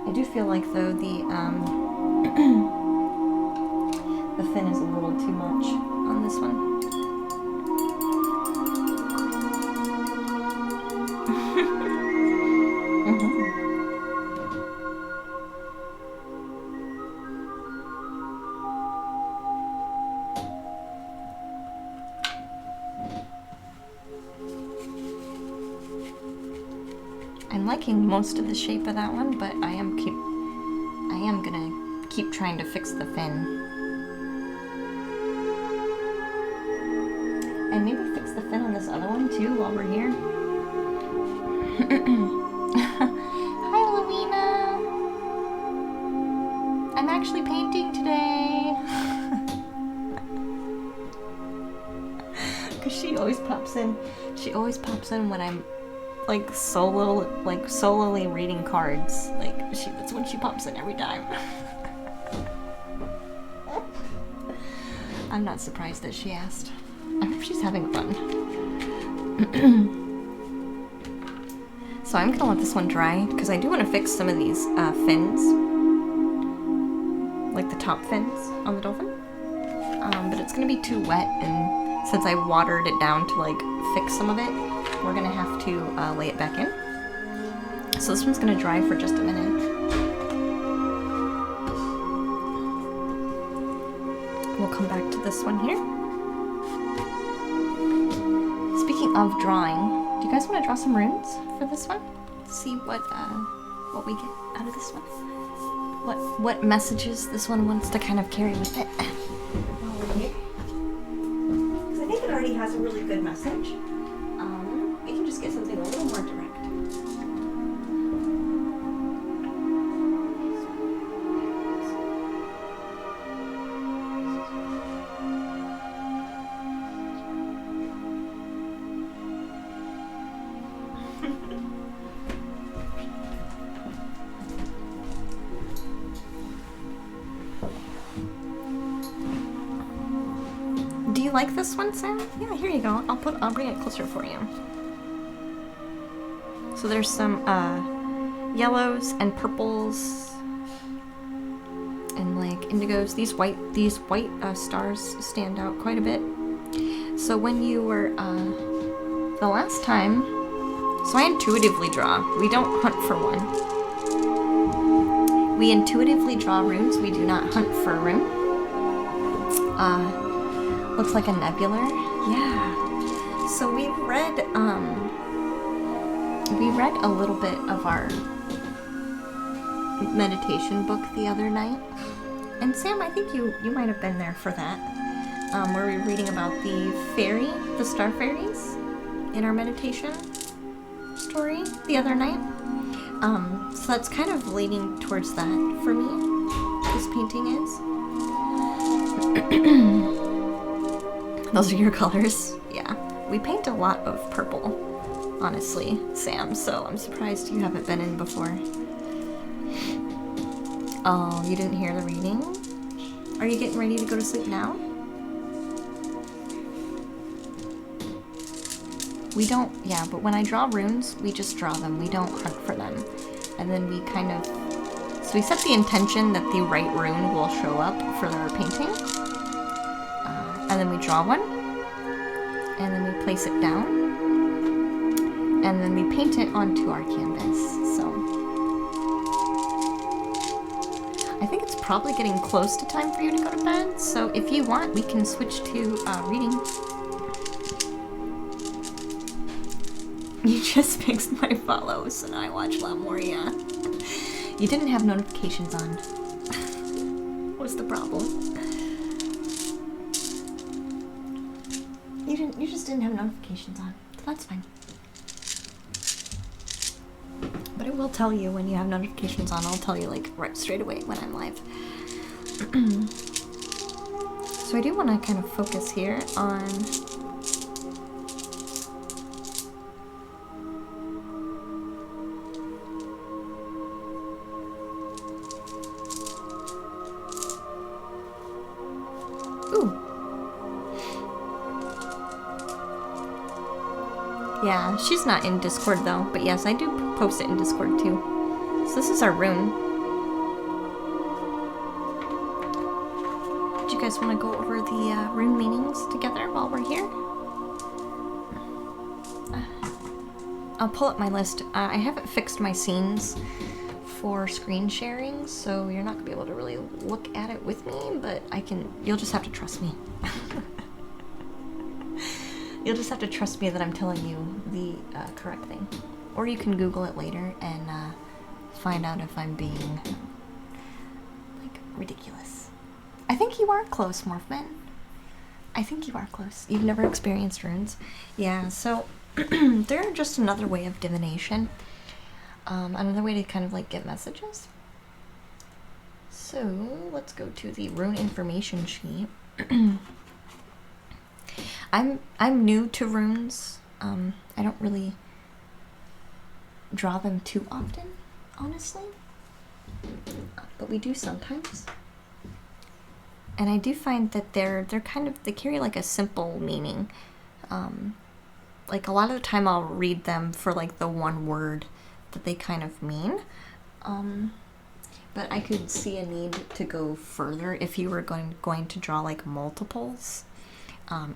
[SPEAKER 1] I do feel like though the the fin is a little too much on this one. I'm liking most of the shape of that one, but I am gonna keep trying to fix the fin. And maybe fix the fin on this other one too while we're here. Hi, Louina! I'm actually painting today! Because she always pops in when I'm like solely reading cards. Like that's when she pops in every time. I'm not surprised that she asked. I hope she's having fun. So I'm gonna let this one dry because I do want to fix some of these fins, like the top fins on the dolphin. But it's gonna be too wet, and since I watered it down to like fix some of it, we're gonna have to lay it back in. So this one's gonna dry for just a minute. We'll come back to this one here. Speaking of drawing, do you guys want to draw some runes for this one? See what we get out of this one. What messages this one wants to kind of carry with it. While we're here. Because I think it already has a really good message. We can just get something a little more direct. Do you like this one, Sam? Yeah, here you go. I'll bring it closer for you. So there's some yellows and purples and like indigos. These white stars stand out quite a bit. So when you were the last time, so I intuitively draw. We don't hunt for one. We intuitively draw runes. We do not hunt for a rune. Looks like a nebular. Yeah. So we read a little bit of our meditation book the other night. And Sam, I think you might have been there for that. Where we were reading about the star fairies in our meditation story the other night. So that's kind of leaning towards that for me. This painting is. Those are your colors? Yeah. We paint a lot of purple, honestly, Sam, so I'm surprised you haven't been in before. Oh, you didn't hear the reading? Are you getting ready to go to sleep now? We don't, yeah, but when I draw runes, we just draw them. We don't hunt for them. And then we kind of, so we set the intention that the right rune will show up for our painting. And then we draw one. And then we place it down. And then we paint it onto our canvas, so. I think it's probably getting close to time for you to go to bed, so if you want, we can switch to reading. You just fixed my follows, so now I watch a lot more, yeah. You didn't have notifications on. What's the problem? You just didn't have notifications on, so that's fine. But I will tell you when you have notifications on. I'll tell you like right straight away when I'm live. So I do want to kind of focus here on yeah, she's not in Discord though, but yes, I do post it in Discord too. So this is our rune. Do you guys want to go over the rune meanings together while we're here? I'll pull up my list. I haven't fixed my scenes for screen sharing, so you're not going to be able to really look at it with me, but you'll just have to trust me. You'll just have to trust me that I'm telling you the correct thing. Or you can Google it later and find out if I'm being, like, ridiculous. I think you are close, Morphman. I think you are close. You've never experienced runes. Yeah, so they're just another way of divination. Another way to kind of, like, get messages. So, let's go to the rune information sheet. I'm new to runes. I don't really draw them too often, honestly. But we do sometimes. And I do find that they're kind of, they carry like a simple meaning. Like a lot of the time I'll read them for like the one word that they kind of mean. But I could see a need to go further if you were going to draw like multiples.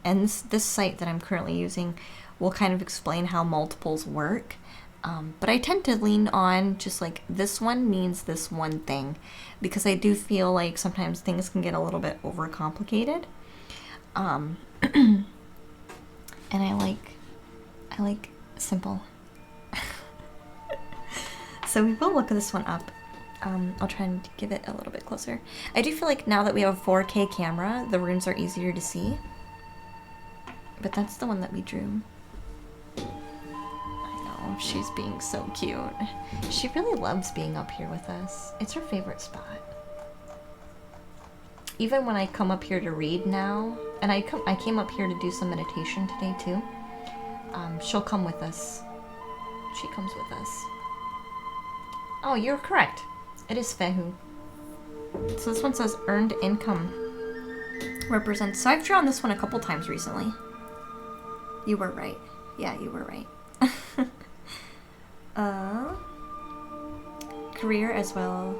[SPEAKER 1] And this site that I'm currently using will kind of explain how multiples work. But I tend to lean on just like this one means this one thing, because I do feel like sometimes things can get a little bit overcomplicated. And I like simple. So we will look this one up. I'll try and give it a little bit closer. I do feel like now that we have a 4K camera, the runes are easier to see. But that's the one that we drew. I know, she's being so cute. She really loves being up here with us. It's her favorite spot. Even when I come up here to read now, and I came up here to do some meditation today too, she'll come with us. She comes with us. Oh, you're correct. It is Fehu. So this one says earned income represents. So I've drawn this one a couple times recently. You were right. Yeah, you were right. Career as well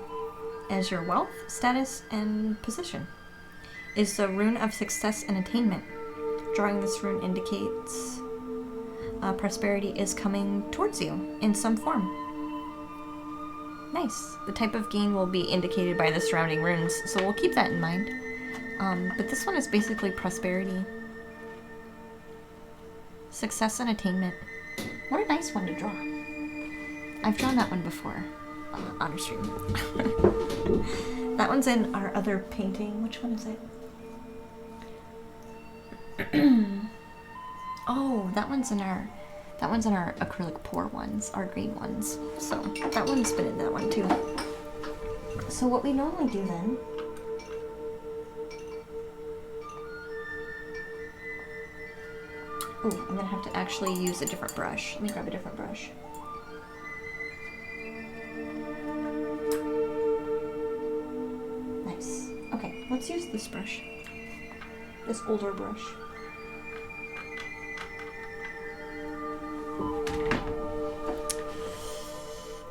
[SPEAKER 1] as your wealth, status, and position is the rune of success and attainment. Drawing this rune indicates prosperity is coming towards you in some form. Nice. The type of gain will be indicated by the surrounding runes, so we'll keep that in mind. But this one is basically prosperity. Success and attainment. What a nice one to draw. I've drawn that one before on a stream. That one's in our other painting. Which one is it? Oh, that one's in our acrylic pour ones, our green ones. So that one's been in that one too. So what we normally do then, ooh, I'm gonna have to actually use a different brush. Let me grab a different brush. Nice. Okay, let's use this brush. This older brush.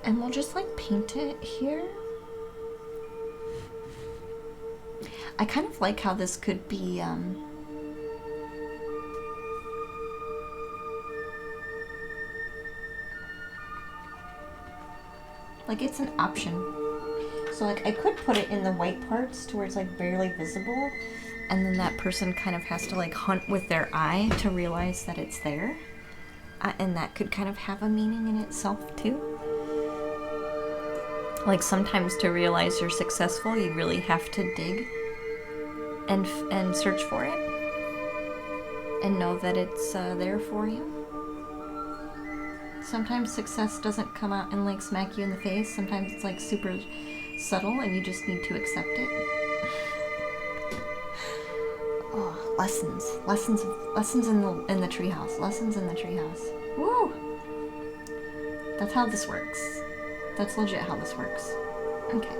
[SPEAKER 1] And we'll just like paint it here. I kind of like how this could be like it's an option. So like I could put it in the white parts to where it's like barely visible, and then that person kind of has to like hunt with their eye to realize that it's there. And that could kind of have a meaning in itself too. Like sometimes to realize you're successful, you really have to dig and search for it and know that it's there for you. Sometimes success doesn't come out and like smack you in the face. Sometimes it's like super subtle and you just need to accept it. Oh, lessons in the treehouse. Lessons in the treehouse. Woo! That's how this works. That's legit how this works. Okay.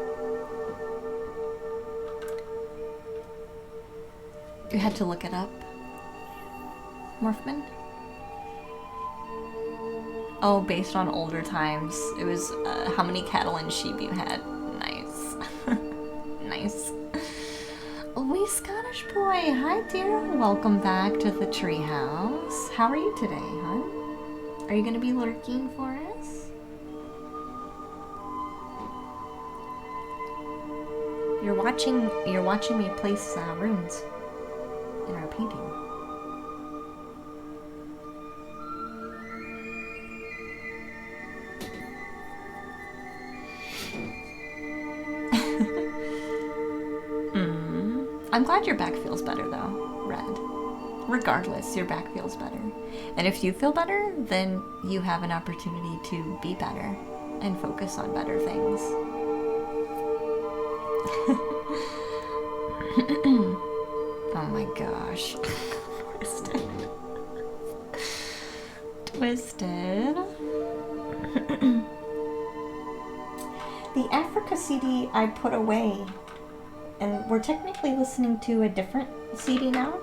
[SPEAKER 1] You had to look it up, Morphman? Oh, based on older times. It was how many cattle and sheep you had. Nice. Nice. Wee Scottish boy, hi dear. Welcome back to the treehouse. How are you today, hon? Are you gonna be lurking for us? You're watching me place runes in our painting. I'm glad your back feels better though, Red. Regardless, your back feels better. And if you feel better, then you have an opportunity to be better and focus on better things. Oh my gosh. Twisted. Twisted. The Africa CD I put away, and we're technically listening to a different CD now.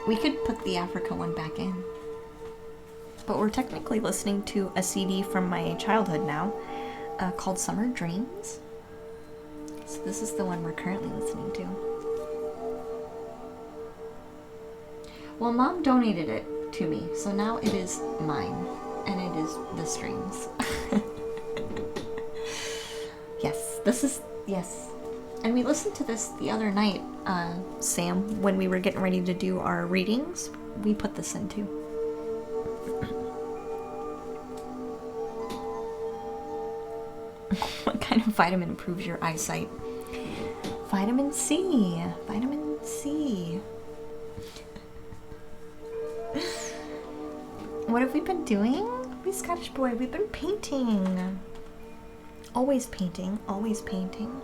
[SPEAKER 1] We could put the Africa one back in. But we're technically listening to a CD from my childhood now, called Summer Dreams. So this is the one we're currently listening to. Well, Mom donated it to me, so now it is mine, and it is the streams. Yes, this is, yes. And we listened to this the other night, Sam, when we were getting ready to do our readings. We put this in too. What kind of vitamin improves your eyesight? Vitamin C. Vitamin C. What have we been doing? We Scottish boy, we've been painting. Always painting, always painting.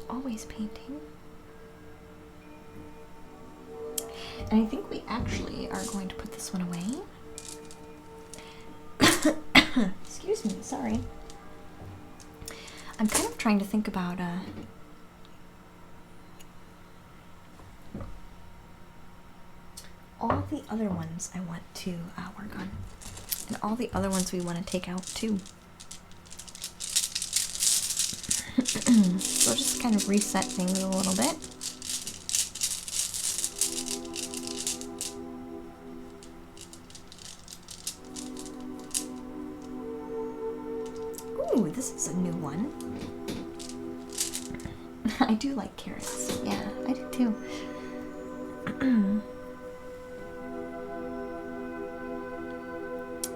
[SPEAKER 1] Always painting. And I think we actually are going to put this one away. Excuse me, sorry. I'm kind of trying to think about all the other ones I want to work on. And all the other ones we want to take out too. So just kind of reset things a little bit. Ooh, this is a new one. I do like carrots. Yeah, I do too.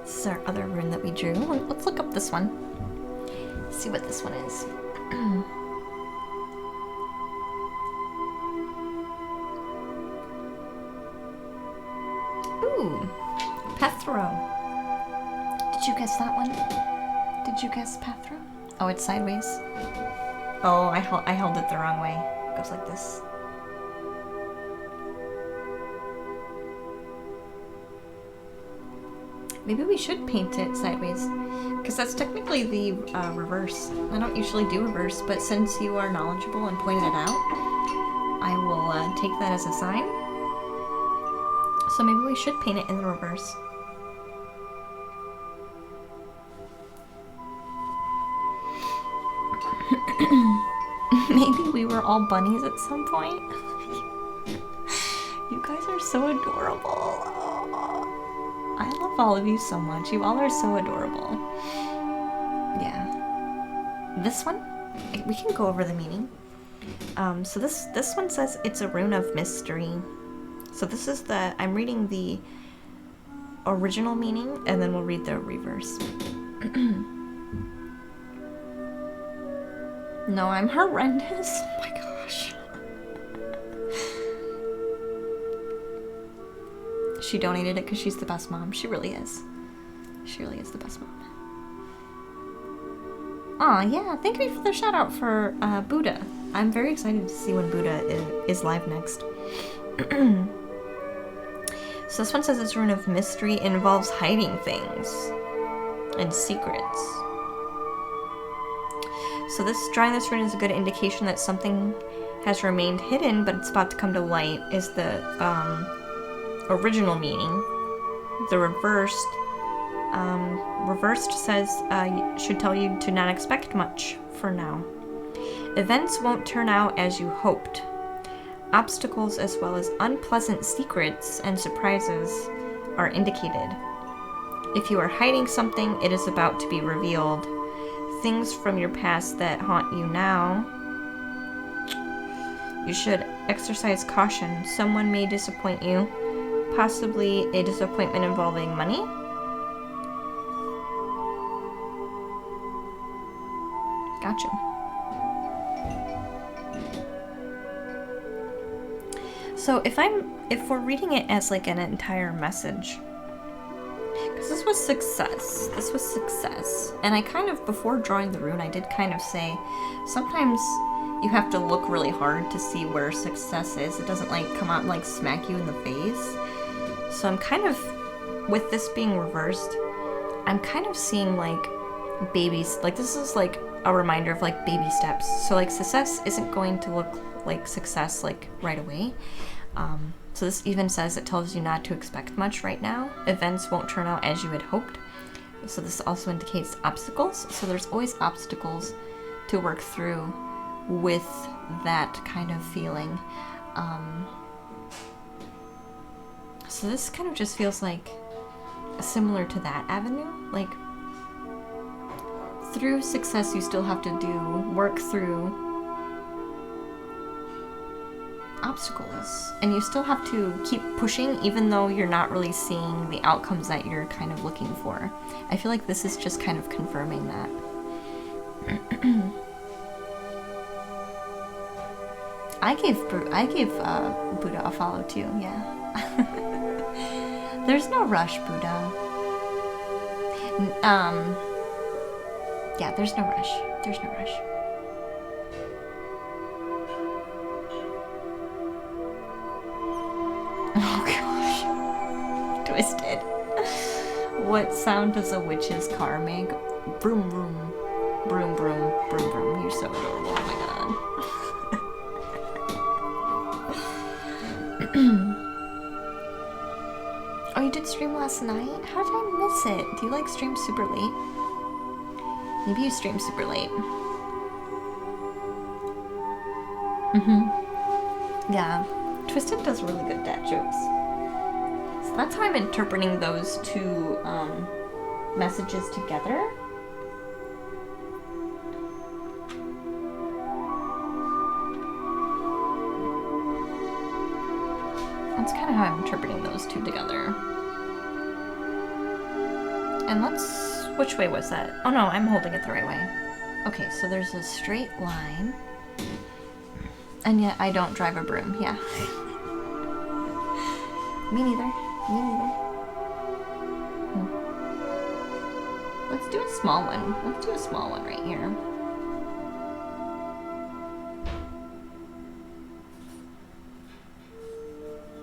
[SPEAKER 1] This is our other rune that we drew. Let's look up this one. See what this one is. Ooh, Pethro. Did you guess that one? Did you guess Pethro? Oh, it's sideways. Oh, I held it the wrong way. It goes like this. Maybe we should paint it sideways, because that's technically the reverse. I don't usually do reverse, but since you are knowledgeable and pointed it out, I will take that as a sign. So maybe we should paint it in the reverse. Maybe we were all bunnies at some point. You guys are so adorable. I love all of you so much. You all are so adorable. Yeah. This one, we can go over the meaning. So this one says it's a rune of mystery. So this is I'm reading the original meaning, and then we'll read the reverse. No, I'm horrendous. Oh my gosh. She donated it because she's the best mom. She really is. She really is the best mom. Aw, yeah, thank you for the shout out for Buddha. I'm very excited to see when Buddha is live next. So this one says it's rune of mystery. It involves hiding things and secrets. So drawing this rune is a good indication that something has remained hidden, but it's about to come to light, is the original meaning. The reversed says should tell you to not expect much for now. Events won't turn out as you hoped. Obstacles as well as unpleasant secrets and surprises are indicated. If you are hiding something, it is about to be revealed. Things from your past that haunt you now, you should exercise caution. Someone may disappoint you, possibly a disappointment involving money. Gotcha. So if we're reading it as like an entire message, because this was success, and I kind of, before drawing the rune, I did kind of say, sometimes you have to look really hard to see where success is. It doesn't like come out and like smack you in the face. So I'm kind of, with this being reversed, I'm kind of seeing like babies, like this is like a reminder of like baby steps. So like success isn't going to look like success like right away. So this even says it tells you not to expect much right now. Events won't turn out as you had hoped. So this also indicates obstacles. So there's always obstacles to work through with that kind of feeling. So this kind of just feels like similar to that avenue. Like through success, you still have to work through obstacles, and you still have to keep pushing even though you're not really seeing the outcomes that you're kind of looking for. I feel like this is just kind of confirming that. I gave Buddha a follow too, yeah. There's no rush, Buddha. Yeah, there's no rush. There's no rush. Oh gosh. Twisted. What sound does a witch's car make? Broom, broom. Broom, broom. Broom, broom. You're so adorable. Oh my god. Oh, you did stream last night? How did I miss it? Do you like stream super late? Maybe you stream super late. Yeah. Twisted does really good dad jokes. So that's how I'm interpreting those two messages together. That's That's kind of how I'm interpreting those two together. And let's... Which way was that? Oh no, I'm holding it the right way. Okay, so there's a straight line. And yet I don't drive a broom, yeah. Me neither. Me neither. Let's do a small one. Let's do a small one right here.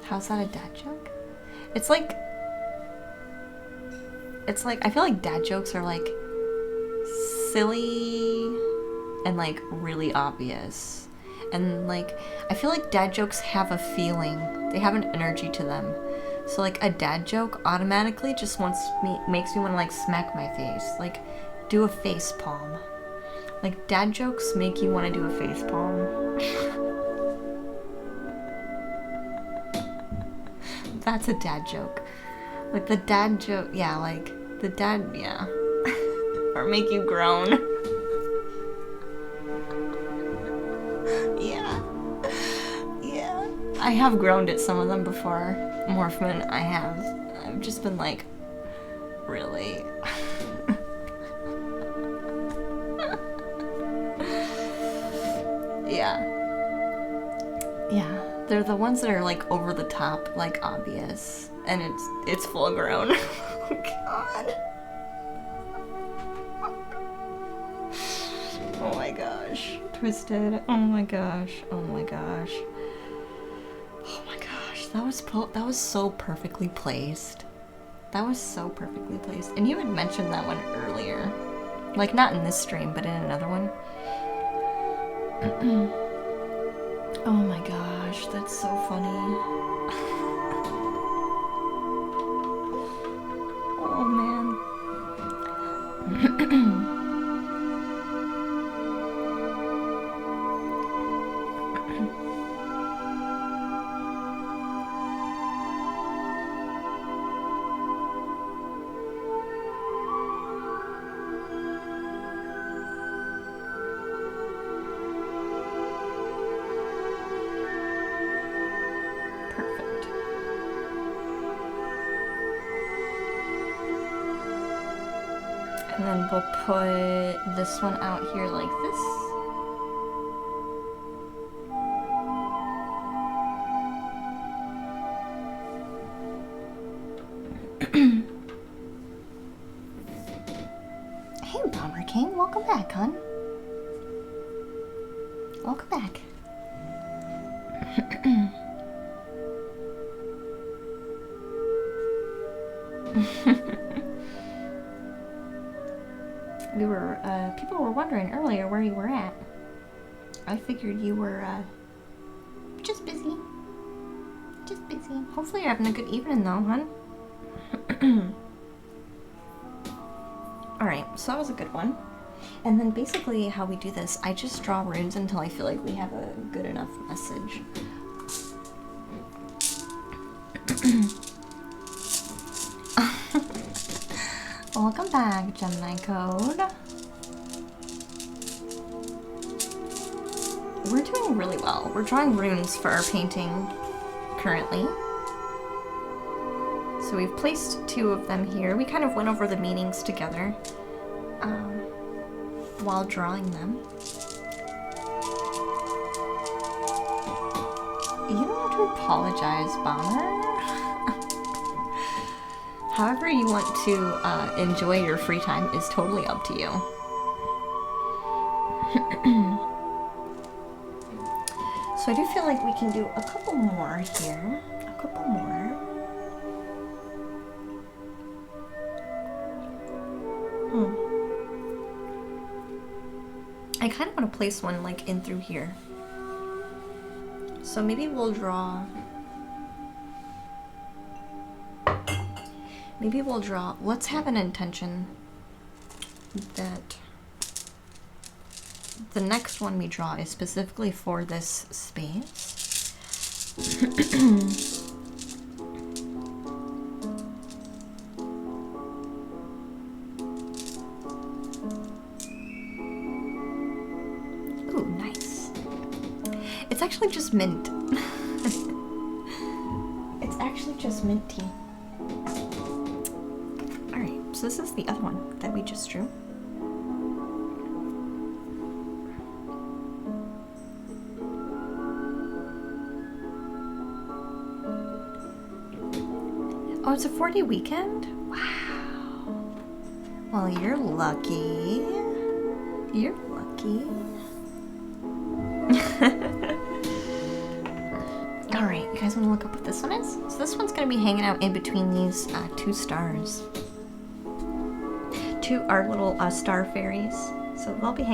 [SPEAKER 1] How's that a dad joke? It's like, I feel like dad jokes are like silly and like really obvious. And like, I feel like dad jokes have a feeling. They have an energy to them. So like a dad joke automatically just makes me want to like smack my face. Like do a face palm. Like dad jokes make you want to do a face palm. That's a dad joke. Like the dad joke, yeah, like the dad, yeah. Or make you groan. Yeah. Yeah. I have groaned at some of them before. Morphman, I have. I've just been like, really? Yeah. Yeah. They're the ones that are like over the top, like obvious. And it's full grown. Oh god. Oh my gosh. Twisted. Oh my gosh. Oh my gosh. Oh my gosh. That was so perfectly placed. That was so perfectly placed. And you had mentioned that one earlier. Like not in this stream, but in another one. Oh my gosh, that's so funny. Oh man. And then we'll put this one out here like this. Hey, Bomber King, welcome back, hon. Welcome back. People were wondering earlier where you were at. I figured you were, just busy. Just busy. Hopefully you're having a good evening though, hon. Alright, so that was a good one. And then basically how we do this, I just draw runes until I feel like we have a good enough message. Welcome back, Gemini Code. We're doing really well. We're drawing runes for our painting currently. So we've placed 2 of them here. We kind of went over the meanings together while drawing them. You don't have to apologize, Bomber. However you want to enjoy your free time is totally up to you. So I do feel like we can do a couple more here. A couple more. I kind of want to place one like in through here. So maybe we'll draw... let's have an intention that the next one we draw is specifically for this space. Ooh, nice. It's actually just mint. just mint tea. Alright, so this is the other one that we just drew. Oh, it's a 4-day weekend? Wow. Well, you're lucky. You're lucky. Alright, you guys want to look up what this one is? So this one's going to be hanging out in between these 2 stars. 2 are little star fairies. So they'll be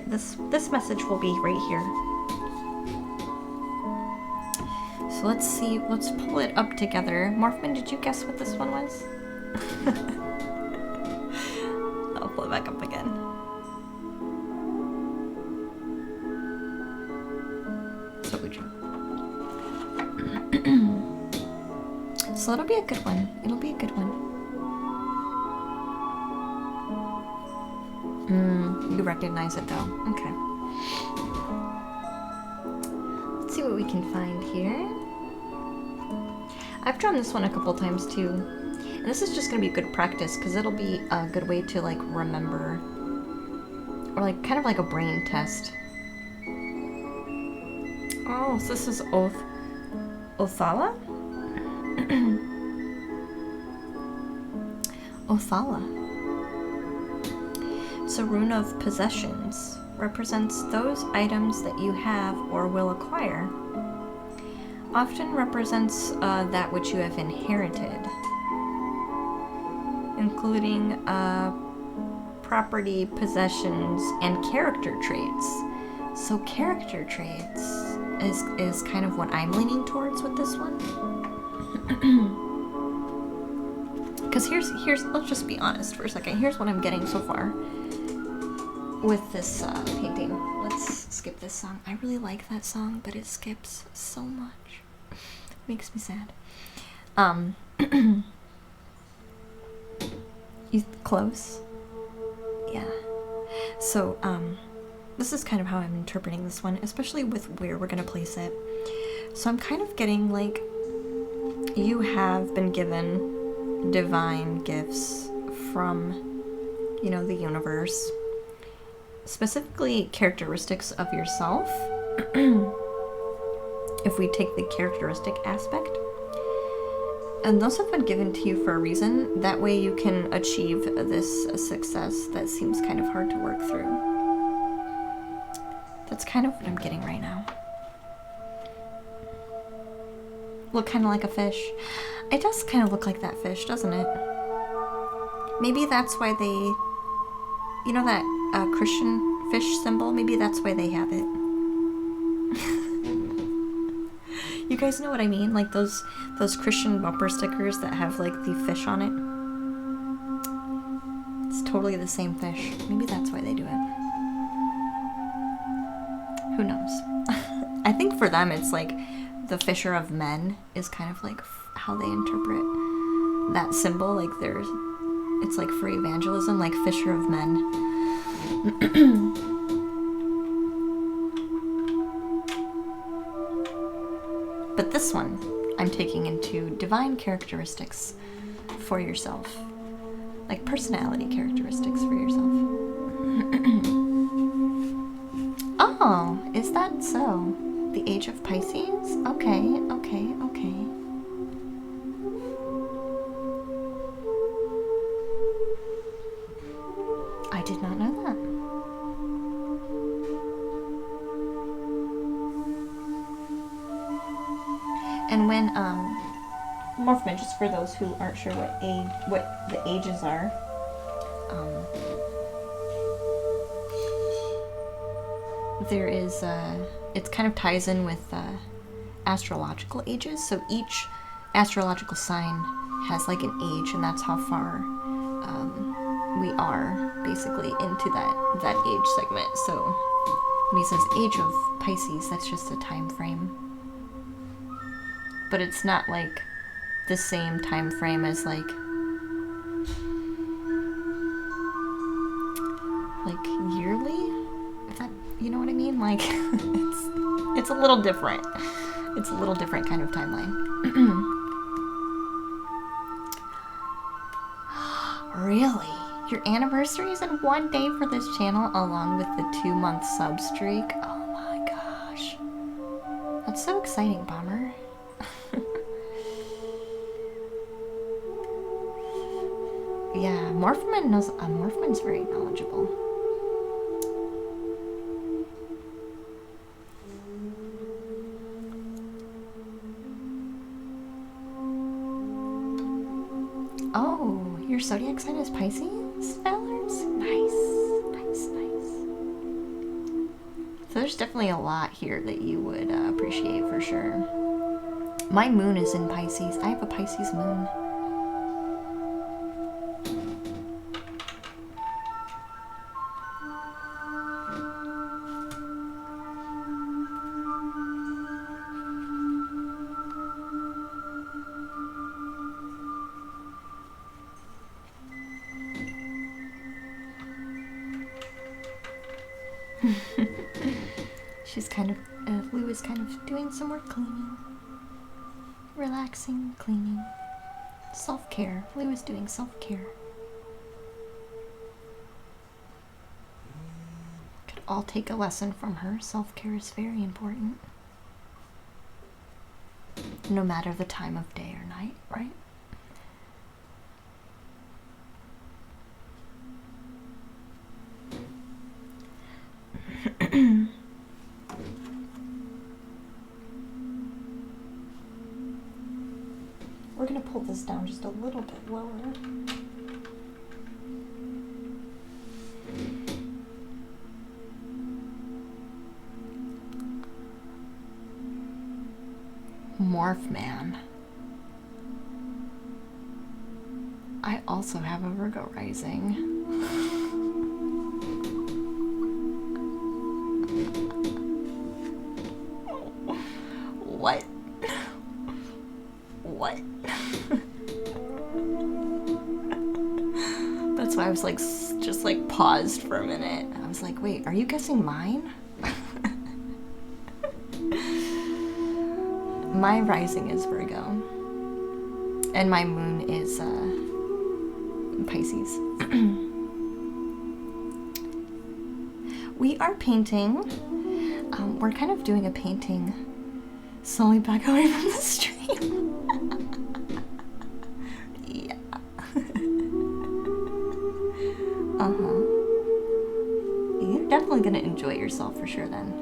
[SPEAKER 1] this message will be right here. So let's see, let's pull it up together. Morphman, did you guess what this one was? I'll pull it back up again. So we drew. So it'll be a good one. It'll be a good one. You recognize it though. Okay. Let's see what we can find here. I've drawn this one a couple times too. And this is just going to be good practice because it'll be a good way to like remember. Or like kind of like a brain test. Oh, so this is Othala? Othala. So Rune of Possessions represents those items that you have or will acquire. Often represents that which you have inherited, including property, possessions, and character traits. So character traits is kind of what I'm leaning towards with this one. Because here's let's just be honest for a second. Here's what I'm getting so far with this painting. Let's skip this song. I really like that song, but it skips so much. Makes me sad. You close? Yeah. So, this is kind of how I'm interpreting this one, especially with where we're gonna place it. So I'm kind of getting like you have been given divine gifts from, you know, the universe. Specifically characteristics of yourself. If we take the characteristic aspect. And those have been given to you for a reason. That way you can achieve this success that seems kind of hard to work through. That's kind of what I'm getting right now. Look kind of like a fish. It does kind of look like that fish, doesn't it? Maybe that's why they... You know that Christian fish symbol? Maybe that's why they have it. You guys know what I mean? Like those Christian bumper stickers that have like the fish on it. It's totally the same fish. Maybe that's why they do it. Who knows? I think for them it's like the fisher of men is kind of like how they interpret that symbol. Like it's like for evangelism, like fisher of men. But this one, I'm taking into divine characteristics for yourself. Like personality characteristics for yourself. Oh, is that so? The age of Pisces? Okay. I did not know that. And when Morphman, just for those who aren't sure what the ages are, there is it kind of ties in with astrological ages. So each astrological sign has like an age, and that's how far we are basically into that age segment. So when he says age of Pisces, that's just a time frame. But it's not like the same time frame as like yearly, if that, you know what I mean? Like it's a little different. It's a little different kind of timeline. Really? Your anniversary is in 1 day for this channel along with the 2-month sub streak? Oh my gosh. That's so exciting, Bomber. Yeah, Morphman knows. Morphman's very knowledgeable. Oh, your zodiac sign is Pisces, Valors? Nice, nice, nice. So there's definitely a lot here that you would appreciate for sure. My moon is in Pisces. I have a Pisces moon. She's kind of, Lou is kind of doing some more cleaning. Relaxing, cleaning. Self-care. Lou is doing self-care. Could all take a lesson from her. Self-care is very important. No matter the time of day or night, right? We're gonna pull this down just a little bit lower. Morphman. I also have a Virgo rising. What? What? That's why I was like, just like paused for a minute. I was like, wait, are you guessing mine? My rising is Virgo. And my moon is Pisces. We are painting. We're kind of doing a painting slowly back away from the stream. Yeah. Uh-huh. You're definitely gonna enjoy yourself for sure then.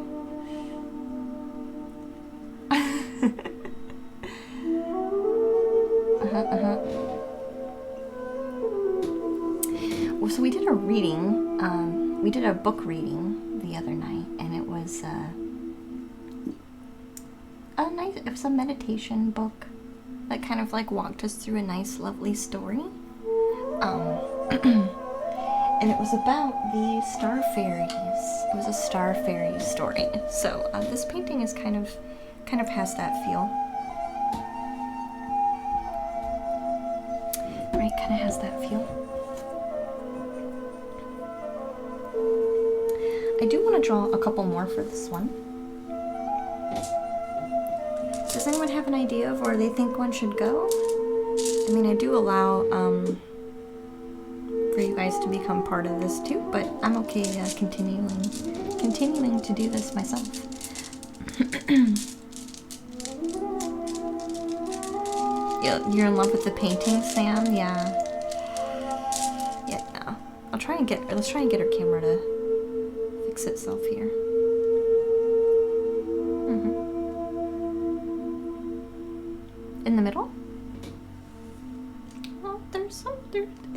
[SPEAKER 1] Well, so we did a reading, we did a book reading the other night, and it was it was a meditation book that kind of like walked us through a nice, lovely story. And it was about the star fairies. It was a star fairy story. So this painting is kind of has that feel. Right, kind of has that feel. I do want to draw a couple more for this one. Does anyone have an idea of where they think one should go? I mean, I do allow for you guys to become part of this too, but I'm okay continuing to do this myself. You're in love with the painting, Sam? Yeah. Yeah, no. Let's try and get our camera to fix itself here. In the middle? Well, there is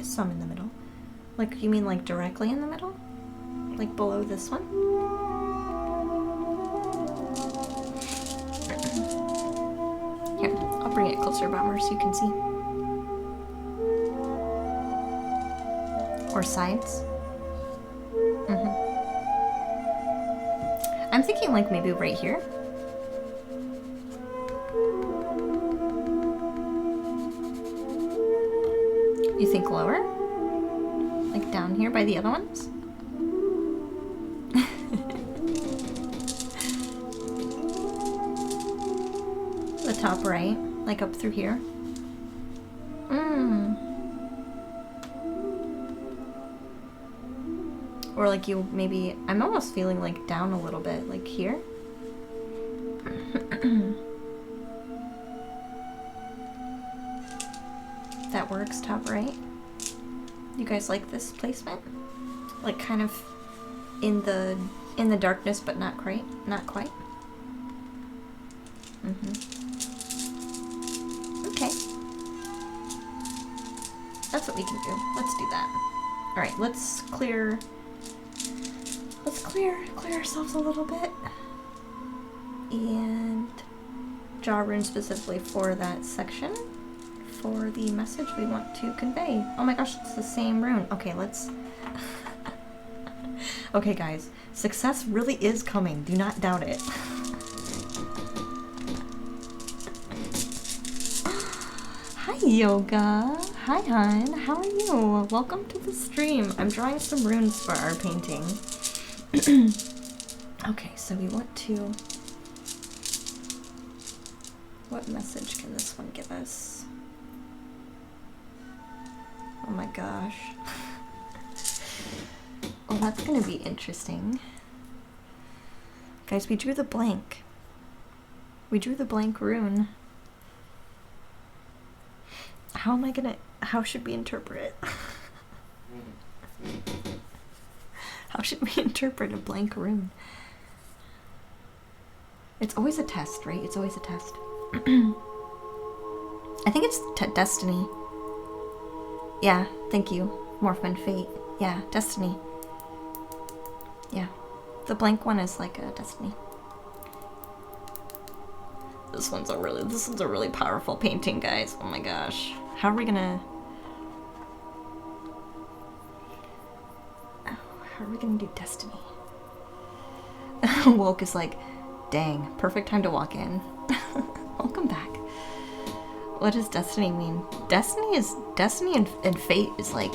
[SPEAKER 1] some in the middle. Like, you mean like directly in the middle? Like below this one? Here, I'll bring it closer, Bomber, so you can see. Or sides. I'm thinking like maybe right here. You think lower? Like down here by the other ones? The top right, like up through here. Or like you maybe, I'm almost feeling like down a little bit, like here. That works, top right. You guys like this placement? Like kind of in the darkness, but not quite, not quite. Okay. That's what we can do. Let's do that. All right, let's clear ourselves a little bit. And draw a rune specifically for that section, for the message we want to convey. Oh my gosh, it's the same rune. Okay, let's... Okay guys, success really is coming. Do not doubt it. Hi Yoga. Hi hon, how are you? Welcome to the stream. I'm drawing some runes for our painting. Okay, so we want to... What message can this one give us? Oh my gosh. Oh, that's gonna be interesting. Guys, we drew the blank. We drew the blank rune. How should we interpret it? How should we interpret a blank rune? It's always a test, right? It's always a test. I think it's destiny. Yeah, thank you. Morphman Fate. Yeah, destiny. Yeah. The blank one is like a destiny. This one's a really powerful painting, guys. Oh my gosh. How are we gonna... How are we gonna do destiny? Woke is like, dang, perfect time to walk in. Welcome back. What does destiny mean? Destiny and fate is like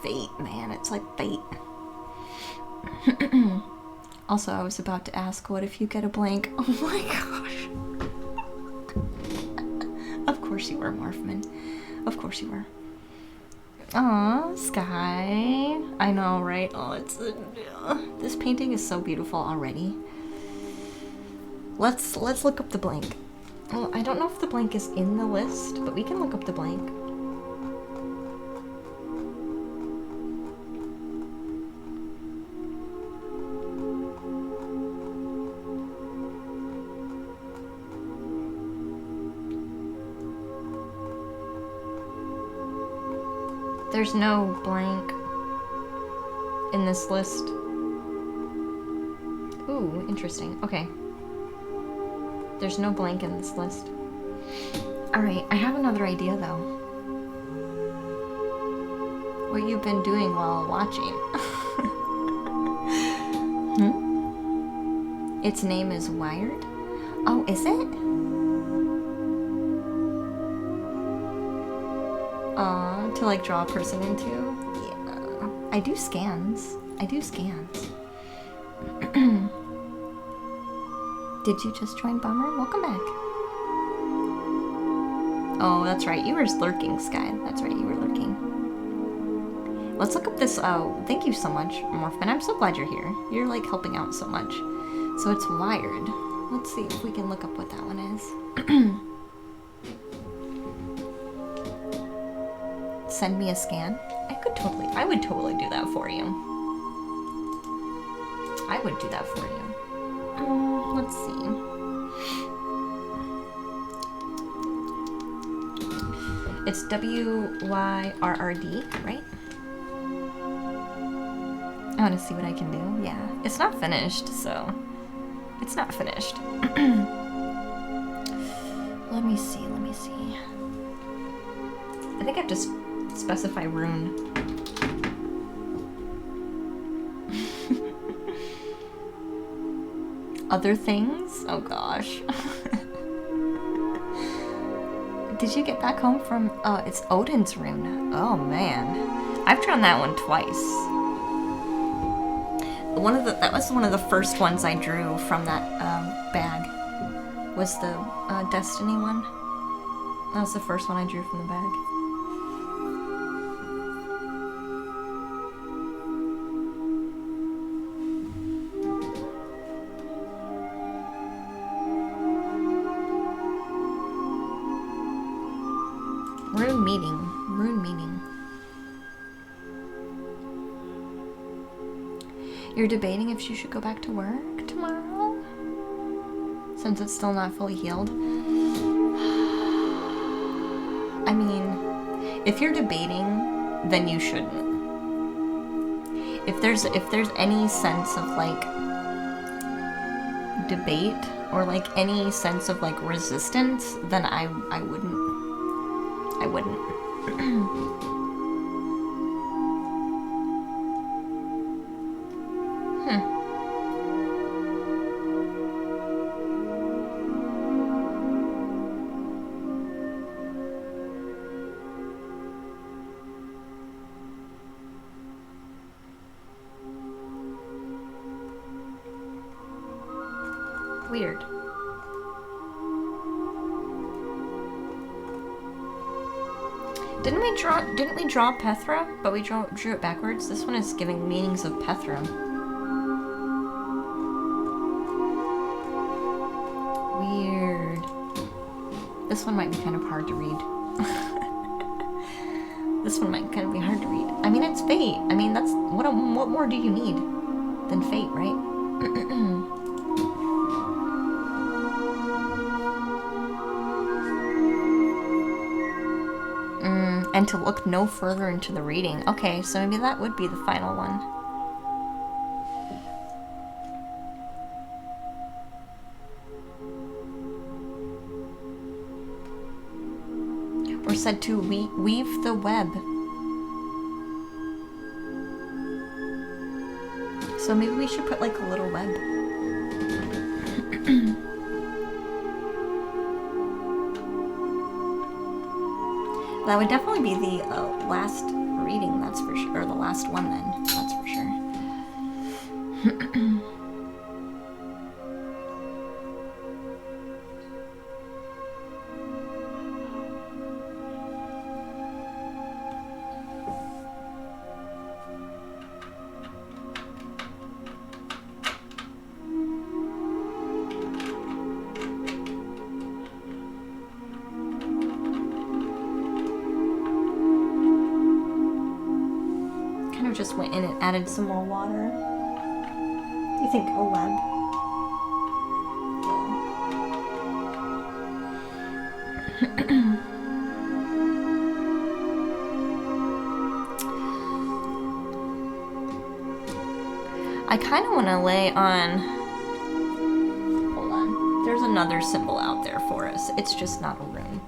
[SPEAKER 1] fate, man. It's like fate. Also, I was about to ask, what if you get a blank? Oh my gosh. Of course you were, Morphman. Of course you were. Aw, Sky. I know, right? Oh, it's this painting is so beautiful already. Let's look up the blank. Well, I don't know if the blank is in the list, but we can look up the blank. There's no blank in this list. Ooh, interesting. Okay. There's no blank in this list. Alright, I have another idea though. What you've been doing while watching. Its name is Wired? Oh, is it? To like draw a person into? Yeah. I do scans. Did you just join Bummer? Welcome back. Oh, that's right. You were lurking, Sky. That's right. You were lurking. Let's look up this. Oh, thank you so much, Morphman. I'm so glad you're here. You're like helping out so much. So it's Wired. Let's see if we can look up what that one is. Send me a scan. I would totally do that for you. I would do that for you. Let's see. It's WYRRD, right? I want to see what I can do. Yeah, it's not finished, so it's not finished. Let me see. I think I have to specify rune. Other things? Oh gosh. Did you get back home from... it's Odin's rune. Oh man. I've drawn that one twice. That was one of the first ones I drew from that bag. Was the Destiny one. That was the first one I drew from the bag. meeting. Rune meeting. You're debating if you should go back to work tomorrow? Since it's still not fully healed? I mean, if you're debating, then you shouldn't. If there's any sense of like debate or like any sense of like resistance, then I wouldn't. I wouldn't. Weird. Didn't we draw Pethra? But we drew it backwards. This one is giving meanings of Pethra. Weird. This one might be kind of hard to read. This one might kind of be hard to read. I mean, it's fate. I mean, that's what more do you need than fate, right? And to look no further into the reading. Okay, so maybe that would be the final one. Or said to weave the web. So maybe we should put like a little web. That would definitely be the last reading, that's for sure. Or the last one then, that's for sure. Just went in and added some more water. Do you think a web? Yeah. I kind of want to lay on... Hold on. There's another symbol out there for us. It's just not a rune.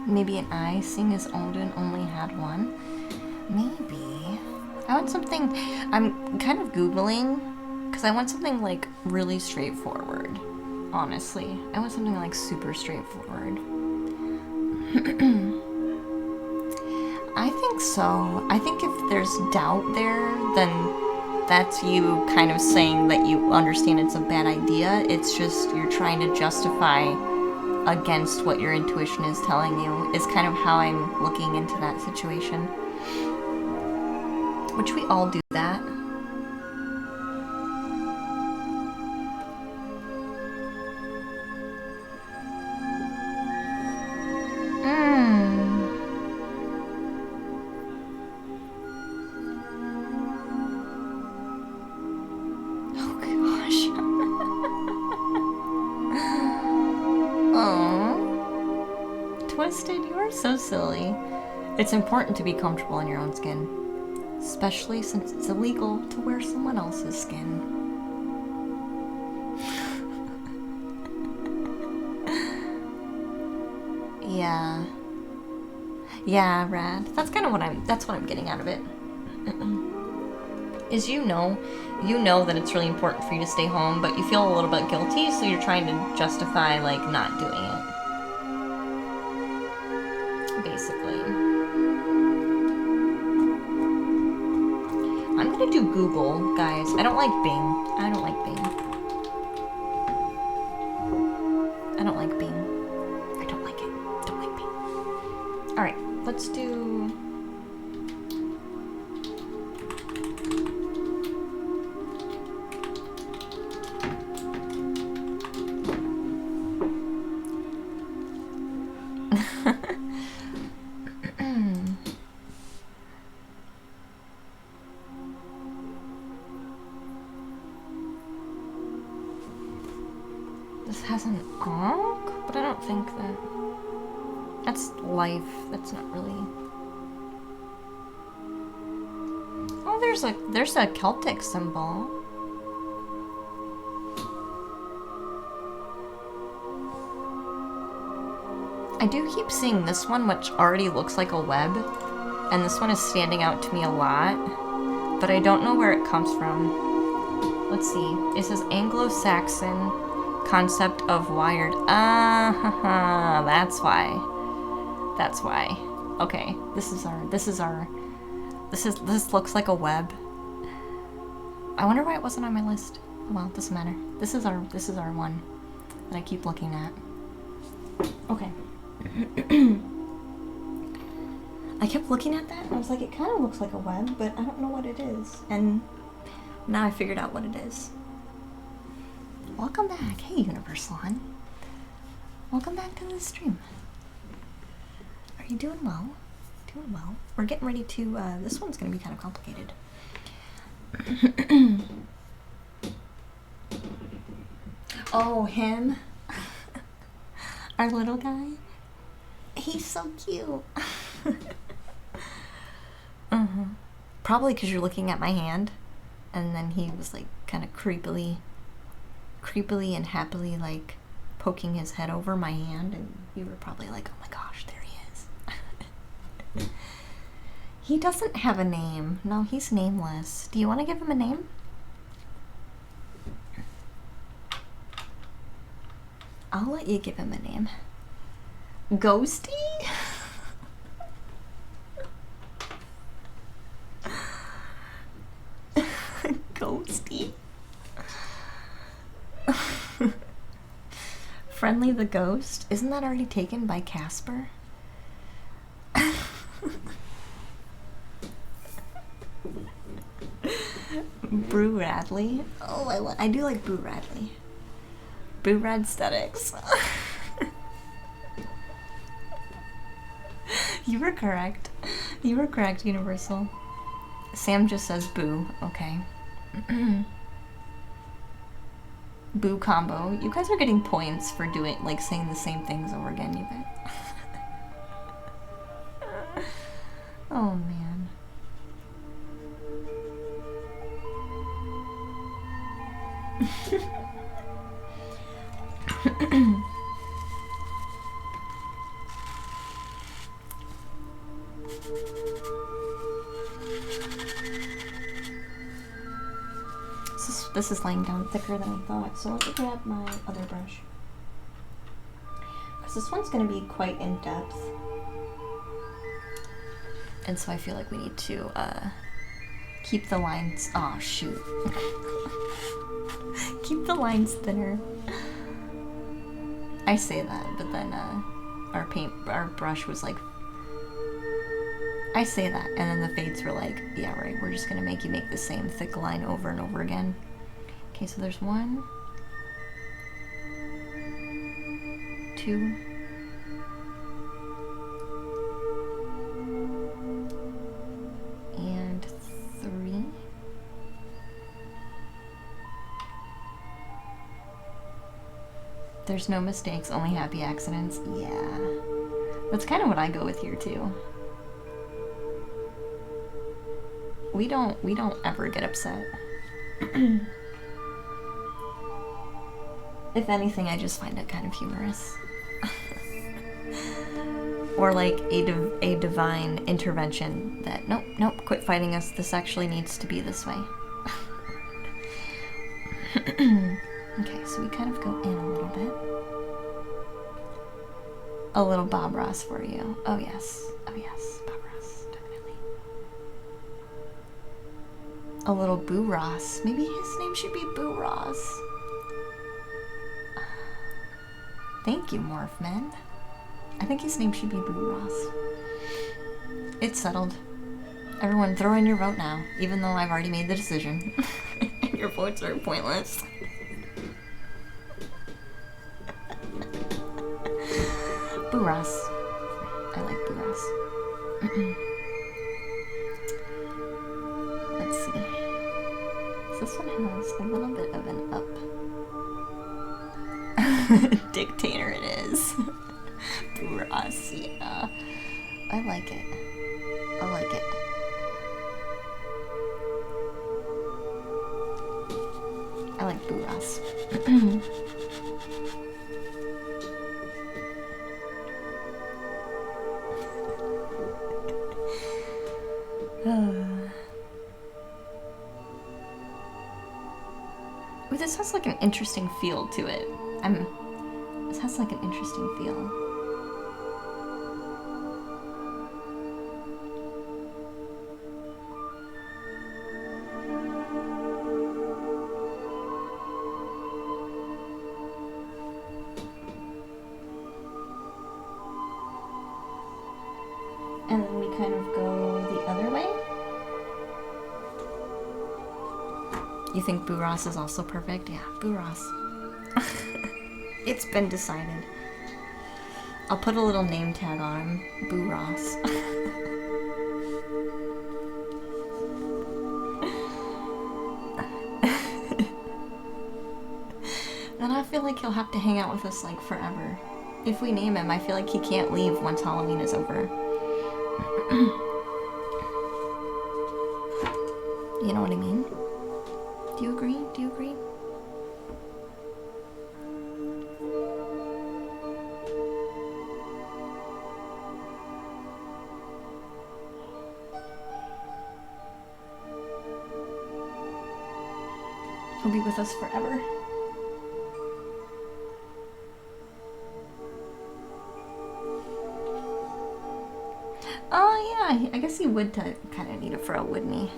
[SPEAKER 1] Maybe an eye, seeing as Alden only had one. Maybe. I want something... I'm kind of Googling, because I want something, like, really straightforward. Honestly. I want something, like, super straightforward. I think so. I think if there's doubt there, then that's you kind of saying that you understand it's a bad idea. It's just you're trying to justify against what your intuition is telling you, is kind of how I'm looking into that situation. Which we all do that. So silly. It's important to be comfortable in your own skin, especially since it's illegal to wear someone else's skin. Yeah, rad. That's kind of what I'm getting out of it. is you know that it's really important for you to stay home, but you feel a little bit guilty, so you're trying to justify like not doing it. Basically. I'm gonna do Google, guys. I don't like Bing. I don't like Bing. I don't like Bing. I don't like it. Don't like Bing. Alright, let's do... This has an ankh, but I don't think that... That's life. That's not really... Oh, there's a Celtic symbol. I do keep seeing this one, which already looks like a web, and this one is standing out to me a lot, but I don't know where it comes from. Let's see. It says Anglo-Saxon concept of wired. That's why. That's why. Okay, this looks like a web. I wonder why it wasn't on my list. Well, it doesn't matter. This is our one that I keep looking at. Okay. I kept looking at that and I was like, it kind of looks like a web, but I don't know what it is. And now I figured out what it is. Welcome back. Hey, Universal Hun. Welcome back to the stream. Are you doing well? Doing well. We're getting ready to, this one's going to be kind of complicated. Oh, him? Our little guy? He's so cute. Probably because you're looking at my hand, and then he was like kind of creepily and happily like poking his head over my hand, and you were probably like, oh my gosh, there he is. He doesn't have a name. No, he's nameless. Do you want to give him a name? I'll let you give him a name. Ghosty? Ghosty? Friendly the Ghost? Isn't that already taken by Casper? Brew Radley? Oh, I do like Brew Radley. Brew Rad aesthetics. You were correct. You were correct, Universal. Sam just says boo. Okay. Boo combo. You guys are getting points for doing, like, saying the same things over again, you guys. Oh, man. This is laying down thicker than I thought, so let me grab my other brush. Because this one's going to be quite in-depth. And so I feel like we need to keep the lines... Oh, shoot. Keep the lines thinner. I say that, but then our brush was like... I say that, and then the fades were like, yeah, right, we're just going to make you make the same thick line over and over again. Okay, so there's 1, 2, and 3. There's no mistakes, only happy accidents. Yeah. That's kind of what I go with here too. We don't ever get upset. If anything, I just find it kind of humorous. Or like a divine intervention that, nope, nope, quit fighting us. This actually needs to be this way. Okay, so we kind of go in a little bit. A little Bob Ross for you. Oh yes, Bob Ross, definitely. A little Boo Ross. Maybe his name should be Boo Ross. Thank you, Morphman. I think his name should be Boo Ross. It's settled. Everyone throw in your vote now, even though I've already made the decision. Your votes are pointless. Boo Ross. I like Boo Ross. Let's see. This one has a little bit of an up. Dictator it is. Boo Ross, yeah. I like it. I like it. I like Boo Ross. Ooh, this has like an interesting feel to it. This has like an interesting feel. And then we kind of go the other way. You think Boo Ross is also perfect? Yeah, Boo Ross. It's been decided. I'll put a little name tag on him. Boo Ross. Then I feel like he'll have to hang out with us like forever. If we name him, I feel like he can't leave once Halloween is over. You know what I mean? Do you agree? Do you agree? He'll be with us forever. Oh yeah, I guess he would kind of need a fro, wouldn't he?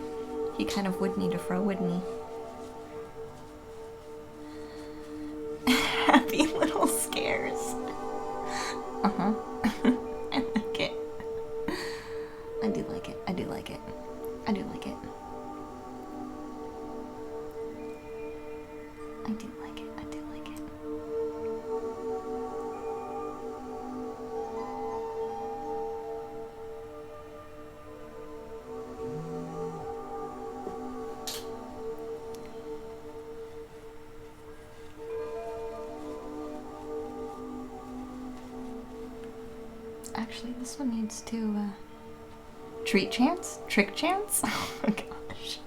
[SPEAKER 1] He kind of would need a fro, wouldn't he? Happy little scares. Uh-huh. I like it. I do like it. I do like it. I do like it. I do like it. I do like it. Actually, this one needs to, treat chance? Trick chance? Oh my gosh.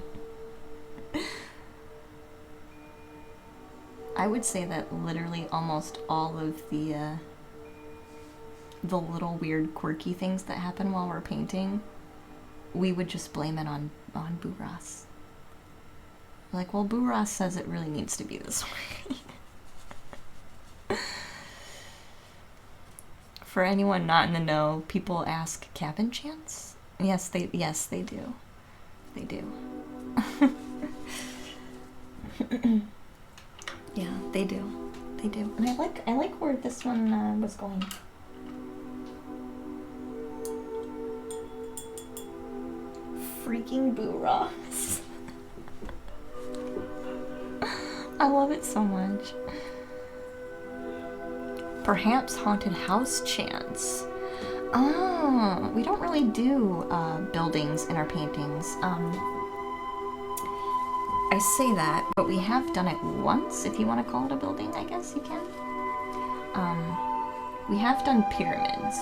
[SPEAKER 1] I would say that literally almost all of the little weird quirky things that happen while we're painting, we would just blame it on Boo Ross. Like, well, Boo Ross says it really needs to be this way. For anyone not in the know, people ask cabin chance? Yes, they do. They do. Yeah, they do. They do. And I like where this one was going. Freaking Boo Ross. I love it so much. Perhaps haunted house chance. Oh, we don't really do buildings in our paintings. I say that, but we have done it once. If you want to call it a building, I guess you can. We have done pyramids,